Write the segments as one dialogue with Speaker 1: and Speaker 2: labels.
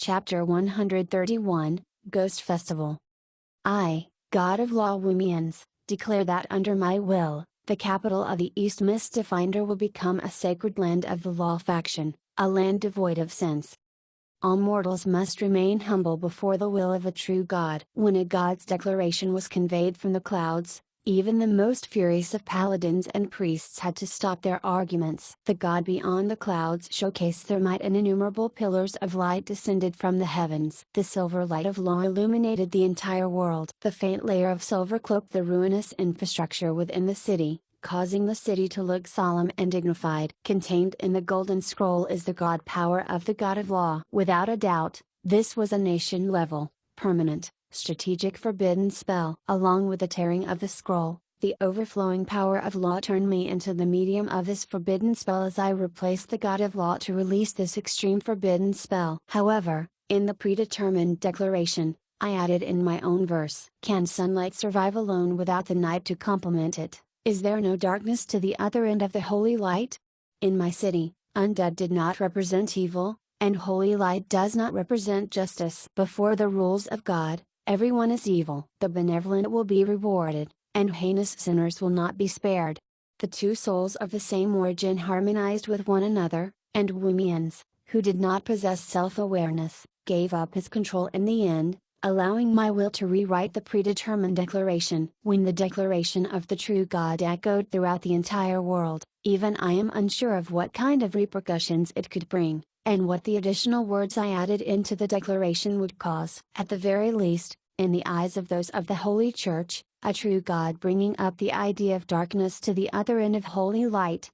Speaker 1: Chapter 131, Ghost Festival. I, God of Law Wumians, declare that under my will, the capital of the East Mistfinder will become a sacred land of the Law faction, a land devoid of sins. All mortals must remain humble before the will of a true God. When a God's declaration was conveyed from the clouds, even the most furious of paladins and priests had to stop their arguments. The God beyond the clouds showcased their might, and innumerable pillars of light descended from the heavens. The silver light of law illuminated the entire world. The faint layer of silver cloaked the ruinous infrastructure within the city, causing the city to look solemn and dignified. Contained in the golden scroll is the God power of the God of Law. Without a doubt, this was a nation-level, permanent, strategic forbidden spell. Along with the tearing of the scroll, the overflowing power of law turned me into the medium of this forbidden spell as I replaced the God of Law to release this extreme forbidden spell. However, in the predetermined declaration, I added in my own verse: "Can sunlight survive alone without the night to complement it? Is there no darkness to the other end of the holy light?" In my city, undead did not represent evil, and holy light does not represent justice. Before the rules of God, everyone is evil. The benevolent will be rewarded, and heinous sinners will not be spared. The two souls of the same origin harmonized with one another, and Wumians, who did not possess self-awareness, gave up his control in the end, allowing my will to rewrite the predetermined declaration. When the declaration of the true God echoed throughout the entire world, even I am unsure of what kind of repercussions it could bring, and what the additional words I added into the declaration would cause. At the very least, in the eyes of those of the Holy Church, a true God bringing up the idea of darkness to the other end of holy light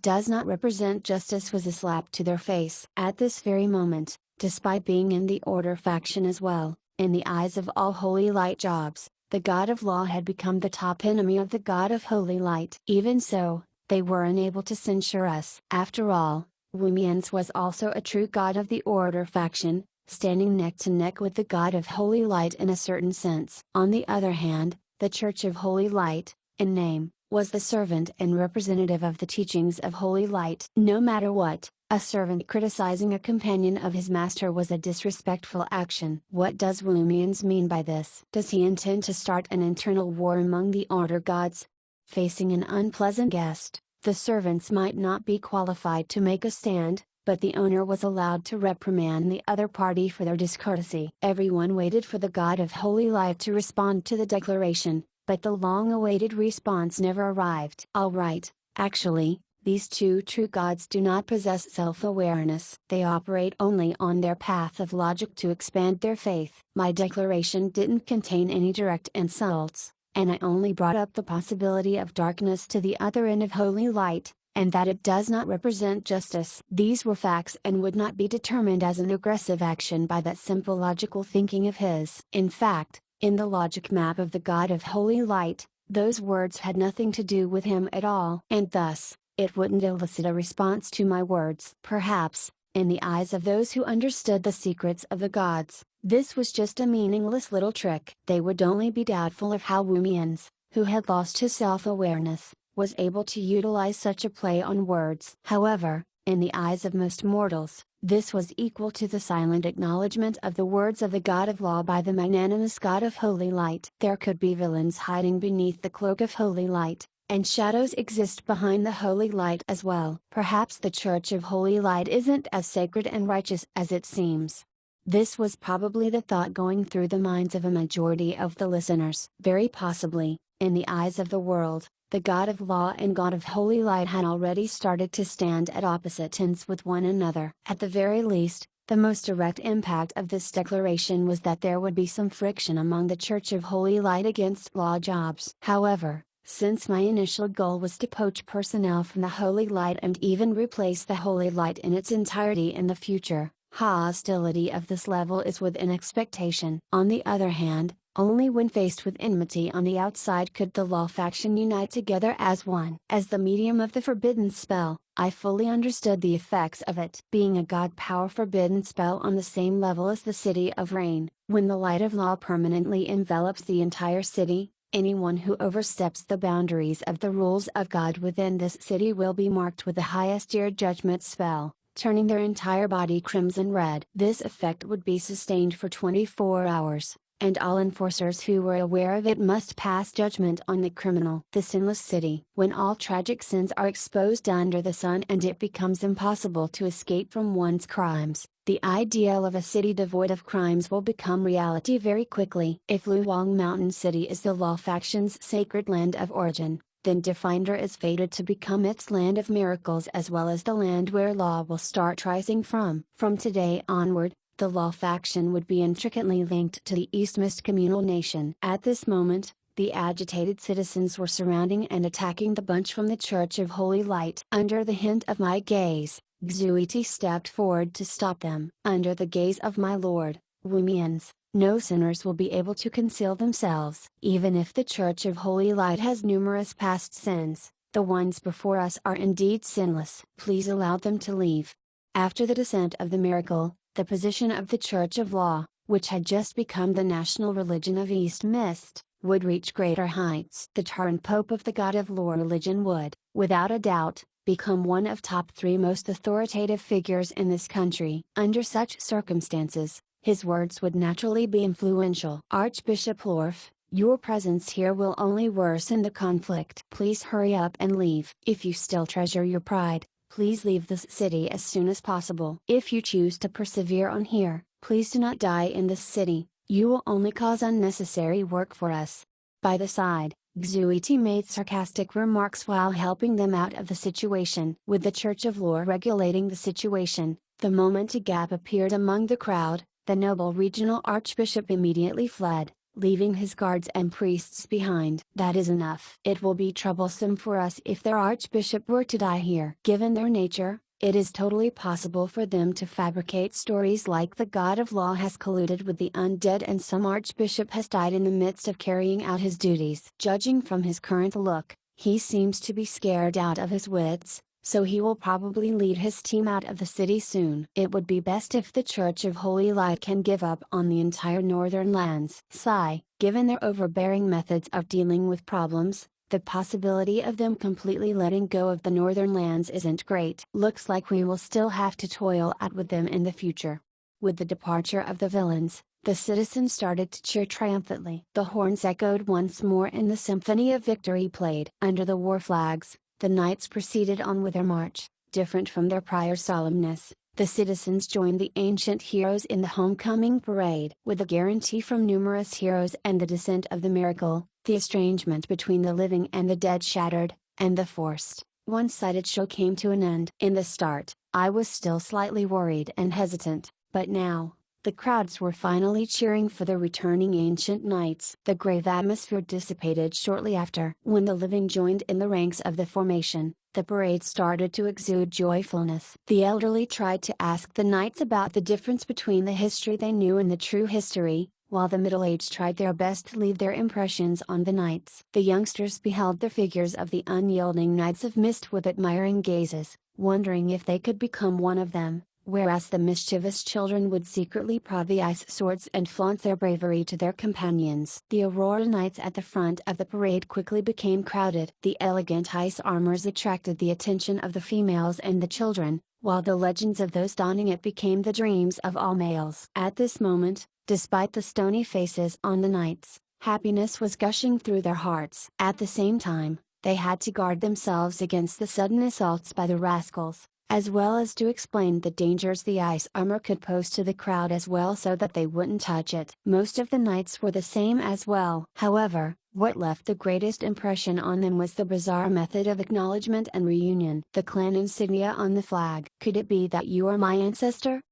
Speaker 1: does not represent justice was a slap to their face. At this very moment, despite being in the Order faction as well, in the eyes of all holy light jobs, the God of Law had become the top enemy of the God of Holy Light. Even so, they were unable to censure us. After all, Wumians was also a true God of the Order faction, standing neck to neck with the God of Holy Light in a certain sense. On the other hand, the Church of Holy Light, in name, was the servant and representative of the teachings of Holy Light. No matter what, a servant criticizing a companion of his master was a disrespectful action. What does Wumians mean by this? Does he intend to start an internal war among the Order gods? Facing an unpleasant guest, the servants might not be qualified to make a stand, but the owner was allowed to reprimand the other party for their discourtesy. Everyone waited for the God of Holy Light to respond to the declaration, but the long-awaited response never arrived. Alright, actually, these two true gods do not possess self-awareness. They operate only on their path of logic to expand their faith. My declaration didn't contain any direct insults, and I only brought up the possibility of darkness to the other end of holy light, and that it does not represent justice. These were facts and would not be determined as an aggressive action by that simple logical thinking of his. In fact, in the logic map of the God of Holy Light, those words had nothing to do with him at all. And thus, it wouldn't elicit a response to my words. Perhaps, in the eyes of those who understood the secrets of the gods, this was just a meaningless little trick. They would only be doubtful of how Wumians, who had lost his self-awareness, was able to utilize such a play on words. However, in the eyes of most mortals, this was equal to the silent acknowledgement of the words of the God of Law by the magnanimous God of Holy Light. There could be villains hiding beneath the cloak of Holy Light, and shadows exist behind the Holy Light as well. Perhaps the Church of Holy Light isn't as sacred and righteous as it seems. This was probably the thought going through the minds of a majority of the listeners. Very possibly, in the eyes of the world, the God of Law and God of Holy Light had already started to stand at opposite ends with one another. At the very least, the most direct impact of this declaration was that there would be some friction among the Church of Holy Light against law jobs. However, since my initial goal was to poach personnel from the Holy Light and even replace the Holy Light in its entirety in the future, hostility of this level is within expectation. On the other hand, only when faced with enmity on the outside could the Law faction unite together as one. As the medium of the forbidden spell, I fully understood the effects of it. Being a God power forbidden spell on the same level as the City of Rain, when the light of law permanently envelops the entire city, anyone who oversteps the boundaries of the rules of God within this city will be marked with the highest tier judgment spell, turning their entire body crimson red. This effect would be sustained for 24 hours, and all enforcers who were aware of it must pass judgment on the criminal. The sinless city. When all tragic sins are exposed under the sun and it becomes impossible to escape from one's crimes, the ideal of a city devoid of crimes will become reality very quickly. If Luoyang Mountain City is the Law faction's sacred land of origin, then Definder is fated to become its land of miracles as well as the land where Law will start rising from. From today onward, the Law faction would be intricately linked to the East Mist communal nation. At this moment, the agitated citizens were surrounding and attacking the bunch from the Church of Holy Light. Under the hint of my gaze, Xueti stepped forward to stop them. Under the gaze of my lord, Wumians, no sinners will be able to conceal themselves. Even if the Church of Holy Light has numerous past sins, the ones before us are indeed sinless. Please allow them to leave. After the descent of the miracle, the position of the Church of Law, which had just become the national religion of East Mist, would reach greater heights. The Taran Pope of the God of Law religion would, without a doubt, become one of top 3 most authoritative figures in this country. Under such circumstances, his words would naturally be influential. Archbishop Lorf, your presence here will only worsen the conflict. Please hurry up and leave. If you still treasure your pride, please leave this city as soon as possible. If you choose to persevere on here, please do not die in this city, you will only cause unnecessary work for us. By the side, Xueti made sarcastic remarks while helping them out of the situation. With the Church of Law regulating the situation, the moment a gap appeared among the crowd, the noble regional archbishop immediately fled, leaving his guards and priests behind. That is enough. It will be troublesome for us if their archbishop were to die here. Given their nature, it is totally possible for them to fabricate stories like the God of Law has colluded with the undead and some archbishop has died in the midst of carrying out his duties. Judging from his current look, he seems to be scared out of his wits, so he will probably lead his team out of the city soon. It would be best if the Church of Holy Light can give up on the entire northern lands. Sigh, given their overbearing methods of dealing with problems, the possibility of them completely letting go of the northern lands isn't great. Looks like we will still have to toil out with them in the future. With the departure of the villains, the citizens started to cheer triumphantly. The horns echoed once more and the symphony of victory played. Under the war flags, the knights proceeded on with their march. Different from their prior solemnness, the citizens joined the ancient heroes in the homecoming parade. With a guarantee from numerous heroes and the descent of the miracle, the estrangement between the living and the dead shattered, and the forced, one-sided show came to an end. In the start, I was still slightly worried and hesitant, but now, the crowds were finally cheering for the returning ancient knights. The grave atmosphere dissipated shortly after. When the living joined in the ranks of the formation, the parade started to exude joyfulness. The elderly tried to ask the knights about the difference between the history they knew and the true history, while the middle-aged tried their best to leave their impressions on the knights. The youngsters beheld the figures of the unyielding knights of mist with admiring gazes, wondering if they could become one of them, whereas the mischievous children would secretly prod the ice swords and flaunt their bravery to their companions. The Aurora Knights at the front of the parade quickly became crowded. The elegant ice armors attracted the attention of the females and the children, while the legends of those donning it became the dreams of all males. At this moment, despite the stony faces on the knights, happiness was gushing through their hearts. At the same time, they had to guard themselves against the sudden assaults by the rascals, as well as to explain the dangers the ice armor could pose to the crowd as well so that they wouldn't touch it. Most of the knights were the same as well. However, what left the greatest impression on them was the bizarre method of acknowledgement and reunion. The clan insignia on the flag. Could it be that you are my ancestor?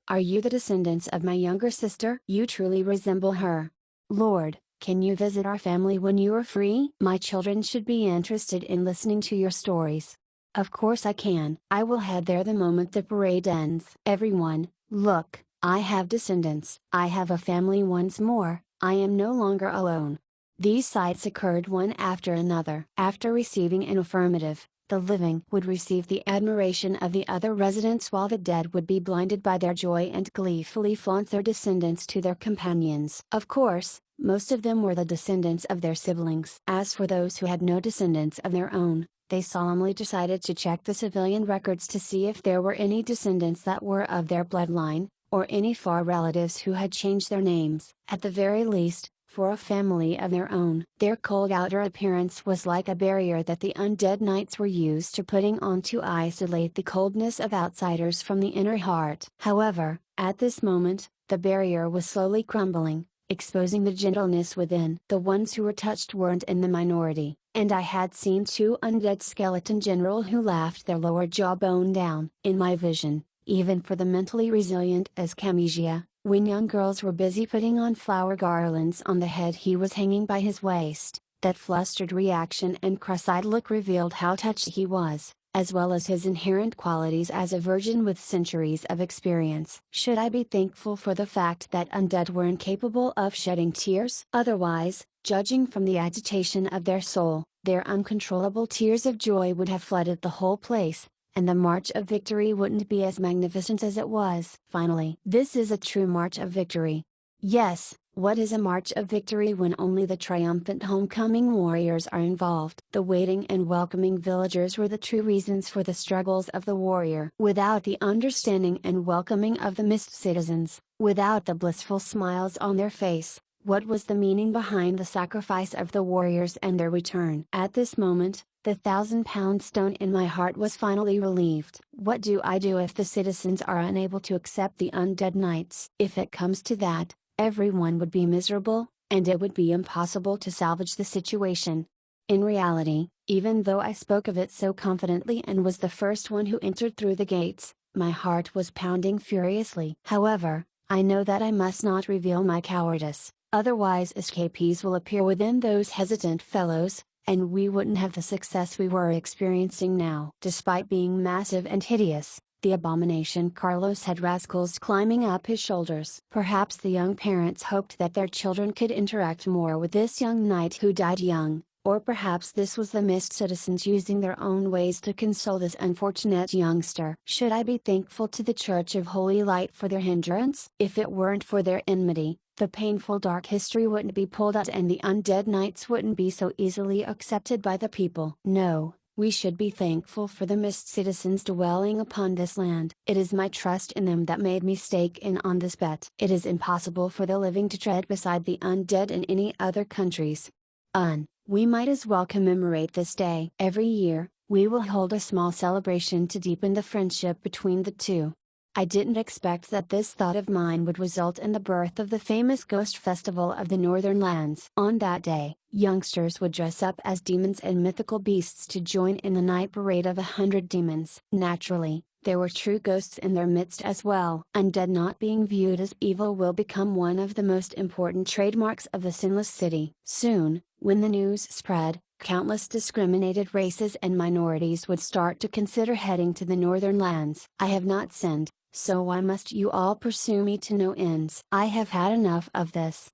Speaker 1: Are you the descendants of my younger sister? You truly resemble her. Lord, can you visit our family when you are free? My children should be interested in listening to your stories. Of course I can. I will head there the moment the parade ends. Everyone, look, I have descendants. I have a family once more, I am no longer alone. These sights occurred one after another. After receiving an affirmative, the living would receive the admiration of the other residents while the dead would be blinded by their joy and gleefully flaunt their descendants to their companions. Of course, most of them were the descendants of their siblings. As for those who had no descendants of their own, they solemnly decided to check the civilian records to see if there were any descendants that were of their bloodline, or any far relatives who had changed their names. At the very least, for a family of their own. Their cold outer appearance was like a barrier that the undead knights were used to putting on to isolate the coldness of outsiders from the inner heart. However, at this moment, the barrier was slowly crumbling, exposing the gentleness within. The ones who were touched weren't in the minority, and I had seen two undead skeleton generals who laughed their lower jawbone down. In my vision, even for the mentally resilient as Camisia, when young girls were busy putting on flower garlands on the head he was hanging by his waist, that flustered reaction and cross-eyed look revealed how touched he was, as well as his inherent qualities as a virgin with centuries of experience. Should I be thankful for the fact that undead were incapable of shedding tears? Otherwise, judging from the agitation of their soul, their uncontrollable tears of joy would have flooded the whole place, and the march of victory wouldn't be as magnificent as it was. Finally, this is a true march of victory. Yes, what is a march of victory when only the triumphant homecoming warriors are involved? The waiting and welcoming villagers were the true reasons for the struggles of the warrior. Without the understanding and welcoming of the mist citizens, without the blissful smiles on their face, what was the meaning behind the sacrifice of the warriors and their return? At this moment, the 1,000-pound stone in my heart was finally relieved. What do I do if the citizens are unable to accept the undead knights? If it comes to that, everyone would be miserable, and it would be impossible to salvage the situation. In reality, even though I spoke of it so confidently and was the first one who entered through the gates, my heart was pounding furiously. However, I know that I must not reveal my cowardice, otherwise escapees will appear within those hesitant fellows, and we wouldn't have the success we were experiencing now. Despite being massive and hideous, the abomination Carlos had rascals climbing up his shoulders. Perhaps the young parents hoped that their children could interact more with this young knight who died young, or perhaps this was the mist citizens using their own ways to console this unfortunate youngster. Should I be thankful to the Church of Holy Light for their hindrance? If it weren't for their enmity, the painful dark history wouldn't be pulled out and the undead knights wouldn't be so easily accepted by the people. No, we should be thankful for the mist citizens dwelling upon this land. It is my trust in them that made me stake in on this bet. It is impossible for the living to tread beside the undead in any other countries. We might as well commemorate this day. Every year, we will hold a small celebration to deepen the friendship between the two. I didn't expect that this thought of mine would result in the birth of the famous Ghost Festival of the Northern Lands. On that day, youngsters would dress up as demons and mythical beasts to join in the night parade of 100 demons. Naturally, there were true ghosts in their midst as well. Undead not being viewed as evil will become one of the most important trademarks of the Sinless City. Soon, when the news spread, countless discriminated races and minorities would start to consider heading to the Northern Lands. I have not sinned, so why must you all pursue me to no ends? I have had enough of this.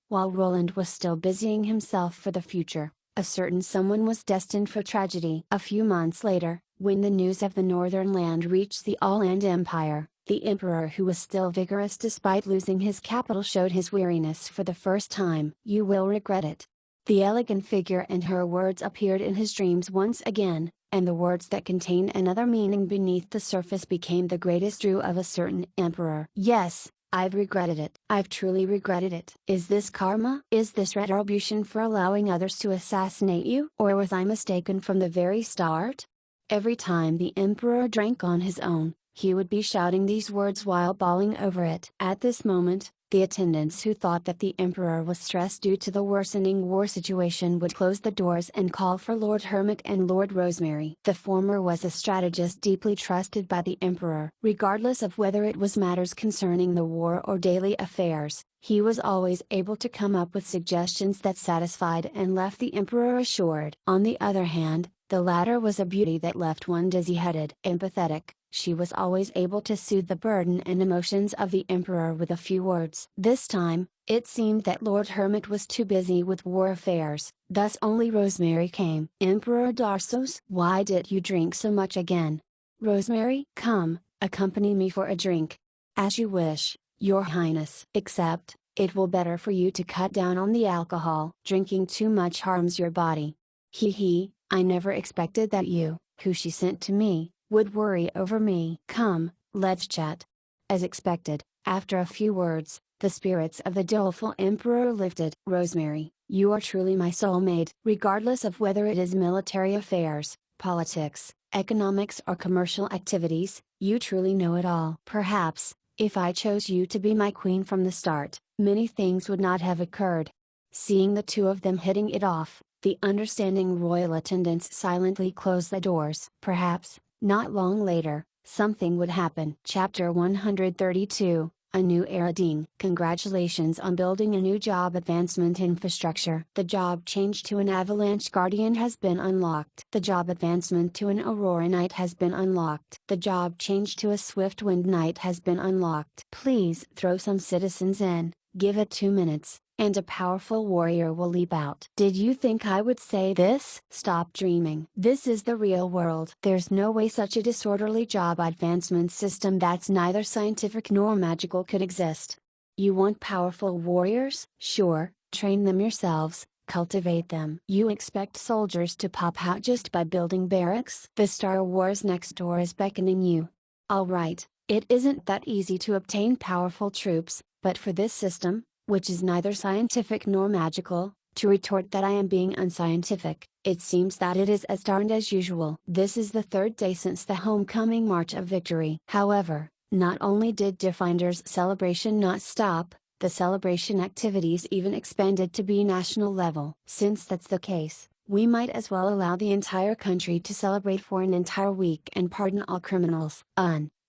Speaker 1: While Roland was still busying himself for the future, a certain someone was destined for tragedy. A few months later, when the news of the Northern Land reached the All-Land Empire, the emperor, who was still vigorous despite losing his capital, showed his weariness for the first time. You will regret it. The elegant figure and her words appeared in his dreams once again, and the words that contain another meaning beneath the surface became the greatest drew of a certain emperor. Yes, I've regretted it. I've truly regretted it. Is this karma? Is this retribution for allowing others to assassinate you? Or was I mistaken from the very start? Every time the emperor drank on his own, he would be shouting these words while bawling over it. At this moment, the attendants who thought that the emperor was stressed due to the worsening war situation would close the doors and call for Lord Hermit and Lord Rosemary. The former was a strategist deeply trusted by the emperor. Regardless of whether it was matters concerning the war or daily affairs, he was always able to come up with suggestions that satisfied and left the emperor assured. On the other hand, the latter was a beauty that left one dizzy-headed. Empathetic, she was always able to soothe the burden and emotions of the emperor with a few words. This time, it seemed that Lord Hermit was too busy with war affairs, thus only Rosemary came. Emperor Darsos, why did you drink so much again? Rosemary, come, accompany me for a drink. As you wish, Your Highness. Except, it will better for you to cut down on the alcohol. Drinking too much harms your body. Hee hee. I never expected that you, who she sent to me, would worry over me. Come, let's chat. As expected, after a few words, the spirits of the doleful emperor lifted. Rosemary, you are truly my soulmate. Regardless of whether it is military affairs, politics, economics or commercial activities, you truly know it all. Perhaps, if I chose you to be my queen from the start, many things would not have occurred. Seeing the two of them hitting it off, the understanding royal attendants silently closed the doors. Perhaps, not long later, something would happen. Chapter 132, A New Era. Ding. Congratulations on building a new job advancement infrastructure. The job change to an Avalanche Guardian has been unlocked. The job advancement to an Aurora Knight has been unlocked. The job change to a Swift Wind Knight has been unlocked. Please throw some citizens in, give it 2 minutes, and a powerful warrior will leap out. Did you think I would say this? Stop dreaming. This is the real world. There's no way such a disorderly job advancement system that's neither scientific nor magical could exist. You want powerful warriors? Sure, train them yourselves, cultivate them. You expect soldiers to pop out just by building barracks? The Star Wars next door is beckoning you. Alright, it isn't that easy to obtain powerful troops, but for this system, which is neither scientific nor magical, to retort that I am being unscientific, it seems that it is as darned as usual. This is the third day since the homecoming march of victory. However, not only did Defender's celebration not stop, the celebration activities even expanded to be national level. Since that's the case, we might as well allow the entire country to celebrate for an entire week and pardon all criminals.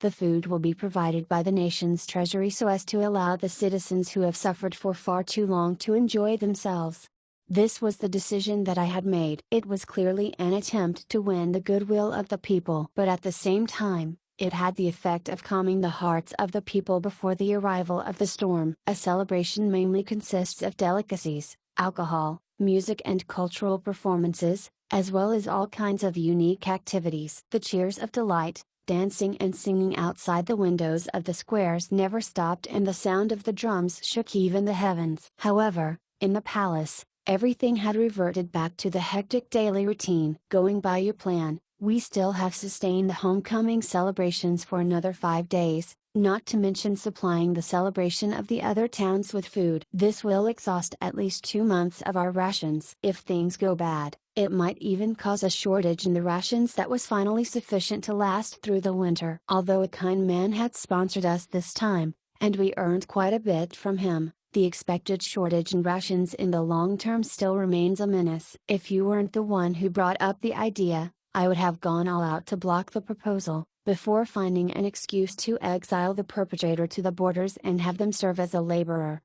Speaker 1: The food will be provided by the nation's treasury so as to allow the citizens who have suffered for far too long to enjoy themselves. This was the decision that I had made. It was clearly an attempt to win the goodwill of the people. But at the same time, it had the effect of calming the hearts of the people before the arrival of the storm. A celebration mainly consists of delicacies, alcohol, music and cultural performances, as well as all kinds of unique activities. The cheers of delight, dancing and singing outside the windows of the squares never stopped and the sound of the drums shook even the heavens. However, in the palace, everything had reverted back to the hectic daily routine. Going by your plan, we still have sustained the homecoming celebrations for another 5 days, not to mention supplying the celebration of the other towns with food. This will exhaust at least 2 months of our rations. If things go bad, it might even cause a shortage in the rations that was finally sufficient to last through the winter. Although a kind man had sponsored us this time, and we earned quite a bit from him, the expected shortage in rations in the long term still remains a menace. If you weren't the one who brought up the idea, I would have gone all out to block the proposal, before finding an excuse to exile the perpetrator to the borders and have them serve as a laborer.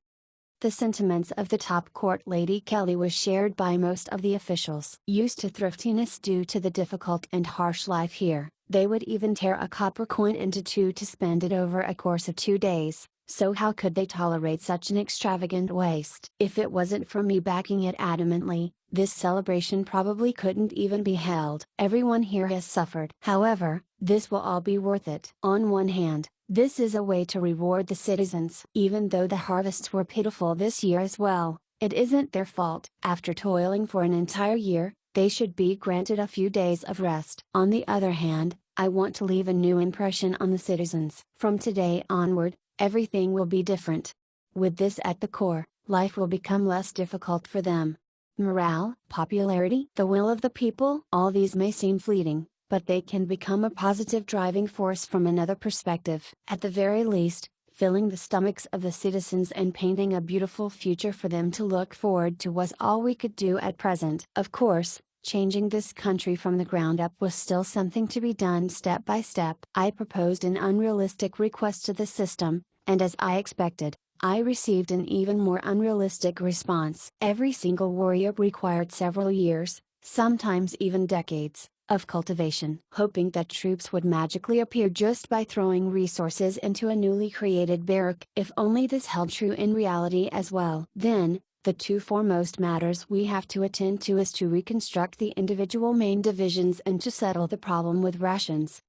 Speaker 1: The sentiments of the top court Lady Kelly was shared by most of the officials. Used to thriftiness due to the difficult and harsh life here, they would even tear a copper coin into two to spend it over a course of 2 days, so how could they tolerate such an extravagant waste? If it wasn't for me backing it adamantly, this celebration probably couldn't even be held. Everyone here has suffered. However, this will all be worth it. On one hand, this is a way to reward the citizens. Even though the harvests were pitiful this year as well, it isn't their fault. After toiling for an entire year, they should be granted a few days of rest. On the other hand, I want to leave a new impression on the citizens. From today onward, everything will be different. With this at the core, life will become less difficult for them. Morale, popularity, the will of the people, all these may seem fleeting, but they can become a positive driving force from another perspective. At the very least, filling the stomachs of the citizens and painting a beautiful future for them to look forward to was all we could do at present. Of course, changing this country from the ground up was still something to be done step by step. I proposed an unrealistic request to the system, and as I expected, I received an even more unrealistic response. Every single warrior required several years, sometimes even decades, of cultivation. Hoping that troops would magically appear just by throwing resources into a newly created barrack. If only this held true in reality as well. Then, the two foremost matters we have to attend to is to reconstruct the individual main divisions and to settle the problem with rations.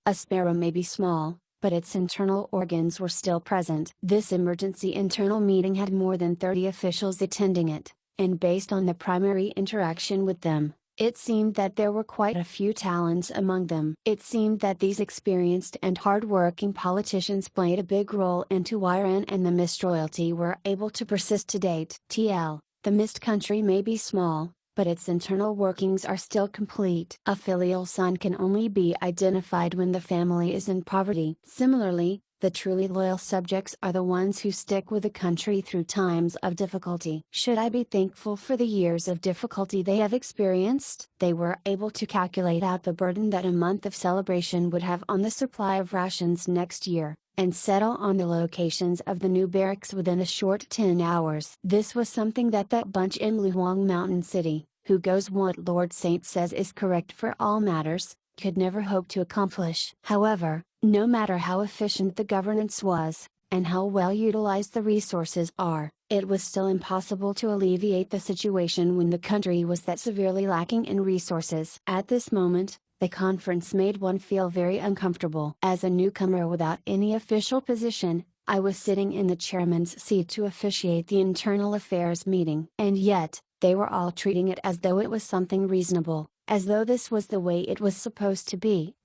Speaker 1: A sparrow may be small, but its internal organs were still present. This emergency internal meeting had more than 30 officials attending it, and based on the primary interaction with them, It seemed that there were quite a few talents among them. It seemed that these experienced and hard-working politicians played a big role into why Iran and the Mist royalty were able to persist to date. The Mist country may be small, but its internal workings are still complete. A filial son can only be identified when the family is in poverty. Similarly, the truly loyal subjects are the ones who stick with the country through times of difficulty. Should I be thankful for the years of difficulty they have experienced? They were able to calculate out the burden that a month of celebration would have on the supply of rations next year, and settle on the locations of the new barracks within a short 10 hours. This was something that bunch in Luhuang Mountain City, who goes what Lord Saint says is correct for all matters, could never hope to accomplish. However, no matter how efficient the governance was, and how well utilized the resources are, it was still impossible to alleviate the situation when the country was that severely lacking in resources. At this moment, the conference made one feel very uncomfortable. As a newcomer without any official position, I was sitting in the chairman's seat to officiate the internal affairs meeting. And yet, they were all treating it as though it was something reasonable, as though this was the way it was supposed to be.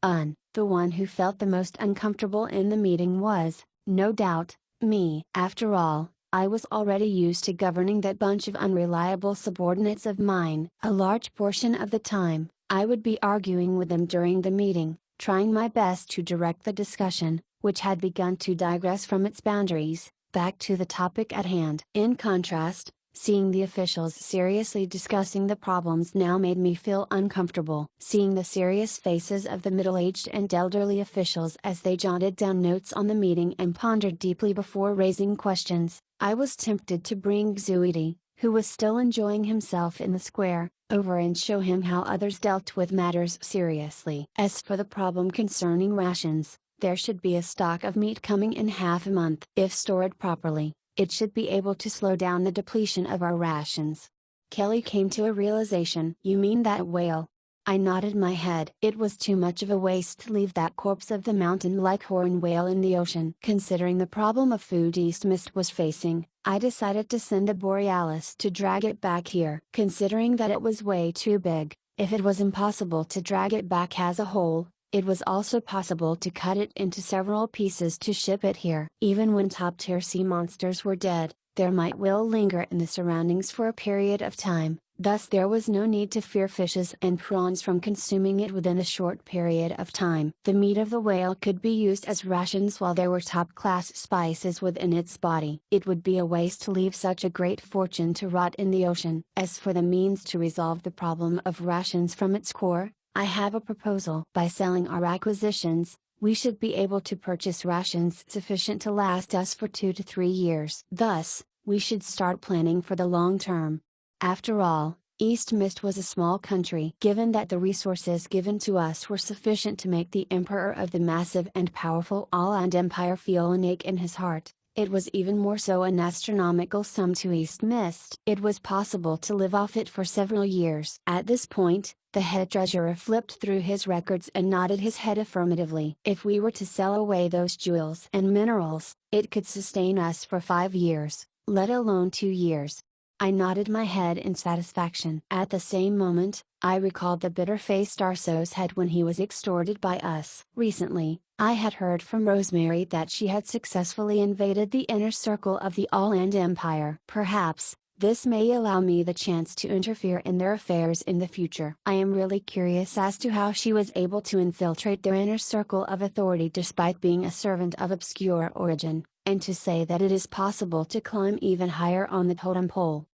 Speaker 1: The one who felt the most uncomfortable in the meeting was, no doubt, me. After all, I was already used to governing that bunch of unreliable subordinates of mine. A large portion of the time, I would be arguing with them during the meeting, trying my best to direct the discussion, which had begun to digress from its boundaries, back to the topic at hand. In contrast, seeing the officials seriously discussing the problems now made me feel uncomfortable. Seeing the serious faces of the middle-aged and elderly officials as they jotted down notes on the meeting and pondered deeply before raising questions, I was tempted to bring Zuidi, who was still enjoying himself in the square, over and show him how others dealt with matters seriously. As for the problem concerning rations, there should be a stock of meat coming in half a month. If stored properly, it should be able to slow down the depletion of our rations. Kelly came to a realization. You mean that whale? I nodded my head. It was too much of a waste to leave that corpse of the mountain-like horn whale in the ocean. Considering the problem of food East Mist was facing, I decided to send the Borealis to drag it back here. Considering that it was way too big, if it was impossible to drag it back as a whole, it was also possible to cut it into several pieces to ship it here. Even when top-tier sea monsters were dead, there might well linger in the surroundings for a period of time, thus there was no need to fear fishes and prawns from consuming it within a short period of time. The meat of the whale could be used as rations while there were top-class spices within its body. It would be a waste to leave such a great fortune to rot in the ocean. As for the means to resolve the problem of rations from its core, I have a proposal. By selling our acquisitions, we should be able to purchase rations sufficient to last us for 2 to 3 years. Thus, we should start planning for the long term. After all, East Mist was a small country. Given that the resources given to us were sufficient to make the emperor of the massive and powerful All-Land Empire feel an ache in his heart, it was even more so an astronomical sum to East Mist. It was possible to live off it for several years. At this point, the head treasurer flipped through his records and nodded his head affirmatively. If we were to sell away those jewels and minerals, it could sustain us for 5 years, let alone 2 years. I nodded my head in satisfaction. At the same moment, I recalled the bitter face Darsos had when he was extorted by us. Recently, I had heard from Rosemary that she had successfully invaded the inner circle of the All-Land Empire. Perhaps, this may allow me the chance to interfere in their affairs in the future. I am really curious as to how she was able to infiltrate their inner circle of authority despite being a servant of obscure origin, and to say that it is possible to climb even higher on the totem pole.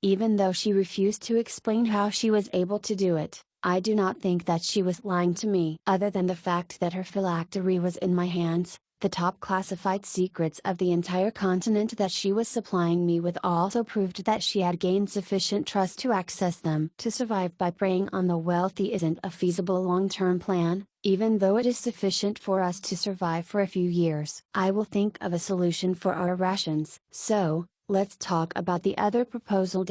Speaker 1: Even though she refused to explain how she was able to do it, I do not think that she was lying to me. Other than the fact that her phylactery was in my hands, the top classified secrets of the entire continent that she was supplying me with also proved that she had gained sufficient trust to access them. To survive by preying on the wealthy isn't a feasible long-term plan, even though it is sufficient for us to survive for a few years. I will think of a solution for our rations. So, let's talk about the other proposal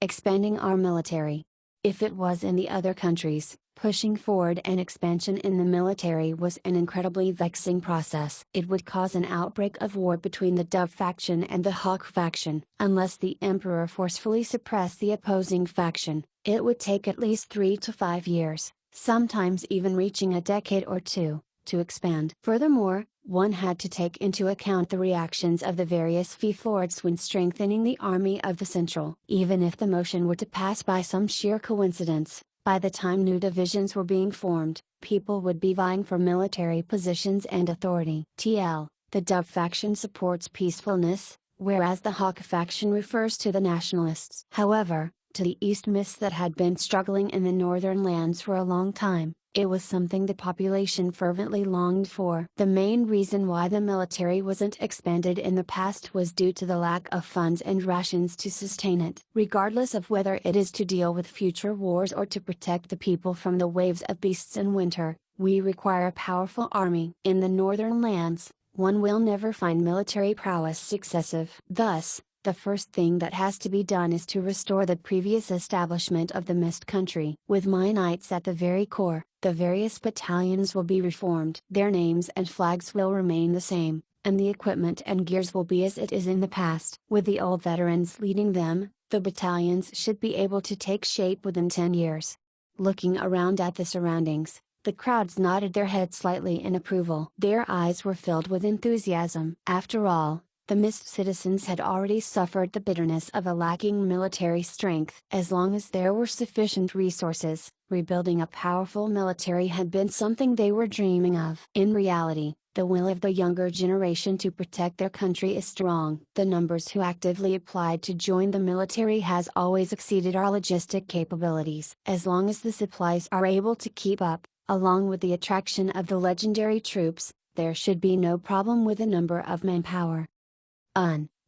Speaker 1: expanding our military. If it was in the other countries, pushing forward an expansion in the military was an incredibly vexing process. It would cause an outbreak of war between the Dove faction and the Hawk faction. Unless the Emperor forcefully suppressed the opposing faction, It would take at least 3 to 5 years, sometimes even reaching a decade or two, to expand. Furthermore, one had to take into account the reactions of the various fief lords when strengthening the army of the Central. Even if the motion were to pass by some sheer coincidence, by the time new divisions were being formed, people would be vying for military positions and authority. The Dove faction supports peacefulness, whereas the Hawk faction refers to the nationalists. However, to the East-mists that had been struggling in the northern lands for a long time, it was something the population fervently longed for. The main reason why the military wasn't expanded in the past was due to the lack of funds and rations to sustain it. Regardless of whether it is to deal with future wars or to protect the people from the waves of beasts in winter, we require a powerful army. In the northern lands, one will never find military prowess excessive. Thus, the first thing that has to be done is to restore the previous establishment of the Mist Country. With my knights at the very core, the various battalions will be reformed. Their names and flags will remain the same, and the equipment and gears will be as it is in the past. With the old veterans leading them, the battalions should be able to take shape within 10 years. Looking around at the surroundings, the crowds nodded their heads slightly in approval. Their eyes were filled with enthusiasm. After all, the Mist citizens had already suffered the bitterness of a lacking military strength. As long as there were sufficient resources, rebuilding a powerful military had been something they were dreaming of. In reality, the will of the younger generation to protect their country is strong. The numbers who actively applied to join the military has always exceeded our logistic capabilities. As long as the supplies are able to keep up, along with the attraction of the legendary troops, there should be no problem with the number of manpower.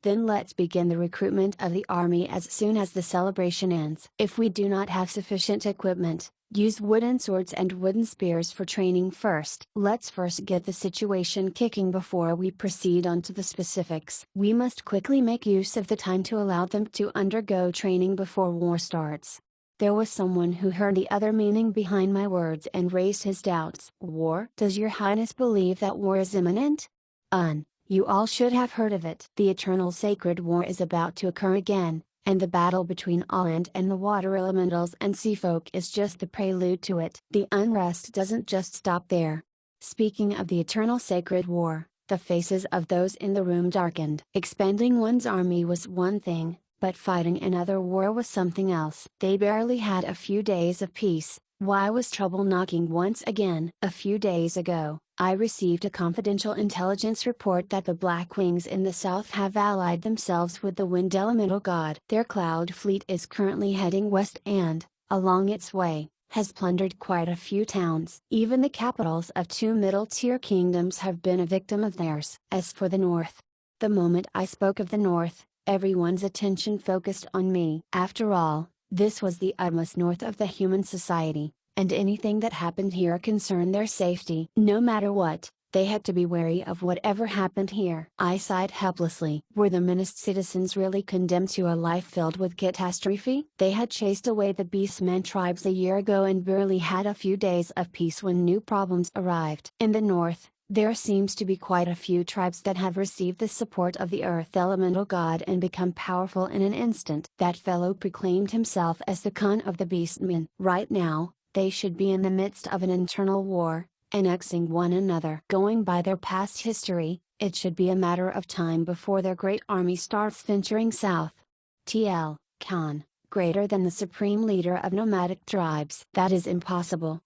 Speaker 1: Then let's begin the recruitment of the army as soon as the celebration ends. If we do not have sufficient equipment, use wooden swords and wooden spears for training first. Let's first get the situation kicking before we proceed on to the specifics. We must quickly make use of the time to allow them to undergo training before war starts. There was someone who heard the other meaning behind my words and raised his doubts. War? Does your highness believe that war is imminent? You all should have heard of it. The eternal sacred war is about to occur again, and the battle between land and the water elementals and seafolk is just the prelude to it. The unrest doesn't just stop there. Speaking of the eternal sacred war, the faces of those in the room darkened. Expanding one's army was one thing, but fighting another war was something else. They barely had a few days of peace. Why was trouble knocking once again? A few days ago, I received a confidential intelligence report that the Black Wings in the south have allied themselves with the Wind Elemental God. Their cloud fleet is currently heading west and, along its way, has plundered quite a few towns. Even the capitals of 2 middle-tier kingdoms have been a victim of theirs. As for the north, the moment I spoke of the north, everyone's attention focused on me. After all, this was the utmost north of the human society, and anything that happened here concerned their safety. No matter what, they had to be wary of whatever happened here. I sighed helplessly. Were the Mist citizens really condemned to a life filled with catastrophe? They had chased away the Beastmen tribes a year ago and barely had a few days of peace when new problems arrived. In the north, there seems to be quite a few tribes that have received the support of the Earth Elemental God and become powerful in an instant. That fellow proclaimed himself as the Khan of the Beastmen. Right now, they should be in the midst of an internal war, annexing one another. Going by their past history, it should be a matter of time before their great army starts venturing south. Khan, greater than the supreme leader of nomadic tribes. That is impossible.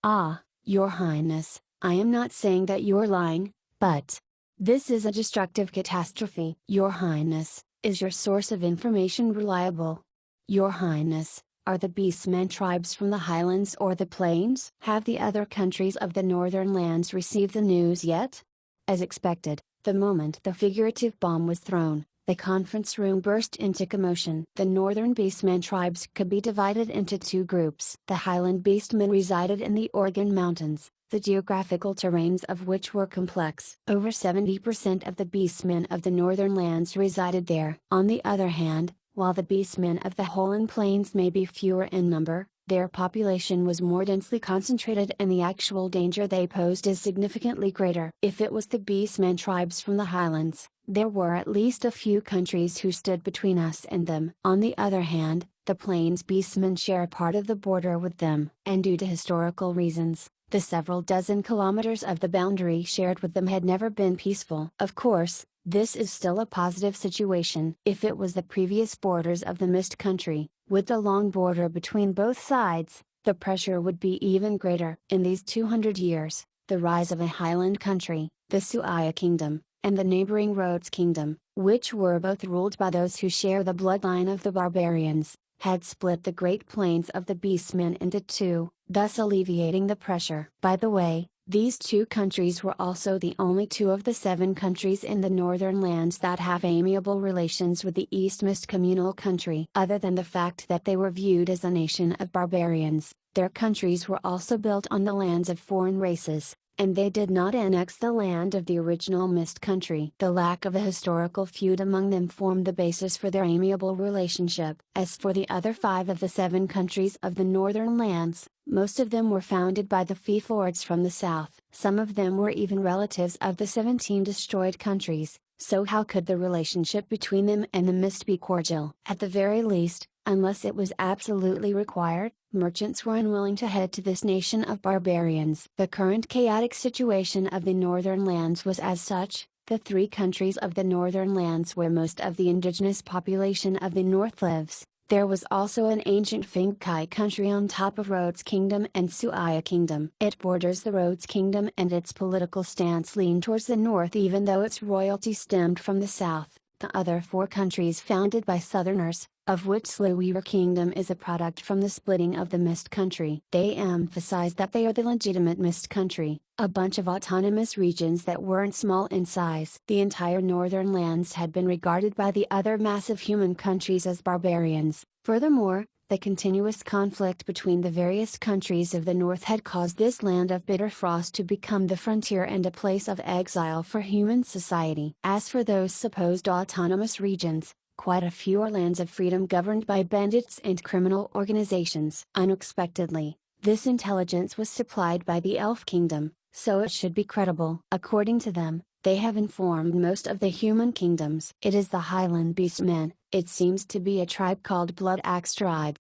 Speaker 1: Your Highness, I am not saying that you're lying, but this is a destructive catastrophe. Your Highness, is your source of information reliable? Your Highness, are the Beastmen tribes from the highlands or the plains? Have the other countries of the northern lands received the news yet? As expected, the moment the figurative bomb was thrown, the conference room burst into commotion. The northern Beastmen tribes could be divided into 2 groups. The Highland Beastmen resided in the Oregon Mountains, the geographical terrains of which were complex. Over 70% of the Beastmen of the northern lands resided there. On the other hand, while the Beastmen of the Highland Plains may be fewer in number, their population was more densely concentrated and the actual danger they posed is significantly greater. If it was the Beastmen tribes from the highlands, there were at least a few countries who stood between us and them. On the other hand, The plains beastmen share part of the border with them, and due to historical reasons, the several dozen kilometers of the boundary shared with them had never been peaceful. Of course, this is still a positive situation. If it was the previous borders of the Mist Country, with the long border between both sides, the pressure would be even greater. In these 200 years, the rise of a highland country, the Suaya Kingdom, and the neighboring Rhodes Kingdom, which were both ruled by those who share the bloodline of the barbarians, had split the Great Plains of the Beastmen into two, thus alleviating the pressure. By the way, these two countries were also the only two of the 7 countries in the northern lands that have amiable relations with the East Mist communal country. Other than the fact that they were viewed as a nation of barbarians, their countries were also built on the lands of foreign races, and they did not annex the land of the original Mist Country. The lack of a historical feud among them formed the basis for their amiable relationship. As for the other 5 of the 7 countries of the northern lands, most of them were founded by the fief lords from the south. Some of them were even relatives of the 17 destroyed countries, so how could the relationship between them and the Mist be cordial? At the very least, unless it was absolutely required, merchants were unwilling to head to this nation of barbarians. The current chaotic situation of the northern lands was as such. The 3 countries of the northern lands where most of the indigenous population of the north lives. There was also an ancient Fengkai country on top of Rhodes Kingdom and Suaya Kingdom. It borders the Rhodes Kingdom and its political stance leaned towards the north even though its royalty stemmed from the south. The other 4 countries founded by southerners, of which Sluweaver Kingdom is a product from the splitting of the Mist Country. They emphasize that they are the legitimate Mist Country, a bunch of autonomous regions that weren't small in size. The entire northern lands had been regarded by the other massive human countries as barbarians. Furthermore, the continuous conflict between the various countries of the north had caused this land of bitter frost to become the frontier and a place of exile for human society. As for those supposed autonomous regions, quite a few are lands of freedom governed by bandits and criminal organizations. Unexpectedly, this intelligence was supplied by the Elf Kingdom, so it should be credible. According to them, they have informed most of the human kingdoms. It is the Highland Beastmen. It seems to be a tribe called Blood Axe Tribe.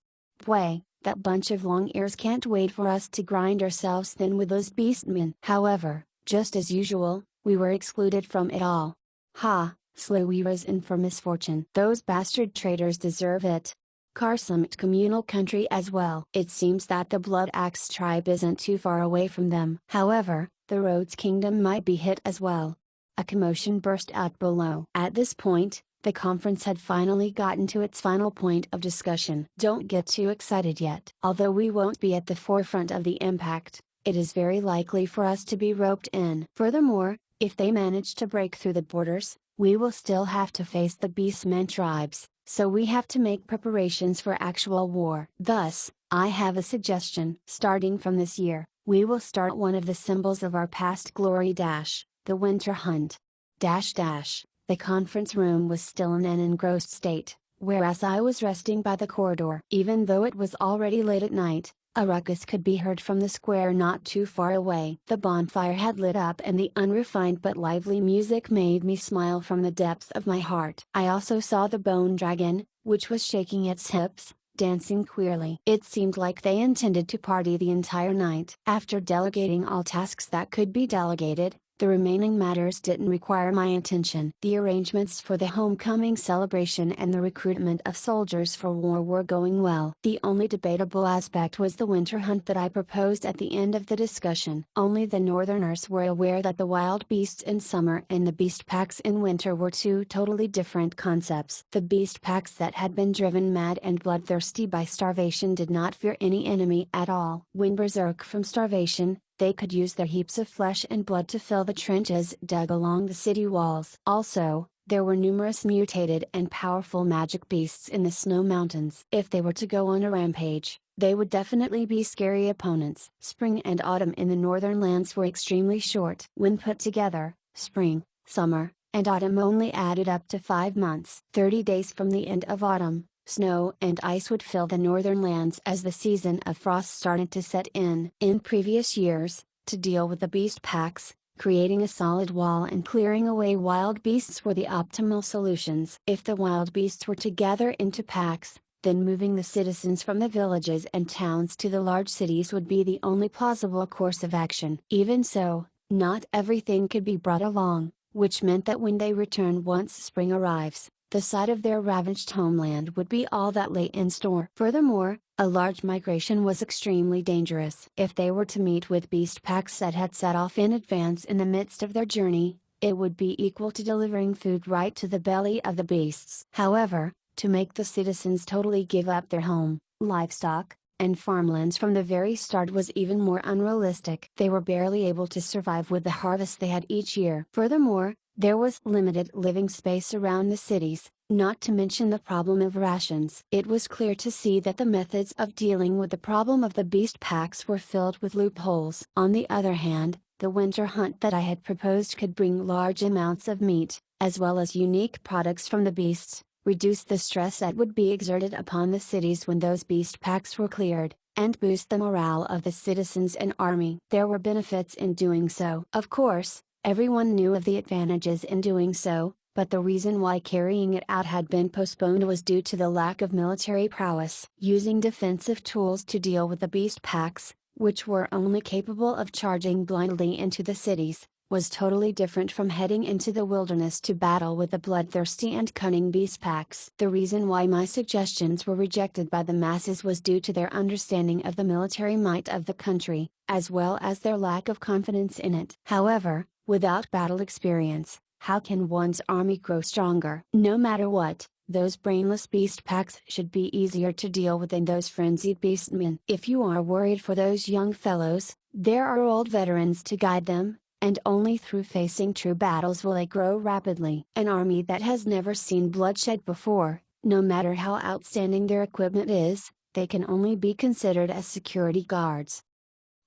Speaker 1: Way, that bunch of long ears can't wait for us to grind ourselves thin with those beastmen. However, just as usual, we were excluded from it all. Ha! Sluweaver's infamous fortune. Those bastard traitors deserve it. Karsumt communal country as well. It seems that the Blood Axe tribe isn't too far away from them. However, the Rhodes Kingdom might be hit as well. A commotion burst out below. At this point, the conference had finally gotten to its final point of discussion. Don't get too excited yet. Although we won't be at the forefront of the impact, it is very likely for us to be roped in. Furthermore, if they manage to break through the borders, we will still have to face the Beastmen tribes, so we have to make preparations for actual war. Thus, I have a suggestion. Starting from this year, we will start one of the symbols of our past glory the winter hunt. The conference room was still in an engrossed state, whereas I was resting by the corridor. Even though it was already late at night, a ruckus could be heard from the square not too far away. The bonfire had lit up and the unrefined but lively music made me smile from the depths of my heart. I also saw the bone dragon, which was shaking its hips, dancing queerly. It seemed like they intended to party the entire night. After delegating all tasks that could be delegated, the remaining matters didn't require my attention. The arrangements for the homecoming celebration and the recruitment of soldiers for war were going well. The only debatable aspect was the winter hunt that I proposed at the end of the discussion. Only the northerners were aware that the wild beasts in summer and the beast packs in winter were 2 totally different concepts. The beast packs that had been driven mad and bloodthirsty by starvation did not fear any enemy at all. When berserk from starvation, they could use their heaps of flesh and blood to fill the trenches dug along the city walls. Also, there were numerous mutated and powerful magic beasts in the snow mountains. If they were to go on a rampage, they would definitely be scary opponents. Spring and autumn in the northern lands were extremely short. When put together, spring, summer, and autumn only added up to 5 months. 30 days from the end of autumn, snow and ice would fill the northern lands as the season of frost started to set in. In previous years, to deal with the beast packs, creating a solid wall and clearing away wild beasts were the optimal solutions. If the wild beasts were to gather into packs, then moving the citizens from the villages and towns to the large cities would be the only plausible course of action. Even so, not everything could be brought along, which meant that when they returned once spring arrives, the sight of their ravaged homeland would be all that lay in store. Furthermore, a large migration was extremely dangerous. If they were to meet with beast packs that had set off in advance in the midst of their journey, it would be equal to delivering food right to the belly of the beasts. However, to make the citizens totally give up their home, livestock, and farmlands from the very start was even more unrealistic. They were barely able to survive with the harvest they had each year. Furthermore, there was limited living space around the cities, not to mention the problem of rations. It was clear to see that the methods of dealing with the problem of the beast packs were filled with loopholes. On the other hand, the winter hunt that I had proposed could bring large amounts of meat, as well as unique products from the beasts, reduce the stress that would be exerted upon the cities when those beast packs were cleared, and boost the morale of the citizens and army. There were benefits in doing so. Of course, everyone knew of the advantages in doing so, but the reason why carrying it out had been postponed was due to the lack of military prowess. Using defensive tools to deal with the beast packs, which were only capable of charging blindly into the cities, was totally different from heading into the wilderness to battle with the bloodthirsty and cunning beast packs. The reason why my suggestions were rejected by the masses was due to their understanding of the military might of the country, as well as their lack of confidence in it. However, without battle experience, how can one's army grow stronger? No matter what, those brainless beast packs should be easier to deal with than those frenzied beastmen. If you are worried for those young fellows, there are old veterans to guide them, and only through facing true battles will they grow rapidly. An army that has never seen bloodshed before, no matter how outstanding their equipment is, they can only be considered as security guards.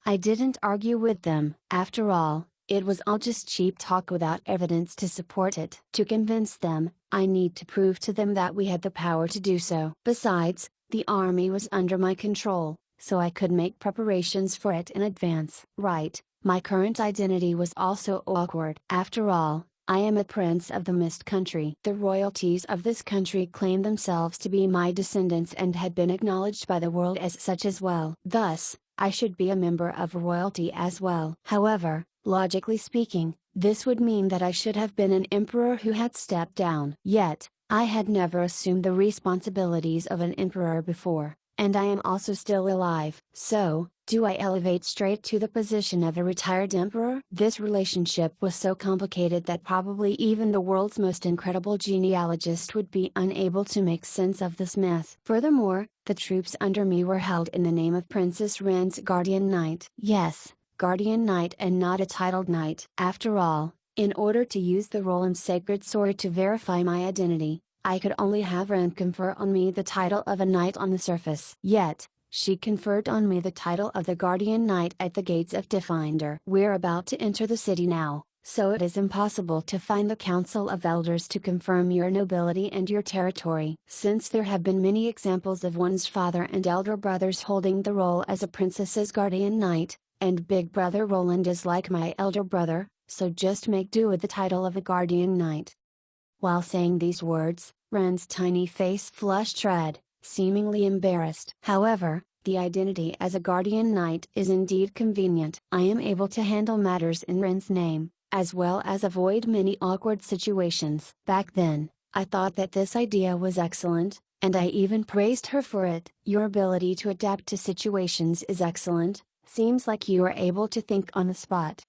Speaker 1: I didn't argue with them. After all, it was all just cheap talk without evidence to support it. To convince them, I need to prove to them that we had the power to do so. Besides, the army was under my control, so I could make preparations for it in advance. Right, my current identity was also awkward. After all, I am a prince of the Mist Country. The royalties of this country claimed themselves to be my descendants and had been acknowledged by the world as such as well. Thus, I should be a member of royalty as well. However, logically speaking, this would mean that I should have been an emperor who had stepped down. Yet, I had never assumed the responsibilities of an emperor before, and I am also still alive. So, do I elevate straight to the position of a retired emperor? This relationship was so complicated that probably even the world's most incredible genealogist would be unable to make sense of this mess. Furthermore, the troops under me were held in the name of Princess Ren's guardian knight. Yes, guardian knight and not a titled knight. After all, in order to use the Roland's sacred sword to verify my identity, I could only have Ren confer on me the title of a knight on the surface. Yet, she conferred on me the title of the guardian knight at the gates of Definder. We're about to enter the city now, so it is impossible to find the council of elders to confirm your nobility and your territory. Since there have been many examples of one's father and elder brothers holding the role as a princess's guardian knight, and big brother Roland is like my elder brother, so just make do with the title of a guardian knight. While saying these words, Ren's tiny face flushed red, seemingly embarrassed. However, the identity as a guardian knight is indeed convenient. I am able to handle matters in Ren's name, as well as avoid many awkward situations. Back then, I thought that this idea was excellent, and I even praised her for it. Your ability to adapt to situations is excellent. Seems like you are able to think on the spot.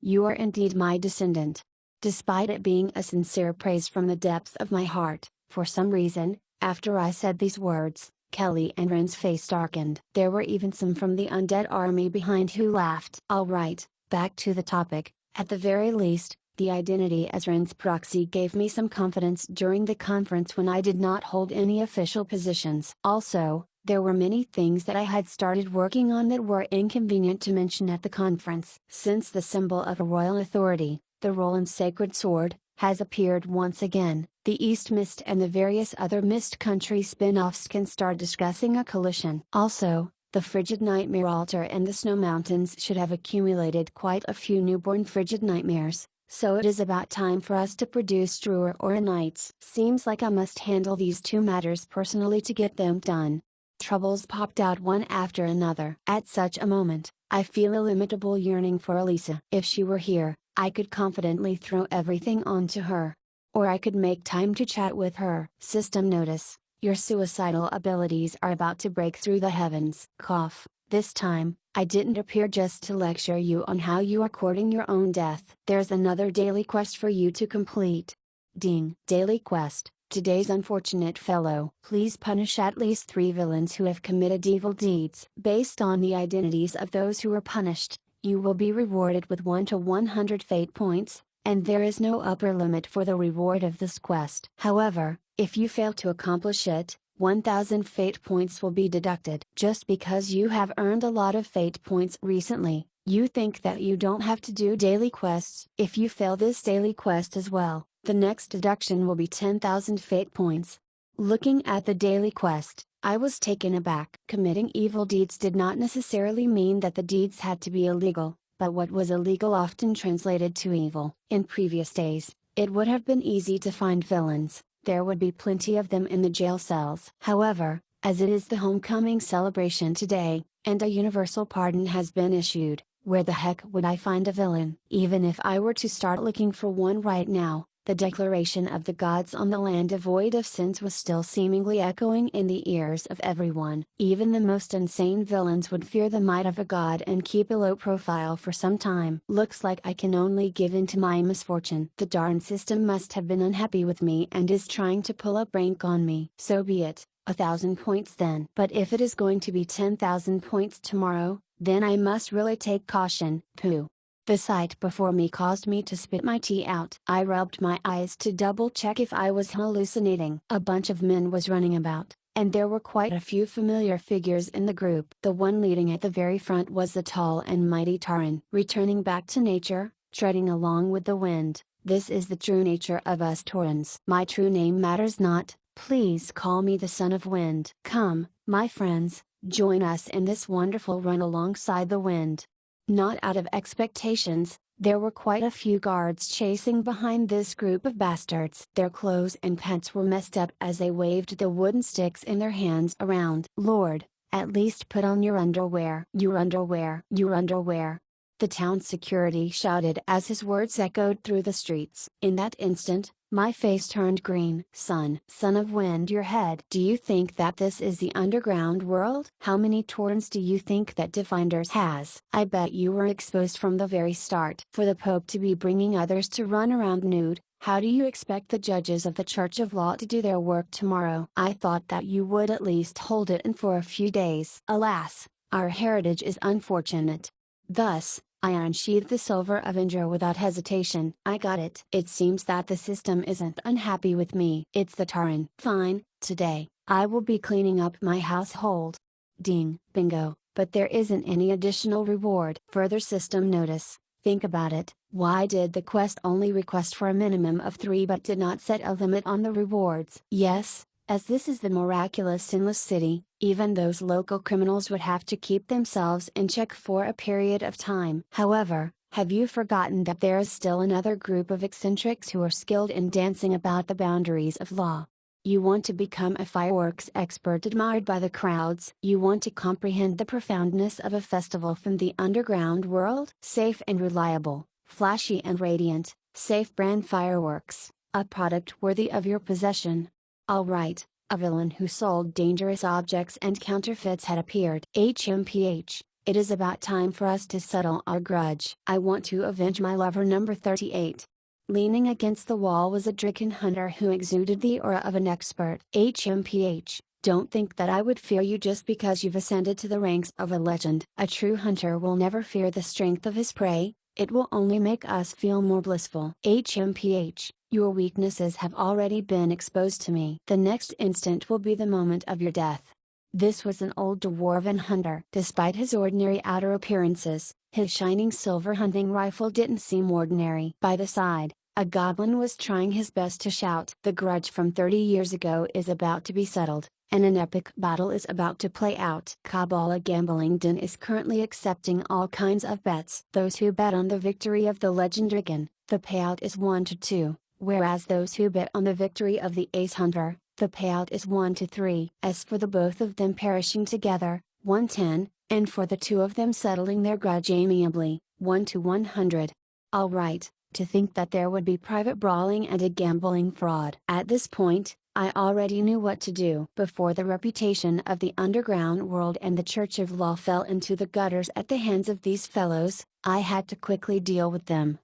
Speaker 1: You are indeed my descendant. Despite it being a sincere praise from the depth of my heart, for some reason, after I said these words, Kelly and Ren's face darkened. There were even some from the undead army behind who laughed. Alright, back to the topic. At the very least, the identity as Ren's proxy gave me some confidence during the conference when I did not hold any official positions. Also, there were many things that I had started working on that were inconvenient to mention at the conference. Since the symbol of a royal authority, the Roland Sacred Sword, has appeared once again, the East Mist and the various other Mist Country spin-offs can start discussing a coalition. Also, the Frigid Nightmare Altar and the Snow Mountains should have accumulated quite a few newborn Frigid Nightmares, So it is about time for us to produce Druer or Knights. Seems like I must handle these two matters personally to get them done. Troubles popped out one after another. At such a moment, I feel illimitable yearning for Elisa. If she were here, I could confidently throw everything onto her. Or I could make time to chat with her. System notice: your suicidal abilities are about to break through the heavens. Cough. This time, I didn't appear just to lecture you on how you are courting your own death. There's another daily quest for you to complete. Ding. Daily quest: today's unfortunate fellow. Please punish at least 3 villains who have committed evil deeds. Based on the identities of those who were punished, you will be rewarded with 1 to 100 fate points, and there is no upper limit for the reward of this quest. However, if you fail to accomplish it, 1000 fate points will be deducted. Just because you have earned a lot of fate points recently, you think that you don't have to do daily quests. If you fail this daily quest as well, the next deduction will be 10,000 fate points. Looking at the daily quest, I was taken aback. Committing evil deeds did not necessarily mean that the deeds had to be illegal, but what was illegal often translated to evil. In previous days, it would have been easy to find villains. There would be plenty of them in the jail cells. However, as it is the homecoming celebration today, and a universal pardon has been issued, where the heck would I find a villain? Even if I were to start looking for one right now, the declaration of the gods on the land devoid of sins was still seemingly echoing in the ears of everyone. Even the most insane villains would fear the might of a god and keep a low profile for some time. Looks like I can only give in to my misfortune. The darn system must have been unhappy with me and is trying to pull a prank on me. So be it, 1000 points then. But if it is going to be 10,000 points tomorrow, then I must really take caution. Pooh. The sight before me caused me to spit my tea out. I rubbed my eyes to double check if I was hallucinating. A bunch of men was running about, and there were quite a few familiar figures in the group. The one leading at the very front was the tall and mighty Taran. Returning back to nature, treading along with the wind, this is the true nature of us Taurans. My true name matters not, please call me the Son of Wind. Come, my friends, join us in this wonderful run alongside the wind. Not out of expectations, there were quite a few guards chasing behind this group of bastards. Their clothes and pants were messed up as they waved the wooden sticks in their hands around. Lord, at least put on your underwear. Your underwear. Your underwear. The town security shouted as his words echoed through the streets. In that instant, my face turned green. Son of Wind, your head. Do you think that this is the underground world? How many Taurans do you think that Definders has? I bet you were exposed from the very start. For the Pope to be bringing others to run around nude, how do you expect the judges of the Church of Law to do their work tomorrow? I thought that you would at least hold it in for a few days. Alas, our heritage is unfortunate. Thus, I unsheathed the Silver Avenger without hesitation. I got it. It seems that the system isn't unhappy with me. It's the Taran. Fine, today, I will be cleaning up my household. Ding. Bingo. But there isn't any additional reward. Further system notice: think about it, why did the quest only request for a minimum of 3 but did not set a limit on the rewards? Yes, as this is the miraculous sinless city, even those local criminals would have to keep themselves in check for a period of time. However, have you forgotten that there is still another group of eccentrics who are skilled in dancing about the boundaries of law? You want to become a fireworks expert admired by the crowds. You want to comprehend the profoundness of a festival from the underground world? Safe and reliable, flashy and radiant, safe brand fireworks, a product worthy of your possession. Alright, a villain who sold dangerous objects and counterfeits had appeared. HMPH, it is about time for us to settle our grudge. I want to avenge my lover number 38. Leaning against the wall was a Draken hunter who exuded the aura of an expert. HMPH, don't think that I would fear you just because you've ascended to the ranks of a legend. A true hunter will never fear the strength of his prey, it will only make us feel more blissful. HMPH, your weaknesses have already been exposed to me. The next instant will be the moment of your death. This was an old dwarven hunter. Despite his ordinary outer appearances, his shining silver hunting rifle didn't seem ordinary. By the side, a goblin was trying his best to shout. The grudge from 30 years ago is about to be settled, and an epic battle is about to play out. Kabbalah Gambling Den is currently accepting all kinds of bets. Those who bet on the victory of the legend Dragon, the payout is 1 to 2, whereas those who bet on the victory of the ace hunter, the payout is 1 to 3. As for the both of them perishing together, 110, and for the two of them settling their grudge amiably, 1 to 100. Alright, to think that there would be private brawling and a gambling fraud. At this point, I already knew what to do. Before the reputation of the underground world and the Church of Law fell into the gutters at the hands of these fellows, I had to quickly deal with them.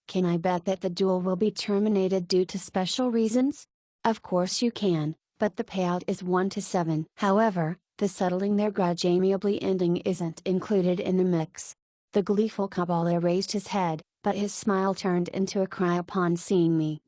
Speaker 1: Can I bet that the duel will be terminated due to special reasons? Of course you can, but the payout is 1 to 7. However, the settling their grudge amiably ending isn't included in the mix. The gleeful Kabbalah raised his head, but his smile turned into a cry upon seeing me.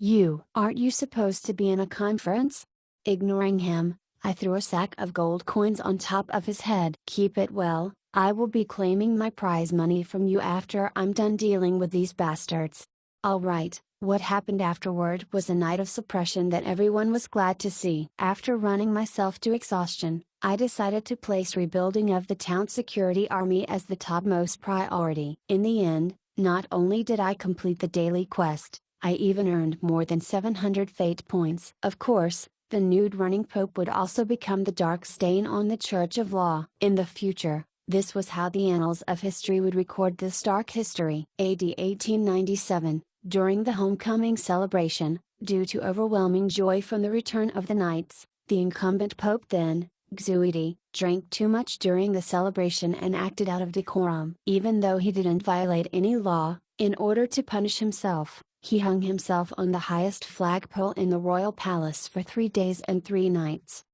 Speaker 1: Aren't you supposed to be in a conference? Ignoring him, I threw a sack of gold coins on top of his head. Keep it well, I will be claiming my prize money from you after I'm done dealing with these bastards. Alright, what happened afterward was a night of suppression that everyone was glad to see. After running myself to exhaustion, I decided to place rebuilding of the town security army as the topmost priority. In the end, not only did I complete the daily quest, I even earned more than 700 fate points. Of course, the nude running pope would also become the dark stain on the Church of Law. In the future, this was how the annals of history would record this dark history. AD 1897, during the homecoming celebration, due to overwhelming joy from the return of the knights, the incumbent pope then, Xuidi, drank too much during the celebration and acted out of decorum. Even though he didn't violate any law, in order to punish himself, he hung himself on the highest flagpole in the royal palace for 3 days and 3 nights.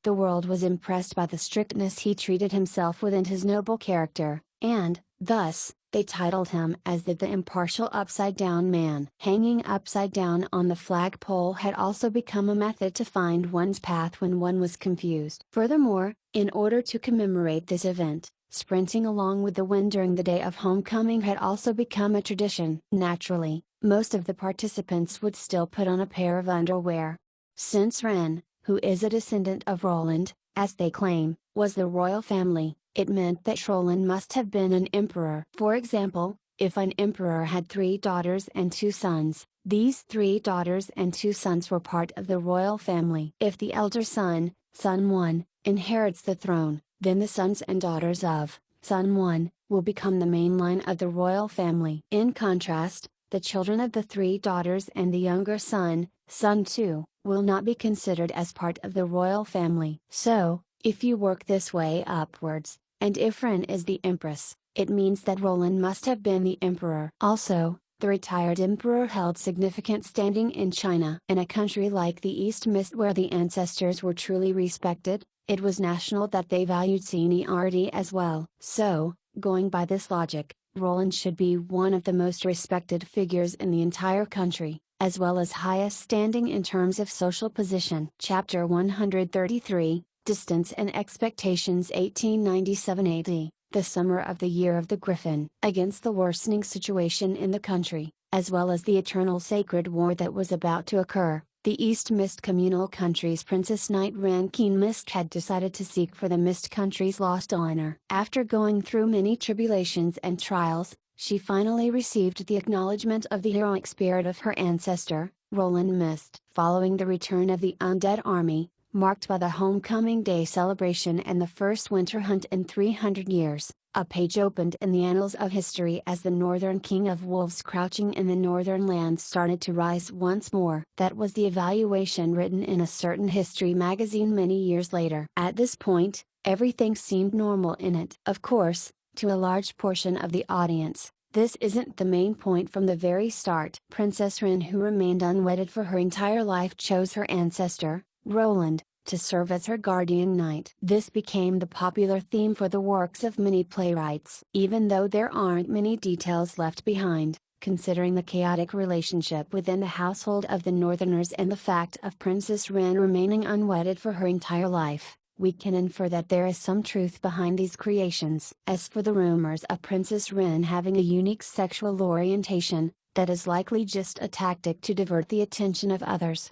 Speaker 1: The world was impressed by the strictness he treated himself with and his noble character, and, thus, they titled him as the impartial upside-down man. Hanging upside down on the flagpole had also become a method to find one's path when one was confused. Furthermore, in order to commemorate this event, sprinting along with the wind during the day of homecoming had also become a tradition. Naturally, most of the participants would still put on a pair of underwear. Since Ren, who is a descendant of Roland, as they claim, was the royal family, it meant that Roland must have been an emperor. For example, if an emperor had 3 daughters and 2 sons, these 3 daughters and 2 sons were part of the royal family. If the elder son, son 1, inherits the throne, then the sons and daughters of son 1 will become the main line of the royal family. In contrast, the children of the 3 daughters and the younger son, son 2, will not be considered as part of the royal family. So, if you work this way upwards, and if Ren is the empress, it means that Roland must have been the emperor. Also, the retired emperor held significant standing in China. In a country like the East Mist where the ancestors were truly respected, it was national that they valued seniority as well. So, going by this logic, Roland should be one of the most respected figures in the entire country, as well as highest standing in terms of social position. Chapter 133, Distance and Expectations 1897 AD, the summer of the year of the Griffin. Against the worsening situation in the country, as well as the eternal sacred war that was about to occur, the East Mist communal country's Princess Knight Rankine Mist had decided to seek for the Mist country's lost honor. After going through many tribulations and trials, she finally received the acknowledgement of the heroic spirit of her ancestor, Roland Mist. Following the return of the undead army, marked by the homecoming day celebration and the first winter hunt in 300 years, a page opened in the annals of history as the northern king of wolves crouching in the northern lands started to rise once more. That was the evaluation written in a certain history magazine many years later. At this point, everything seemed normal in it. Of course, to a large portion of the audience, this isn't the main point from the very start. Princess Ren, who remained unwedded for her entire life, chose her ancestor, Roland, to serve as her guardian knight. This became the popular theme for the works of many playwrights. Even though there aren't many details left behind, considering the chaotic relationship within the household of the Northerners and the fact of Princess Ren remaining unwedded for her entire life, we can infer that there is some truth behind these creations. As for the rumors of Princess Ren having a unique sexual orientation, that is likely just a tactic to divert the attention of others.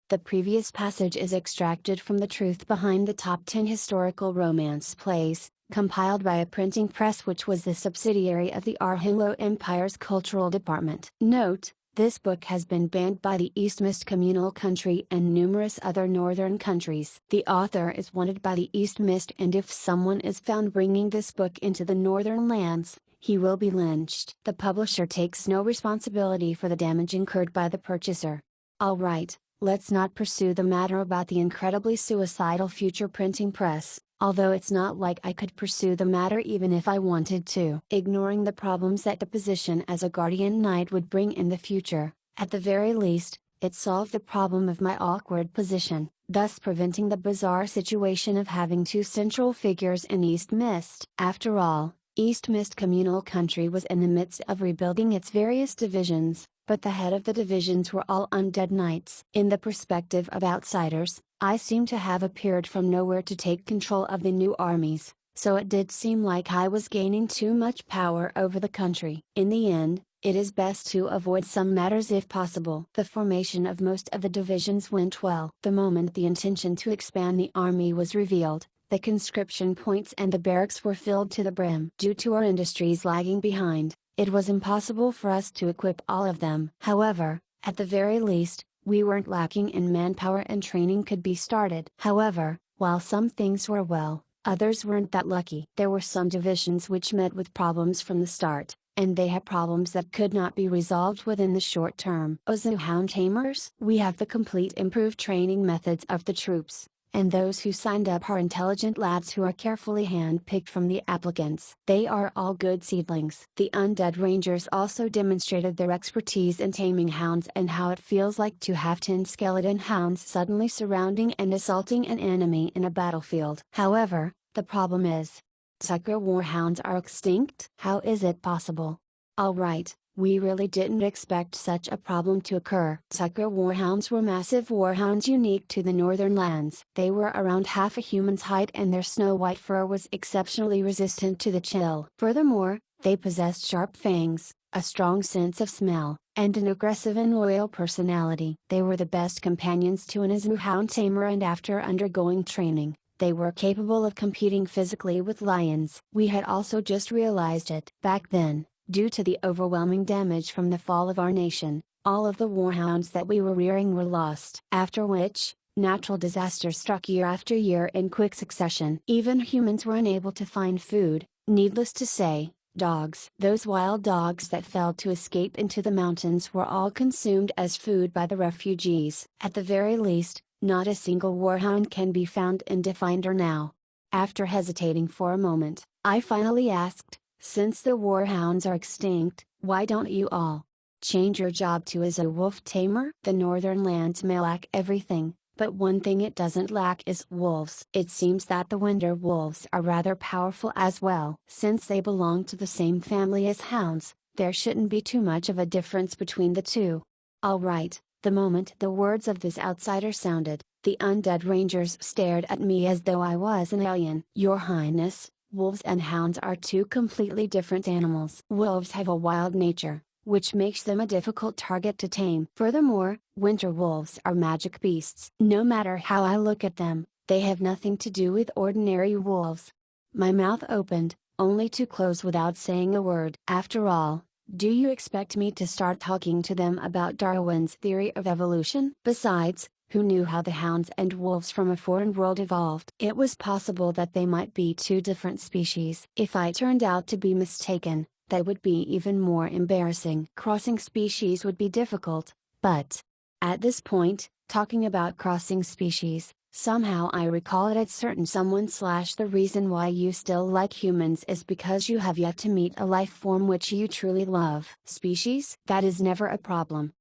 Speaker 1: The previous passage is extracted from the truth behind the top 10 historical romance plays, compiled by a printing press which was the subsidiary of the Arhanglo Empire's cultural department. Note: this book has been banned by the East Mist Communal Country and numerous other northern countries. The author is wanted by the East Mist, and if someone is found bringing this book into the northern lands, he will be lynched. The publisher takes no responsibility for the damage incurred by the purchaser. Alright, let's not pursue the matter about the incredibly suicidal future printing press, although it's not like I could pursue the matter even if I wanted to. Ignoring the problems that the position as a guardian knight would bring in the future, at the very least, it solved the problem of my awkward position, thus preventing the bizarre situation of having two central figures in East Mist. After all, East Mist Communal Country was in the midst of rebuilding its various divisions, but the head of the divisions were all undead knights. In the perspective of outsiders, I seemed to have appeared from nowhere to take control of the new armies, so it did seem like I was gaining too much power over the country. In the end, it is best to avoid some matters if possible. The formation of most of the divisions went well. The moment the intention to expand the army was revealed, the conscription points and the barracks were filled to the brim. Due to our industries lagging behind, it was impossible for us to equip all of them. However, at the very least, we weren't lacking in manpower and training could be started. However, while some things were well, others weren't that lucky. There were some divisions which met with problems from the start, and they had problems that could not be resolved within the short term. Ozu Hound Tamers? We have the complete improved training methods of the troops, and those who signed up are intelligent lads who are carefully hand-picked from the applicants. They are all good seedlings. The Undead Rangers also demonstrated their expertise in taming hounds and how it feels like to have 10 skeleton hounds suddenly surrounding and assaulting an enemy in a battlefield. However, the problem is, Tucker Warhounds are extinct? How is it possible? Alright, we really didn't expect such a problem to occur. Tucker Warhounds were massive warhounds unique to the northern lands. They were around half a human's height and their snow-white fur was exceptionally resistant to the chill. Furthermore, they possessed sharp fangs, a strong sense of smell, and an aggressive and loyal personality. They were the best companions to an Ozu Hound Tamer, and after undergoing training, they were capable of competing physically with lions. We had also just realized it. Back then, due to the overwhelming damage from the fall of our nation, all of the warhounds that we were rearing were lost. After which, natural disasters struck year after year in quick succession. Even humans were unable to find food, needless to say, dogs. Those wild dogs that failed to escape into the mountains were all consumed as food by the refugees. At the very least, not a single warhound can be found in Definder now. After hesitating for a moment, I finally asked, since the warhounds are extinct, why don't you all change your job to as a wolf tamer? The northern lands may lack everything, but one thing it doesn't lack is wolves. It seems that the winter wolves are rather powerful as well. Since they belong to the same family as hounds, there shouldn't be too much of a difference between the two. Alright, the moment the words of this outsider sounded, the undead rangers stared at me as though I was an alien. Your Highness, wolves and hounds are two completely different animals. Wolves have a wild nature, which makes them a difficult target to tame. Furthermore, winter wolves are magic beasts. No matter how I look at them, they have nothing to do with ordinary wolves. My mouth opened, only to close without saying a word. After all, do you expect me to start talking to them about Darwin's theory of evolution? Besides, who knew how the hounds and wolves from a foreign world evolved? It was possible that they might be two different species. If I turned out to be mistaken, that would be even more embarrassing. Crossing species would be difficult, but at this point, talking about crossing species, somehow I recall it at certain someone / the reason why you still like humans is because you have yet to meet a life form which you truly love. Species? That is never a problem.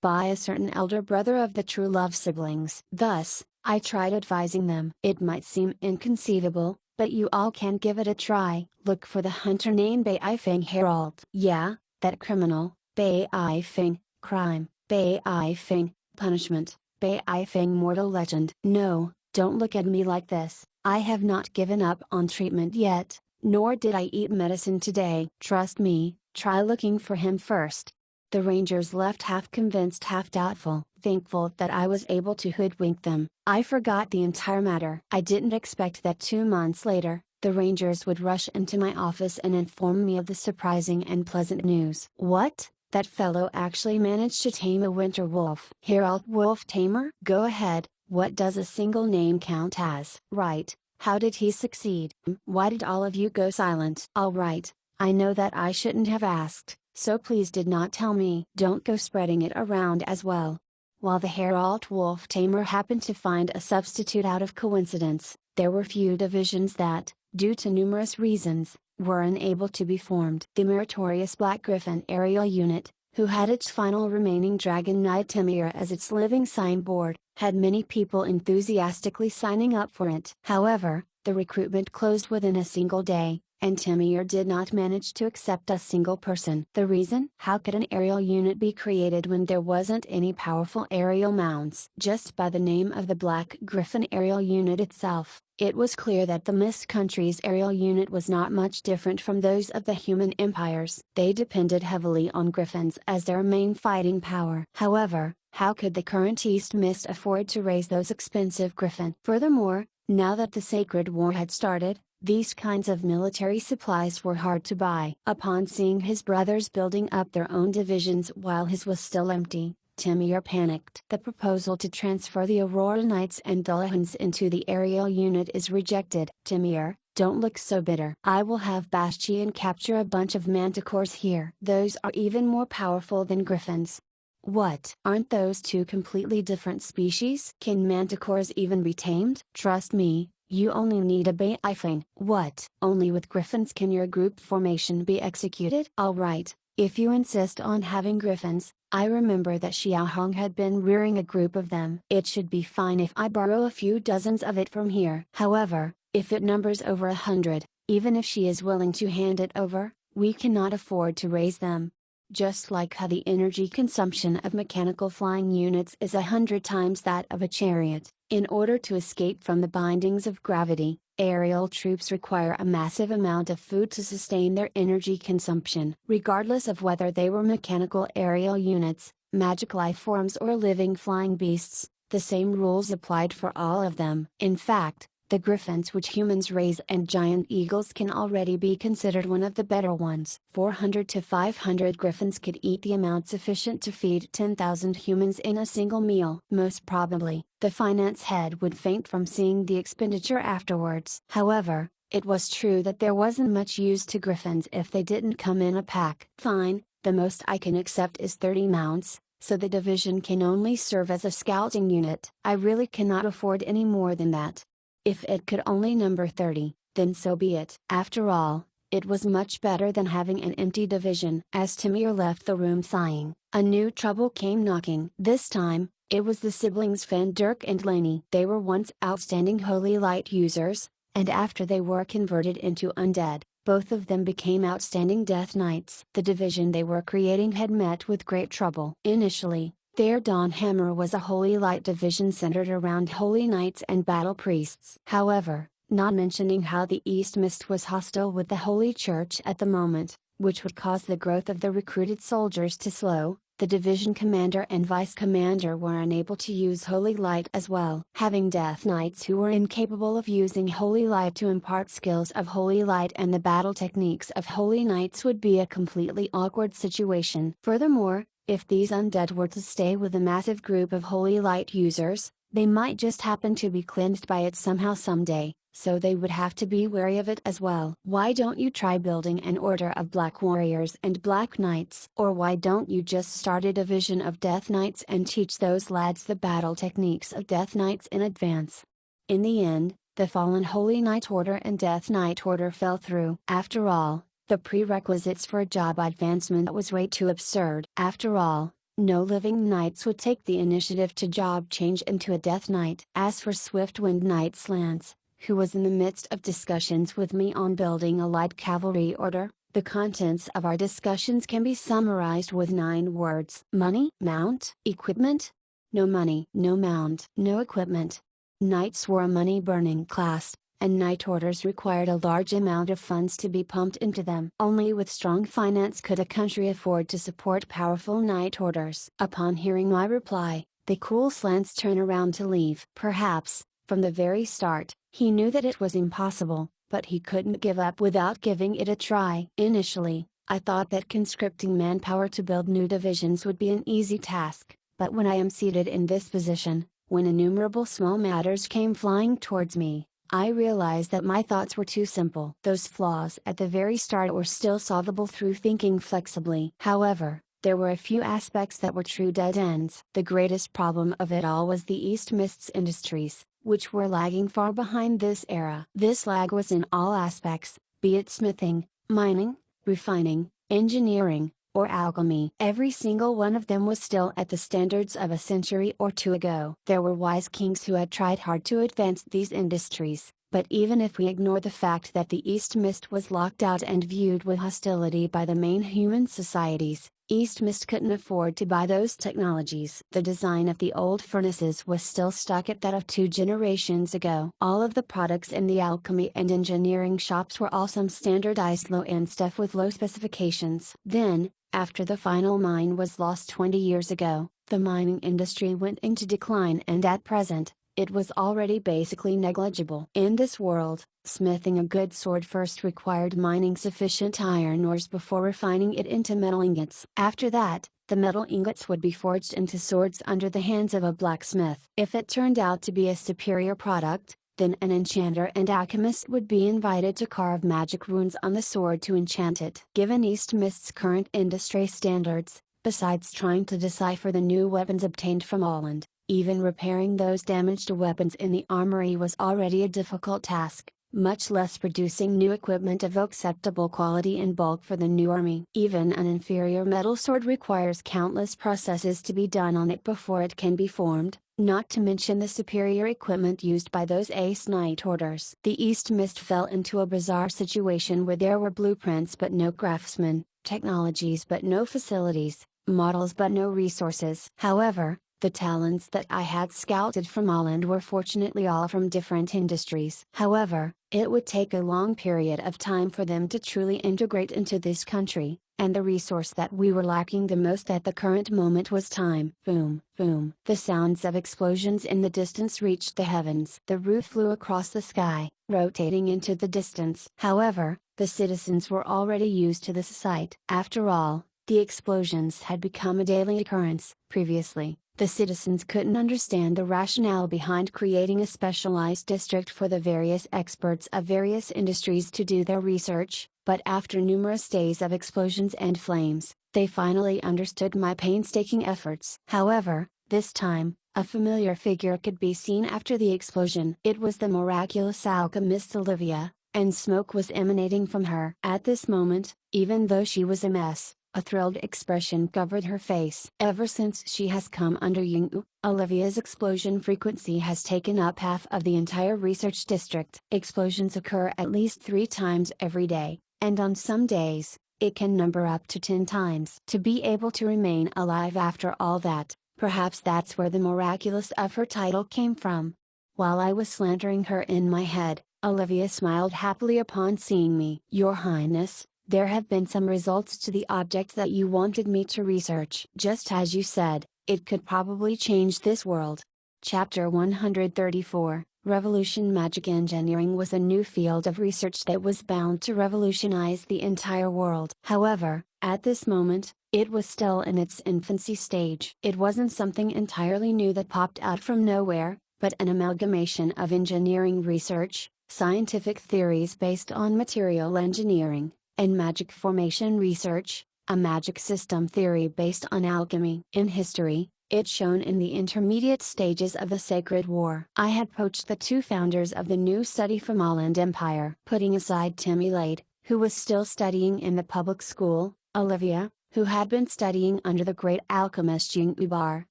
Speaker 1: By a certain elder brother of the true love siblings. Thus, I tried advising them. It might seem inconceivable, but you all can give it a try. Look for the hunter named Bei Feng Herald. Yeah, that criminal, Bei Feng, crime, Bei Feng, punishment, Bei Feng mortal legend. No, don't look at me like this. I have not given up on treatment yet, nor did I eat medicine today. Trust me, try looking for him first. The rangers left half convinced, half doubtful, thankful that I was able to hoodwink them. I forgot the entire matter. I didn't expect that 2 months later, the Rangers would rush into my office and inform me of the surprising and pleasant news. What? That fellow actually managed to tame a winter wolf. Herald Wolf Tamer? Go ahead, what does a single name count as? Right, how did he succeed? Why did all of you go silent? Alright, I know that I shouldn't have asked, so please did not tell me. Don't go spreading it around as well. While the Herald Wolf Tamer happened to find a substitute out of coincidence, there were few divisions that, due to numerous reasons, were unable to be formed. The meritorious Black Griffin aerial unit, who had its final remaining Dragon Knight Timir as its living signboard, had many people enthusiastically signing up for it. However, the recruitment closed within a single day, and Timir did not manage to accept a single person. The reason? How could an aerial unit be created when there wasn't any powerful aerial mounts? Just by the name of the Black Griffin aerial unit itself, it was clear that the Mist Country's aerial unit was not much different from those of the human empires. They depended heavily on griffins as their main fighting power. However, how could the current East Mist afford to raise those expensive griffin? Furthermore, now that the Sacred War had started, these kinds of military supplies were hard to buy. Upon seeing his brothers building up their own divisions while his was still empty, Timir panicked. The proposal to transfer the Aurora Knights and Dullahans into the aerial unit is rejected. Timir, don't look so bitter. I will have Bastian capture a bunch of manticores here. Those are even more powerful than griffins. What? Aren't those two completely different species? Can manticores even be tamed? Trust me, you only need a Baifang. What? Only with griffins can your group formation be executed? Alright, if you insist on having griffins, I remember that Xiaohong had been rearing a group of them. It should be fine if I borrow a few dozens of it from here. However, if it numbers over 100, even if she is willing to hand it over, we cannot afford to raise them. Just like how the energy consumption of mechanical flying units is 100 times that of a chariot, in order to escape from the bindings of gravity, aerial troops require a massive amount of food to sustain their energy consumption. Regardless of whether they were mechanical aerial units, magic life forms or living flying beasts, the same rules applied for all of them. In fact, the griffins which humans raise and giant eagles can already be considered one of the better ones. 400 to 500 griffins could eat the amount sufficient to feed 10,000 humans in a single meal. Most probably, the finance head would faint from seeing the expenditure afterwards. However, it was true that there wasn't much use to griffins if they didn't come in a pack. Fine, the most I can accept is 30 mounts, so the division can only serve as a scouting unit. I really cannot afford any more than that. If it could only number 30, then so be it. After all, it was much better than having an empty division. As Timir left the room sighing, a new trouble came knocking. This time, it was the siblings Van Dirk and Laney. They were once outstanding holy light users, and after they were converted into undead, both of them became outstanding death knights. The division they were creating had met with great trouble. Initially, their Dawn Hammer was a holy light division centered around holy knights and battle priests. However, not mentioning how the East Mist was hostile with the Holy Church at the moment, which would cause the growth of the recruited soldiers to slow, the division commander and vice commander were unable to use holy light as well. Having death knights who were incapable of using holy light to impart skills of holy light and the battle techniques of holy knights would be a completely awkward situation. Furthermore, if these undead were to stay with a massive group of holy light users, they might just happen to be cleansed by it somehow someday, so they would have to be wary of it as well. Why don't you try building an order of black warriors and black knights? Or why don't you just start a division of death knights and teach those lads the battle techniques of death knights in advance? In the end, the fallen Holy Knight Order and Death Knight Order fell through. After all, the prerequisites for a job advancement was way too absurd. After all, no living knights would take the initiative to job change into a death knight. As for Swiftwind Knight's Lance, who was in the midst of discussions with me on building a light cavalry order, the contents of our discussions can be summarized with 9 words. Money, mount, equipment? No money, no mount, no equipment. Knights were a money-burning class, and knight orders required a large amount of funds to be pumped into them. Only with strong finance could a country afford to support powerful knight orders. Upon hearing my reply, the cool Slants turned around to leave. Perhaps, from the very start, he knew that it was impossible, but he couldn't give up without giving it a try. Initially, I thought that conscripting manpower to build new divisions would be an easy task, but when I am seated in this position, when innumerable small matters came flying towards me, I realized that my thoughts were too simple. Those flaws at the very start were still solvable through thinking flexibly. However, there were a few aspects that were true dead ends. The greatest problem of it all was the East Mist's industries, which were lagging far behind this era. This lag was in all aspects, be it smithing, mining, refining, engineering, or alchemy. Every single one of them was still at the standards of a century or two ago. There were wise kings who had tried hard to advance these industries, but even if we ignore the fact that the East Mist was locked out and viewed with hostility by the main human societies, East Mist couldn't afford to buy those technologies. The design of the old furnaces was still stuck at that of 2 generations ago. All of the products in the alchemy and engineering shops were all some standardized low-end stuff with low specifications. Then, after the final mine was lost 20 years ago, the mining industry went into decline, and at present, it was already basically negligible. In this world, smithing a good sword first required mining sufficient iron ores before refining it into metal ingots. After that, the metal ingots would be forged into swords under the hands of a blacksmith. If it turned out to be a superior product, then an enchanter and alchemist would be invited to carve magic runes on the sword to enchant it. Given East Mist's current industry standards, besides trying to decipher the new weapons obtained from Holland, even repairing those damaged weapons in the armory was already a difficult task, much less producing new equipment of acceptable quality in bulk for the new army. Even an inferior metal sword requires countless processes to be done on it before it can be formed, not to mention the superior equipment used by those Ace Knight orders. The East Mist fell into a bizarre situation where there were blueprints but no craftsmen, technologies but no facilities, models but no resources. However, the talents that I had scouted from Holland were fortunately all from different industries. However, it would take a long period of time for them to truly integrate into this country, and the resource that we were lacking the most at the current moment was time. Boom, boom. The sounds of explosions in the distance reached the heavens. The roof flew across the sky, rotating into the distance. However, the citizens were already used to this sight. After all, the explosions had become a daily occurrence. Previously, the citizens couldn't understand the rationale behind creating a specialized district for the various experts of various industries to do their research, but after numerous days of explosions and flames, they finally understood my painstaking efforts. However, this time, a familiar figure could be seen after the explosion. It was the miraculous alchemist Olivia, and smoke was emanating from her. At this moment, even though she was a mess, a thrilled expression covered her face. Ever since she has come under Yungu, Olivia's explosion frequency has taken up half of the entire research district. Explosions occur at least 3 times every day, and on some days, it can number up to 10 times. To be able to remain alive after all that, perhaps that's where the miraculous of her title came from. While I was slandering her in my head, Olivia smiled happily upon seeing me. "Your Highness, there have been some results to the object that you wanted me to research. Just as you said, it could probably change this world." Chapter 134, Revolution. Magic engineering was a new field of research that was bound to revolutionize the entire world. However, at this moment, it was still in its infancy stage. It wasn't something entirely new that popped out from nowhere, but an amalgamation of engineering research, scientific theories based on material engineering, and magic formation research, a magic system theory based on alchemy. In history, it's shown in the intermediate stages of the Sacred War. I had poached the 2 founders of the new study from Holland Empire. Putting aside Timmy Lade, who was still studying in the public school, Olivia, who had been studying under the great alchemist Yungu,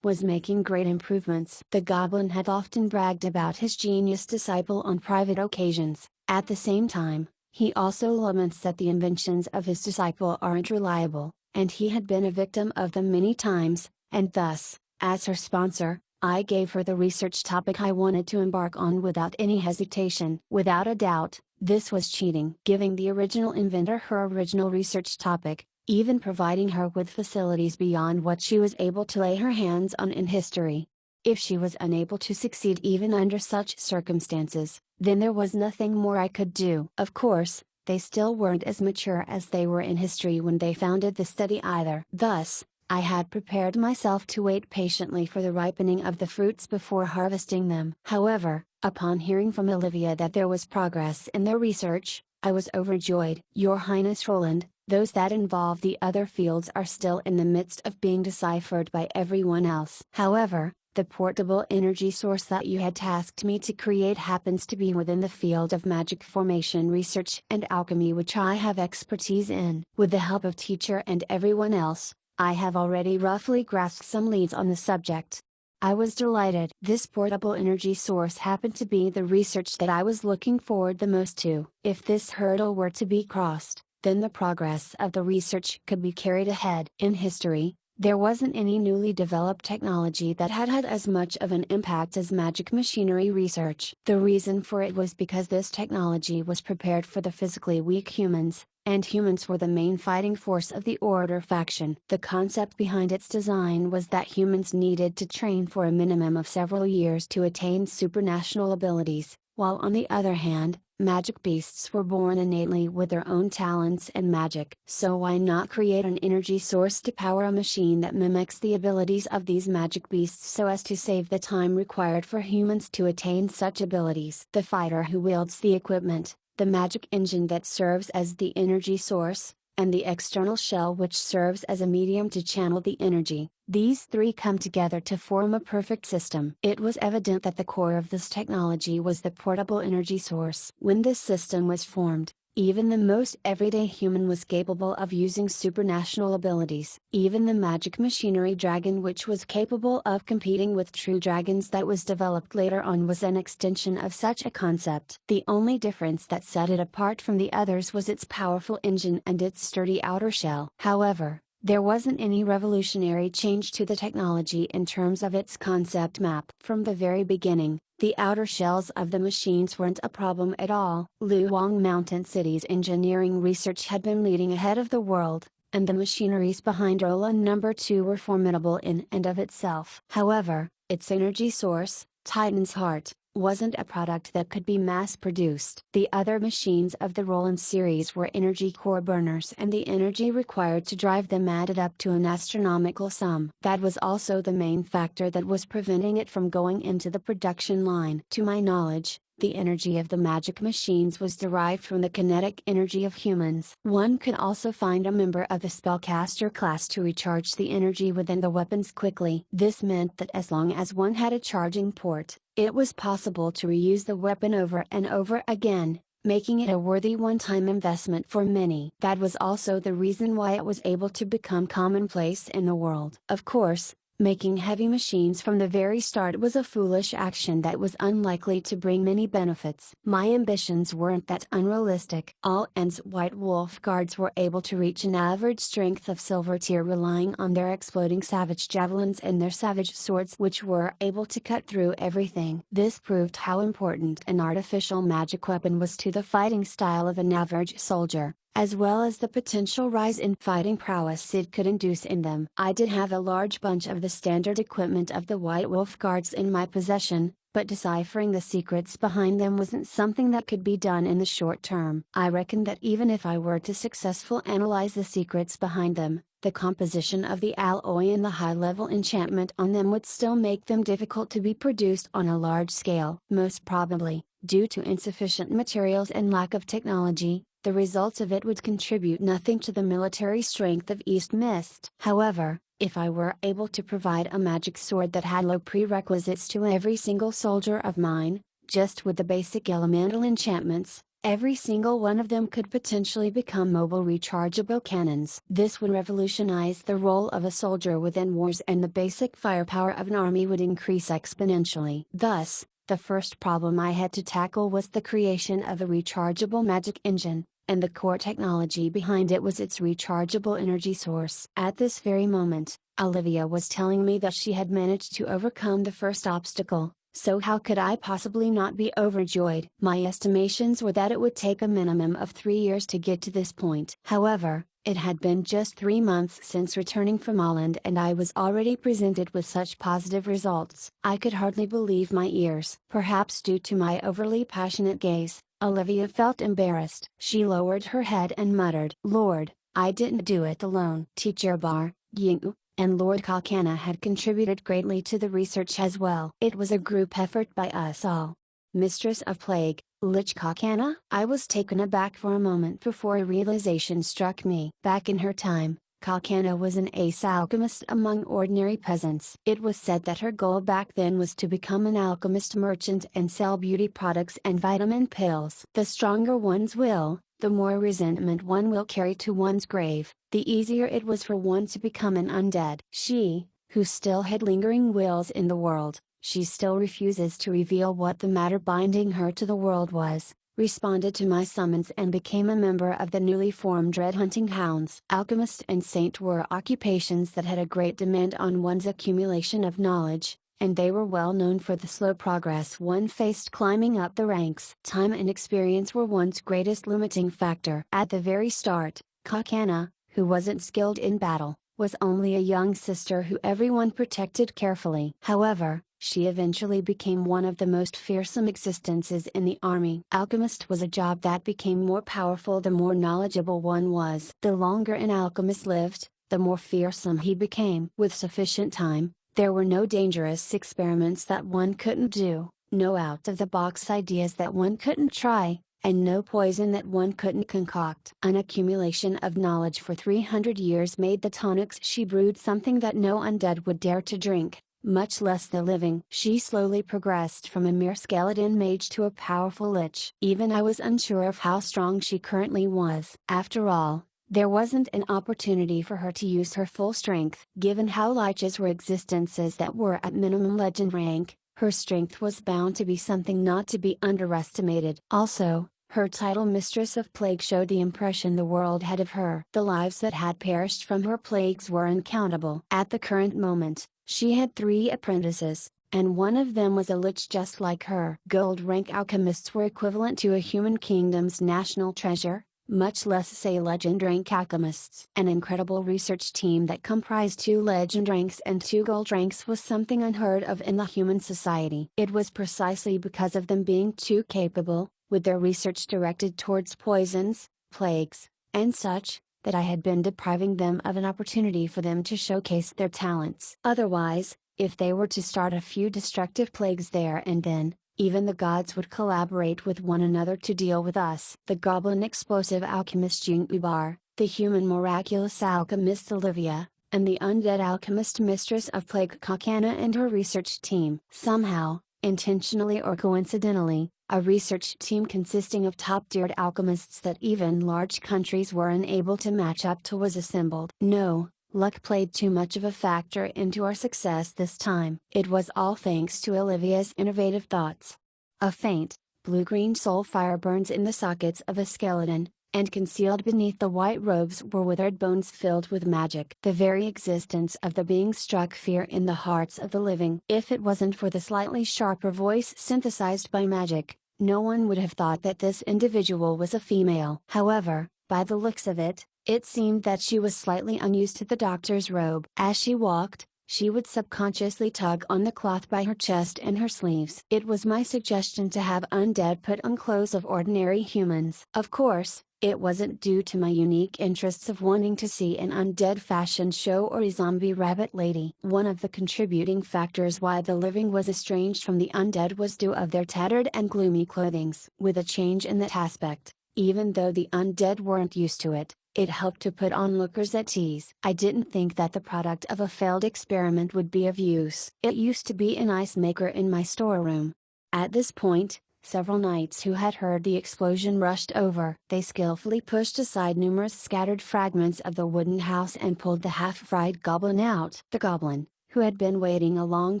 Speaker 1: was making great improvements. The goblin had often bragged about his genius disciple on private occasions. At the same time, he also laments that the inventions of his disciple aren't reliable, and he had been a victim of them many times, and thus, as her sponsor, I gave her the research topic I wanted to embark on without any hesitation. Without a doubt, this was cheating. Giving the original inventor her original research topic, even providing her with facilities beyond what she was able to lay her hands on in history. If she was unable to succeed even under such circumstances, then there was nothing more I could do. Of course, they still weren't as mature as they were in history when they founded the study either. Thus, I had prepared myself to wait patiently for the ripening of the fruits before harvesting them. However, upon hearing from Olivia that there was progress in their research, I was overjoyed. Your Highness Roland, those that involve the other fields are still in the midst of being deciphered by everyone else. However, the portable energy source that you had tasked me to create happens to be within the field of magic formation research and alchemy, which I have expertise in. With the help of teacher and everyone else, I have already roughly grasped some leads on the subject. I was delighted. This portable energy source happened to be the research that I was looking forward the most to. If this hurdle were to be crossed, then the progress of the research could be carried ahead. In history, there wasn't any newly developed technology that had as much of an impact as magic machinery research. The reason for it was because this technology was prepared for the physically weak humans, and humans were the main fighting force of the Order faction. The concept behind its design was that humans needed to train for a minimum of several years to attain supernatural abilities, while on the other hand, magic beasts were born innately with their own talents and magic. So why not create an energy source to power a machine that mimics the abilities of these magic beasts so as to save the time required for humans to attain such abilities? The fighter who wields the equipment, the magic engine that serves as the energy source, and the external shell which serves as a medium to channel the energy. These three come together to form a perfect system. It was evident that the core of this technology was the portable energy source. When this system was formed, even the most everyday human was capable of using supernatural abilities. Even the magic machinery dragon, which was capable of competing with true dragons that was developed later on, was an extension of such a concept. The only difference that set it apart from the others was its powerful engine and its sturdy outer shell. However, there wasn't any revolutionary change to the technology in terms of its concept map. From the very beginning, the outer shells of the machines weren't a problem at all. Luang Mountain City's engineering research had been leading ahead of the world, and the machineries behind Roland No. 2 were formidable in and of itself. However, its energy source, Titan's Heart, wasn't a product that could be mass-produced. The other machines of the Roland series were energy core burners, and the energy required to drive them added up to an astronomical sum. That was also the main factor that was preventing it from going into the production line. To my knowledge, the energy of the magic machines was derived from the kinetic energy of humans. One could also find a member of the spellcaster class to recharge the energy within the weapons quickly. This meant that as long as one had a charging port, it was possible to reuse the weapon over and over again, making it a worthy one-time investment for many. That was also the reason why it was able to become commonplace in the world. Of course, making heavy machines from the very start was a foolish action that was unlikely to bring many benefits. My ambitions weren't that unrealistic. All End's White Wolf Guards were able to reach an average strength of silver tier, relying on their exploding savage javelins and their savage swords, which were able to cut through everything. This proved how important an artificial magic weapon was to the fighting style of an average soldier, as well as the potential rise in fighting prowess it could induce in them. I did have a large bunch of the standard equipment of the White Wolf Guards in my possession, but deciphering the secrets behind them wasn't something that could be done in the short term. I reckon that even if I were to successfully analyze the secrets behind them, the composition of the alloy and the high-level enchantment on them would still make them difficult to be produced on a large scale. Most probably, due to insufficient materials and lack of technology, the results of it would contribute nothing to the military strength of East Mist. However, if I were able to provide a magic sword that had low prerequisites to every single soldier of mine, just with the basic elemental enchantments, every single one of them could potentially become mobile rechargeable cannons. This would revolutionize the role of a soldier within wars, and the basic firepower of an army would increase exponentially. Thus, the first problem I had to tackle was the creation of a rechargeable magic engine, and the core technology behind it was its rechargeable energy source. At this very moment, Olivia was telling me that she had managed to overcome the first obstacle, so how could I possibly not be overjoyed? My estimations were that it would take a minimum of 3 years to get to this point. However, It had been just 3 months since returning from Holland and I was already presented with such positive results. I could hardly believe my ears. Perhaps due to my overly passionate gaze, Olivia felt embarrassed. She lowered her head and muttered, "Lord, I didn't do it alone." Teacher Bar, Ying, and Lord Kalkana had contributed greatly to the research as well. It was a group effort by us all. Mistress of Plague, Lich Kalkana? I was taken aback for a moment before a realization struck me. Back in her time, Kalkana was an ace alchemist among ordinary peasants. It was said that her goal back then was to become an alchemist merchant and sell beauty products and vitamin pills. The stronger one's will, the more resentment one will carry to one's grave, the easier it was for one to become an undead. She, who still had lingering wills in the world, she still refuses to reveal what the matter binding her to the world was, responded to my summons and became a member of the newly formed Dread Hunting Hounds. Alchemist and Saint were occupations that had a great demand on one's accumulation of knowledge, and they were well known for the slow progress one faced climbing up the ranks. Time and experience were one's greatest limiting factor. At the very start, Kalkana, who wasn't skilled in battle, was only a young sister who everyone protected carefully. However, she eventually became one of the most fearsome existences in the army. Alchemist was a job that became more powerful the more knowledgeable one was. The longer an alchemist lived, the more fearsome he became. With sufficient time, there were no dangerous experiments that one couldn't do, no out-of-the-box ideas that one couldn't try, and no poison that one couldn't concoct. An accumulation of knowledge for 300 years made the tonics she brewed something that no undead would dare to drink, much less the living. She slowly progressed from a mere skeleton mage to a powerful lich. Even I was unsure of how strong she currently was. After all, there wasn't an opportunity for her to use her full strength. Given how liches were existences that were at minimum legend rank, her strength was bound to be something not to be underestimated. Also, her title Mistress of Plague showed the impression the world had of her. The lives that had perished from her plagues were uncountable. At the current moment, she had 3 apprentices, and one of them was a lich just like her. Gold rank alchemists were equivalent to a human kingdom's national treasure, much less say legend rank alchemists. An incredible research team that comprised 2 legend ranks and 2 gold ranks was something unheard of in the human society. It was precisely because of them being too capable, with their research directed towards poisons, plagues, and such, that I had been depriving them of an opportunity for them to showcase their talents. Otherwise, if they were to start a few destructive plagues there and then, even the gods would collaborate with one another to deal with us. The goblin explosive alchemist Jing Ubar, the human miraculous alchemist Olivia, and the undead alchemist Mistress of Plague Kalkana and her research team. Somehow, intentionally or coincidentally, a research team consisting of top-tiered alchemists that even large countries were unable to match up to was assembled. No, luck played too much of a factor into our success this time. It was all thanks to Olivia's innovative thoughts. A faint, blue-green soul fire burns in the sockets of a skeleton, and concealed beneath the white robes were withered bones filled with magic. The very existence of the being struck fear in the hearts of the living. If it wasn't for the slightly sharper voice synthesized by magic, no one would have thought that this individual was a female. However, by the looks of it, it seemed that she was slightly unused to the doctor's robe. As she walked, she would subconsciously tug on the cloth by her chest and her sleeves. It was my suggestion to have undead put on clothes of ordinary humans. Of course, it wasn't due to my unique interests of wanting to see an undead fashion show or a zombie rabbit lady. One of the contributing factors why the living was estranged from the undead was due of their tattered and gloomy clothings. With a change in that aspect, even though the undead weren't used to it, it helped to put onlookers at ease. I didn't think that the product of a failed experiment would be of use. It used to be an ice maker in my storeroom. At this point, several knights who had heard the explosion rushed over. They skillfully pushed aside numerous scattered fragments of the wooden house and pulled the half-fried goblin out. The goblin, who had been waiting a long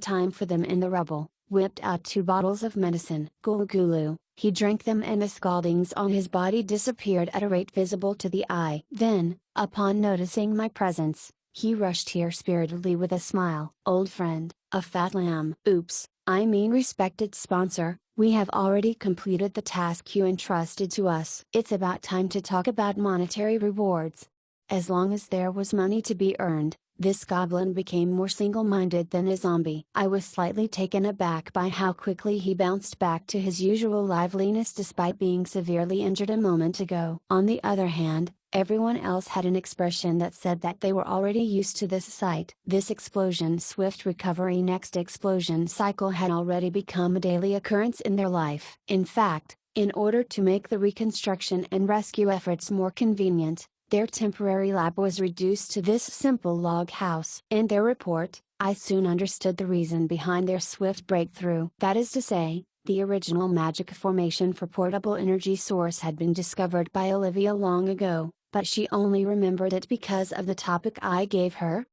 Speaker 1: time for them in the rubble, whipped out 2 bottles of medicine. Gulu gulu, he drank them and the scaldings on his body disappeared at a rate visible to the eye. Then, upon noticing my presence, he rushed here spiritedly with a smile. "Old friend, a fat lamb." "Oops, I mean respected sponsor, we have already completed the task you entrusted to us. It's about time to talk about monetary rewards." As long as there was money to be earned, this goblin became more single-minded than a zombie. I was slightly taken aback by how quickly he bounced back to his usual liveliness despite being severely injured a moment ago. On the other hand, everyone else had an expression that said that they were already used to this sight. This explosion swift recovery next explosion cycle had already become a daily occurrence in their life. In fact, in order to make the reconstruction and rescue efforts more convenient, their temporary lab was reduced to this simple log house. In their report, I soon understood the reason behind their swift breakthrough. That is to say, the original magic formation for portable energy source had been discovered by Olivia long ago, but she only remembered it because of the topic I gave her.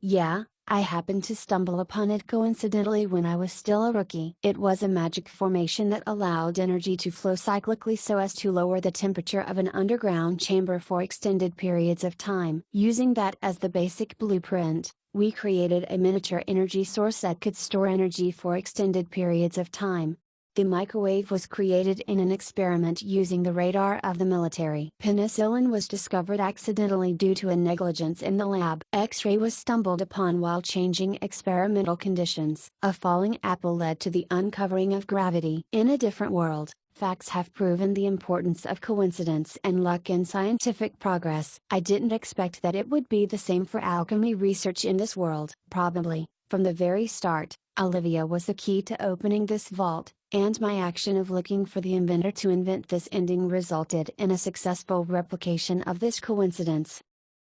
Speaker 1: Yeah, I happened to stumble upon it coincidentally when I was still a rookie. It was a magic formation that allowed energy to flow cyclically so as to lower the temperature of an underground chamber for extended periods of time. Using that as the basic blueprint, we created a miniature energy source that could store energy for extended periods of time. The microwave was created in an experiment using the radar of the military. Penicillin was discovered accidentally due to a negligence in the lab. X-ray was stumbled upon while changing experimental conditions. A falling apple led to the uncovering of gravity. In a different world, facts have proven the importance of coincidence and luck in scientific progress. I didn't expect that it would be the same for alchemy research in this world. Probably, from the very start, Olivia was the key to opening this vault, and my action of looking for the inventor to invent this ending resulted in a successful replication of this coincidence.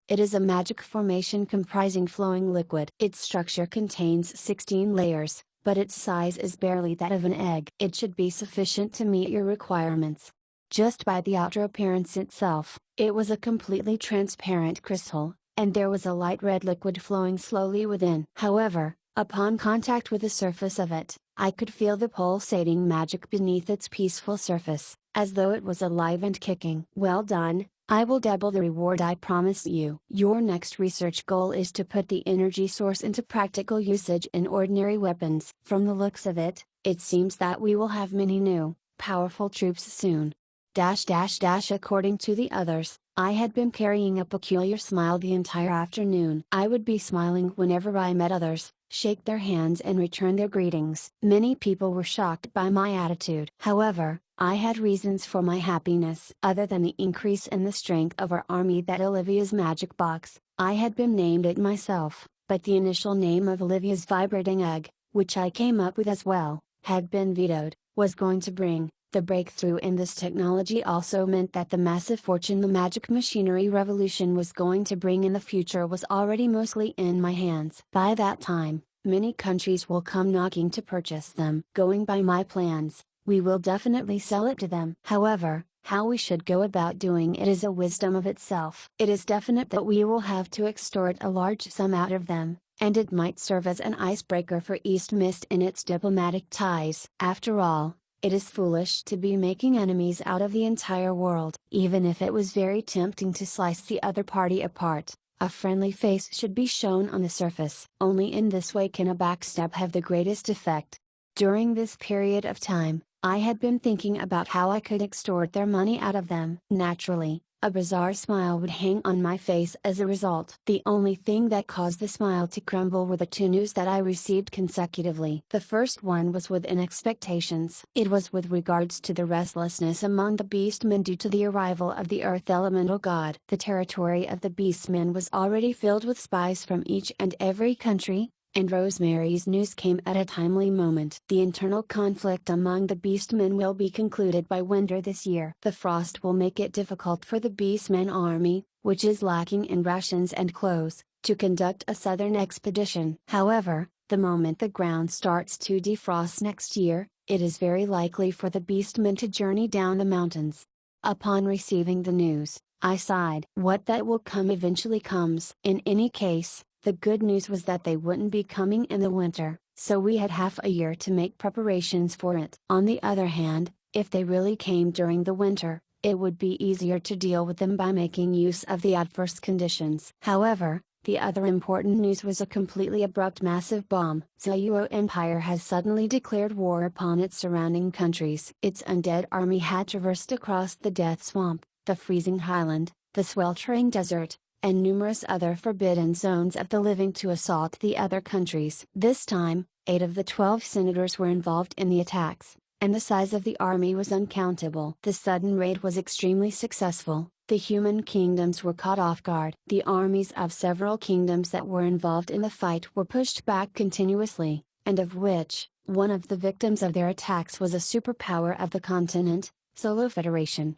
Speaker 1: It is a magic formation comprising flowing liquid. Its structure contains 16 layers, but its size is barely that of an egg. It should be sufficient to meet your requirements. Just by the outer appearance itself, it was a completely transparent crystal, and there was a light red liquid flowing slowly within. However, upon contact with the surface of it, I could feel the pulsating magic beneath its peaceful surface, as though it was alive and kicking. Well done, I will double the reward I promised you. Your next research goal is to put the energy source into practical usage in ordinary weapons. From the looks of it, it seems that we will have many new, powerful troops soon. According to the others, I had been carrying a peculiar smile the entire afternoon. I would be smiling whenever I met others, shake their hands and return their greetings. Many people were shocked by my attitude. However, I had reasons for my happiness. Other than the increase in the strength of our army that Olivia's magic box, I had been named it myself, but the initial name of Olivia's vibrating egg, which I came up with as well, had been vetoed, was going to bring. The breakthrough in this technology also meant that the massive fortune the magic machinery revolution was going to bring in the future was already mostly in my hands. By that time, many countries will come knocking to purchase them. Going by my plans, we will definitely sell it to them. However, how we should go about doing it is a wisdom of itself. It is definite that we will have to extort a large sum out of them, and it might serve as an icebreaker for East Mist in its diplomatic ties. After all, it is foolish to be making enemies out of the entire world. Even if it was very tempting to slice the other party apart, a friendly face should be shown on the surface. Only in this way can a backstab have the greatest effect. During this period of time, I had been thinking about how I could extort their money out of them. Naturally, a bizarre smile would hang on my face as a result. The only thing that caused the smile to crumble were the two news that I received consecutively. The first one was within expectations. It was with regards to the restlessness among the beastmen due to the arrival of the Earth Elemental God. The territory of the beastmen was already filled with spies from each and every country, and Rosemary's news came at a timely moment. The internal conflict among the beastmen will be concluded by winter this year. The frost will make it difficult for the beastmen army, which is lacking in rations and clothes, to conduct a southern expedition. However, the moment the ground starts to defrost next year, it is very likely for the beastmen to journey down the mountains. Upon receiving the news, I sighed. What that will come eventually comes. In any case, the good news was that they wouldn't be coming in the winter, so we had half a year to make preparations for it. On the other hand, if they really came during the winter, it would be easier to deal with them by making use of the adverse conditions. However, the other important news was a completely abrupt massive bomb. Zayuo Empire has suddenly declared war upon its surrounding countries. Its undead army had traversed across the Death Swamp, the freezing highland, the sweltering desert, and numerous other forbidden zones of the living to assault the other countries. This time, 8 of the 12 senators were involved in the attacks, and the size of the army was uncountable. The sudden raid was extremely successful. The human kingdoms were caught off guard. The armies of several kingdoms that were involved in the fight were pushed back continuously, and of which, one of the victims of their attacks was a superpower of the continent, Solo Federation.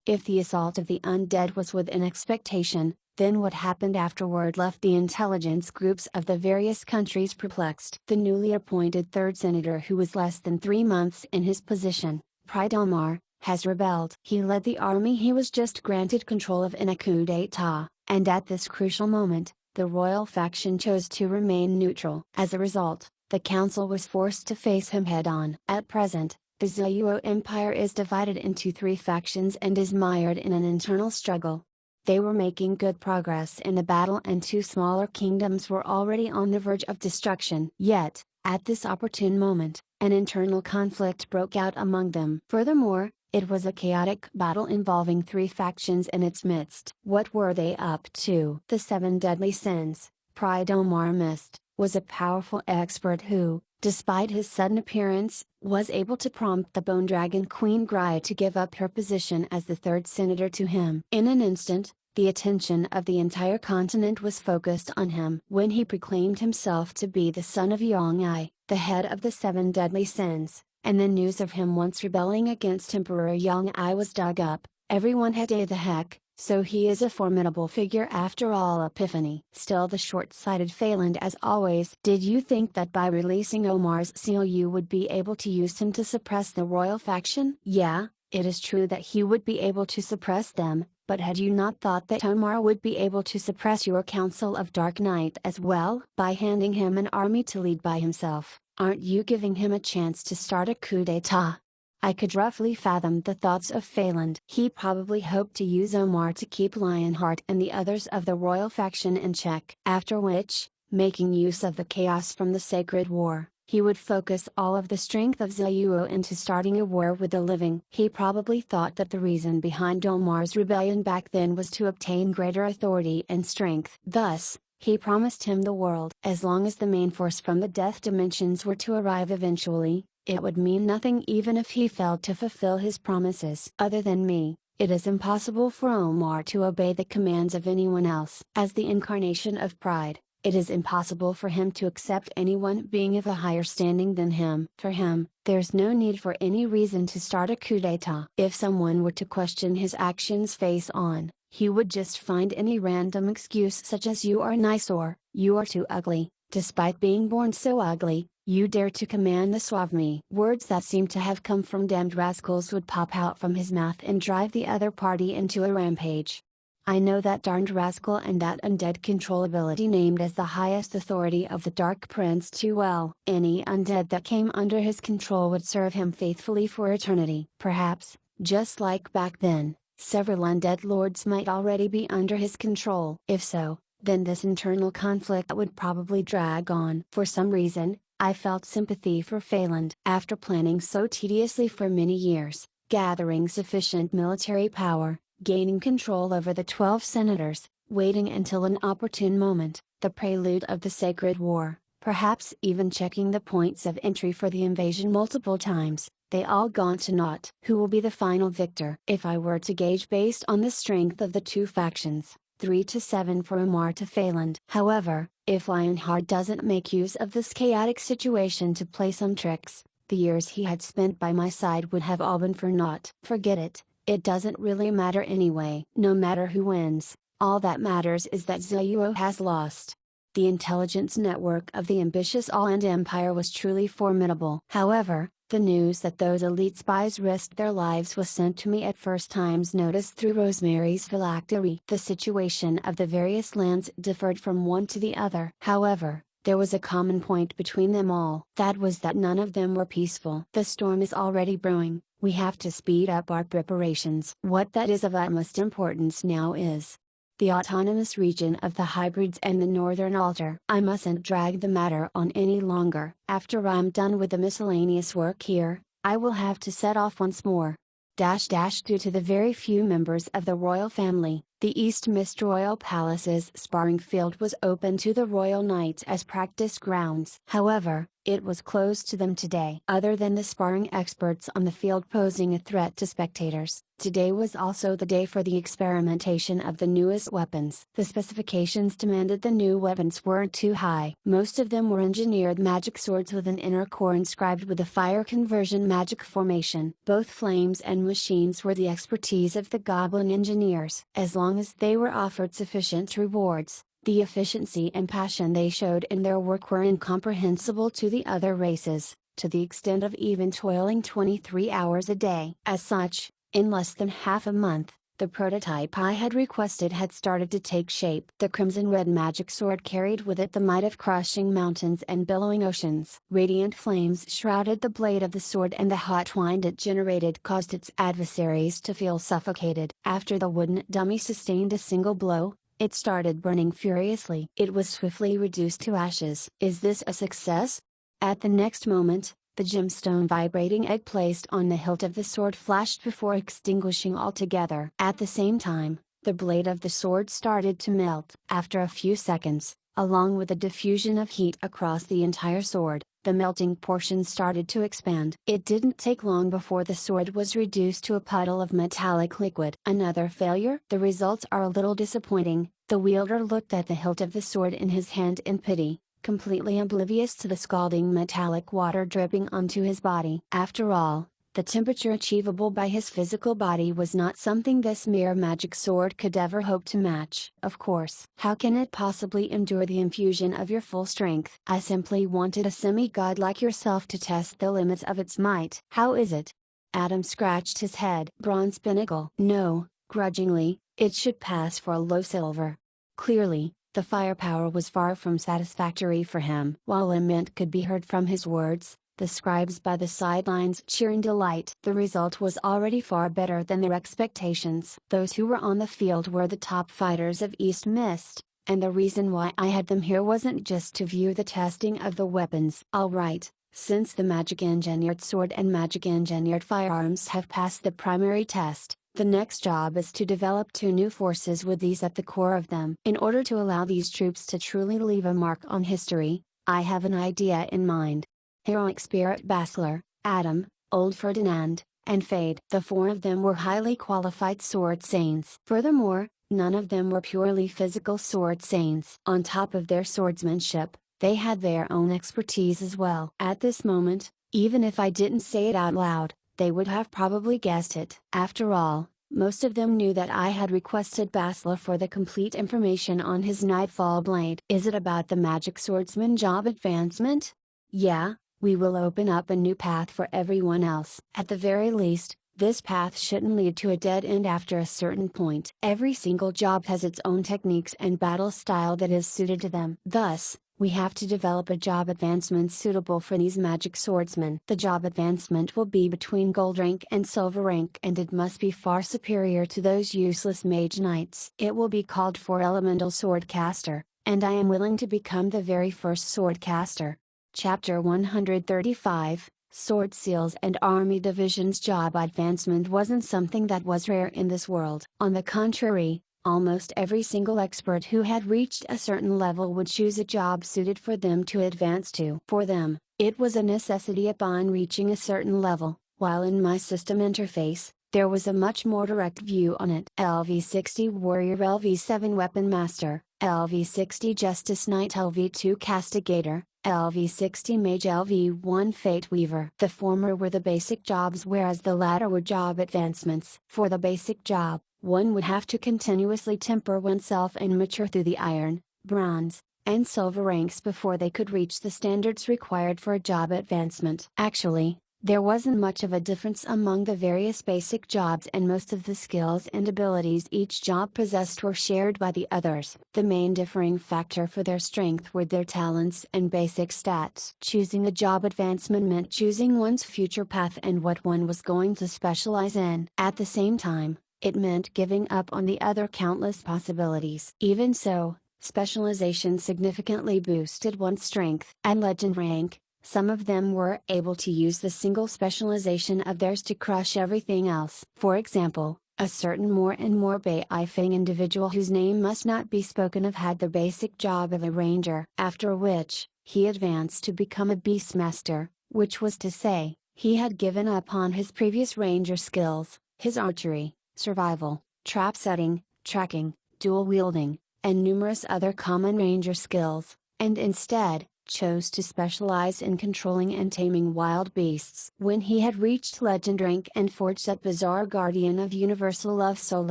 Speaker 1: If the assault of the undead was within expectation, then what happened afterward left the intelligence groups of the various countries perplexed. The newly appointed third senator, who was less than 3 months in his position, Pride Omar, has rebelled. He led the army he was just granted control of in a coup d'etat, and at this crucial moment, the royal faction chose to remain neutral. As a result, the council was forced to face him head-on. At present, the Zhuo Empire is divided into 3 factions and is mired in an internal struggle. They were making good progress in the battle, and 2 smaller kingdoms were already on the verge of destruction. Yet, at this opportune moment, an internal conflict broke out among them. Furthermore, it was a chaotic battle involving 3 factions in its midst. What were they up to? The 7 deadly sins, Pride Omar missed, was a powerful expert who, despite his sudden appearance, was able to prompt the Bone Dragon Queen Grai to give up her position as the third senator to him. In an instant, the attention of the entire continent was focused on him. When he proclaimed himself to be the son of Yang I, the head of the 7 deadly sins, and the news of him once rebelling against Emperor Yang I was dug up, everyone had the heck, so he is a formidable figure after all. Epiphany. Still the short-sighted Phelan as always. Did you think that by releasing Omar's seal you would be able to use him to suppress the royal faction? Yeah, it is true that he would be able to suppress them, but had you not thought that Omar would be able to suppress your Council of Dark Night as well? By handing him an army to lead by himself, aren't you giving him a chance to start a coup d'etat? I could roughly fathom the thoughts of Phelan. He probably hoped to use Omar to keep Lionheart and the others of the royal faction in check. After which, making use of the chaos from the Sacred War, he would focus all of the strength of Zhuo into starting a war with the living. He probably thought that the reason behind Omar's rebellion back then was to obtain greater authority and strength. Thus, he promised him the world. As long as the main force from the death dimensions were to arrive eventually, it would mean nothing even if he failed to fulfill his promises. Other than me, it is impossible for Omar to obey the commands of anyone else. As the incarnation of pride, it is impossible for him to accept anyone being of a higher standing than him. For him, there's no need for any reason to start a coup d'etat. If someone were to question his actions face on, he would just find any random excuse such as "you are nice" or "you are too ugly. Despite being born so ugly, you dare to command the suave me." Words that seem to have come from damned rascals would pop out from his mouth and drive the other party into a rampage. I know that darned rascal and that undead controllability named as the highest authority of the Dark Prince too well. Any undead that came under his control would serve him faithfully for eternity. Perhaps, just like back then, several undead lords might already be under his control. If so, then this internal conflict would probably drag on. For some reason, I felt sympathy for Phelan. After planning so tediously for many years, gathering sufficient military power, gaining control over the 12 senators, waiting until an opportune moment, the prelude of the Sacred War, perhaps even checking the points of entry for the invasion multiple times, they all gone to naught. Who will be the final victor? If I were to gauge based on the strength of the 2 factions, 3-7 for Omar to Phelan. However, if Lionheart doesn't make use of this chaotic situation to play some tricks, the years he had spent by my side would have all been for naught. Forget it. It doesn't really matter anyway. No matter who wins, all that matters is that Zhuo has lost. The intelligence network of the ambitious All-End Empire was truly formidable. However, the news that those elite spies risked their lives was sent to me at first time's notice through Rosemary's phylactery. The situation of the various lands differed from one to the other. However, there was a common point between them all. That was that none of them were peaceful. The storm is already brewing. We have to speed up our preparations. What that is of utmost importance now is the autonomous region of the hybrids and the Northern Altar. I mustn't drag the matter on any longer. After I'm done with the miscellaneous work here, I will have to set off once more. Due to the very few members of the royal family, The East Mist Royal Palace's sparring field was open to the royal knights as practice grounds. However, it was closed to them today. Other than the sparring experts on the field posing a threat to spectators, today was also the day for the experimentation of the newest weapons. The specifications demanded the new weapons weren't too high. Most of them were engineered magic swords with an inner core inscribed with a fire conversion magic formation. Both flames and machines were the expertise of the goblin engineers. As long as they were offered sufficient rewards, the efficiency and passion they showed in their work were incomprehensible to the other races, to the extent of even toiling 23 hours a day. As such, in less than half a month, the prototype I had requested had started to take shape. The crimson red magic sword carried with it the might of crushing mountains and billowing oceans. Radiant flames shrouded the blade of the sword, and the hot wind it generated caused its adversaries to feel suffocated. After the wooden dummy sustained a single blow, it started burning furiously. It was swiftly reduced to ashes. Is this a success? At the next moment, the gemstone vibrating egg placed on the hilt of the sword flashed before extinguishing altogether. At the same time, the blade of the sword started to melt. After a few seconds, along with the diffusion of heat across the entire sword, the melting portion started to expand. It didn't take long before the sword was reduced to a puddle of metallic liquid. Another failure? The results are a little disappointing. The wielder looked at the hilt of the sword in his hand in pity, completely oblivious to the scalding metallic water dripping onto his body. After all, the temperature achievable by his physical body was not something this mere magic sword could ever hope to match. Of course, how can it possibly endure the infusion of your full strength? I simply wanted a semi-god like yourself to test the limits of its might. How is it? Adam scratched his head. Bronze pinnacle. No, grudgingly, it should pass for a low silver. Clearly, the firepower was far from satisfactory for him. While lament could be heard from his words, the scribes by the sidelines cheered in delight. The result was already far better than their expectations. Those who were on the field were the top fighters of East Mist, and the reason why I had them here wasn't just to view the testing of the weapons. Alright, since the magic engineered sword and magic engineered firearms have passed the primary test, the next job is to develop two new forces with these at the core of them. In order to allow these troops to truly leave a mark on history, I have an idea in mind. Heroic Spirit Basilar, Adam, Old Ferdinand, and Fade. The four of them were highly qualified sword saints. Furthermore, none of them were purely physical sword saints. On top of their swordsmanship, they had their own expertise as well. At this moment, even if I didn't say it out loud, they would have probably guessed it. After all, most of them knew that I had requested Basilar for the complete information on his Nightfall blade. Is it about the magic swordsman job advancement? Yeah. We will open up a new path for everyone else. At the very least, this path shouldn't lead to a dead end after a certain point. Every single job has its own techniques and battle style that is suited to them. Thus, we have to develop a job advancement suitable for these magic swordsmen. The job advancement will be between gold rank and silver rank, and it must be far superior to those useless mage knights. It will be called for elemental swordcaster, and I am willing to become the very first swordcaster. Chapter 135, Sword Seals and Army Divisions. Job advancement wasn't something that was rare in this world. On the contrary, almost every single expert who had reached a certain level would choose a job suited for them to advance to. For them, it was a necessity upon reaching a certain level, while in my system interface, there was a much more direct view on it. LV60 Warrior, LV7 Weapon Master, LV60 Justice Knight, LV2 Castigator, LV60 Mage, LV1 Fate Weaver. The former were the basic jobs, whereas the latter were job advancements. For the basic job, one would have to continuously temper oneself and mature through the iron, bronze, and silver ranks before they could reach the standards required for a job advancement. Actually, there wasn't much of a difference among the various basic jobs, and most of the skills and abilities each job possessed were shared by the others. The main differing factor for their strength were their talents and basic stats. Choosing a job advancement meant choosing one's future path and what one was going to specialize in. At the same time, it meant giving up on the other countless possibilities. Even so, specialization significantly boosted one's strength and legend rank. Some of them were able to use the single specialization of theirs to crush everything else. For example, A certain more and more Beifeng individual whose name must not be spoken of had the basic job of a ranger. After which, he advanced to become a beastmaster, which was to say, he had given up on his previous ranger skills, his archery, survival, trap setting, tracking, dual wielding, and numerous other common ranger skills, and instead, chose to specialize in controlling and taming wild beasts. When he had reached legend rank and forged that bizarre guardian of universal love soul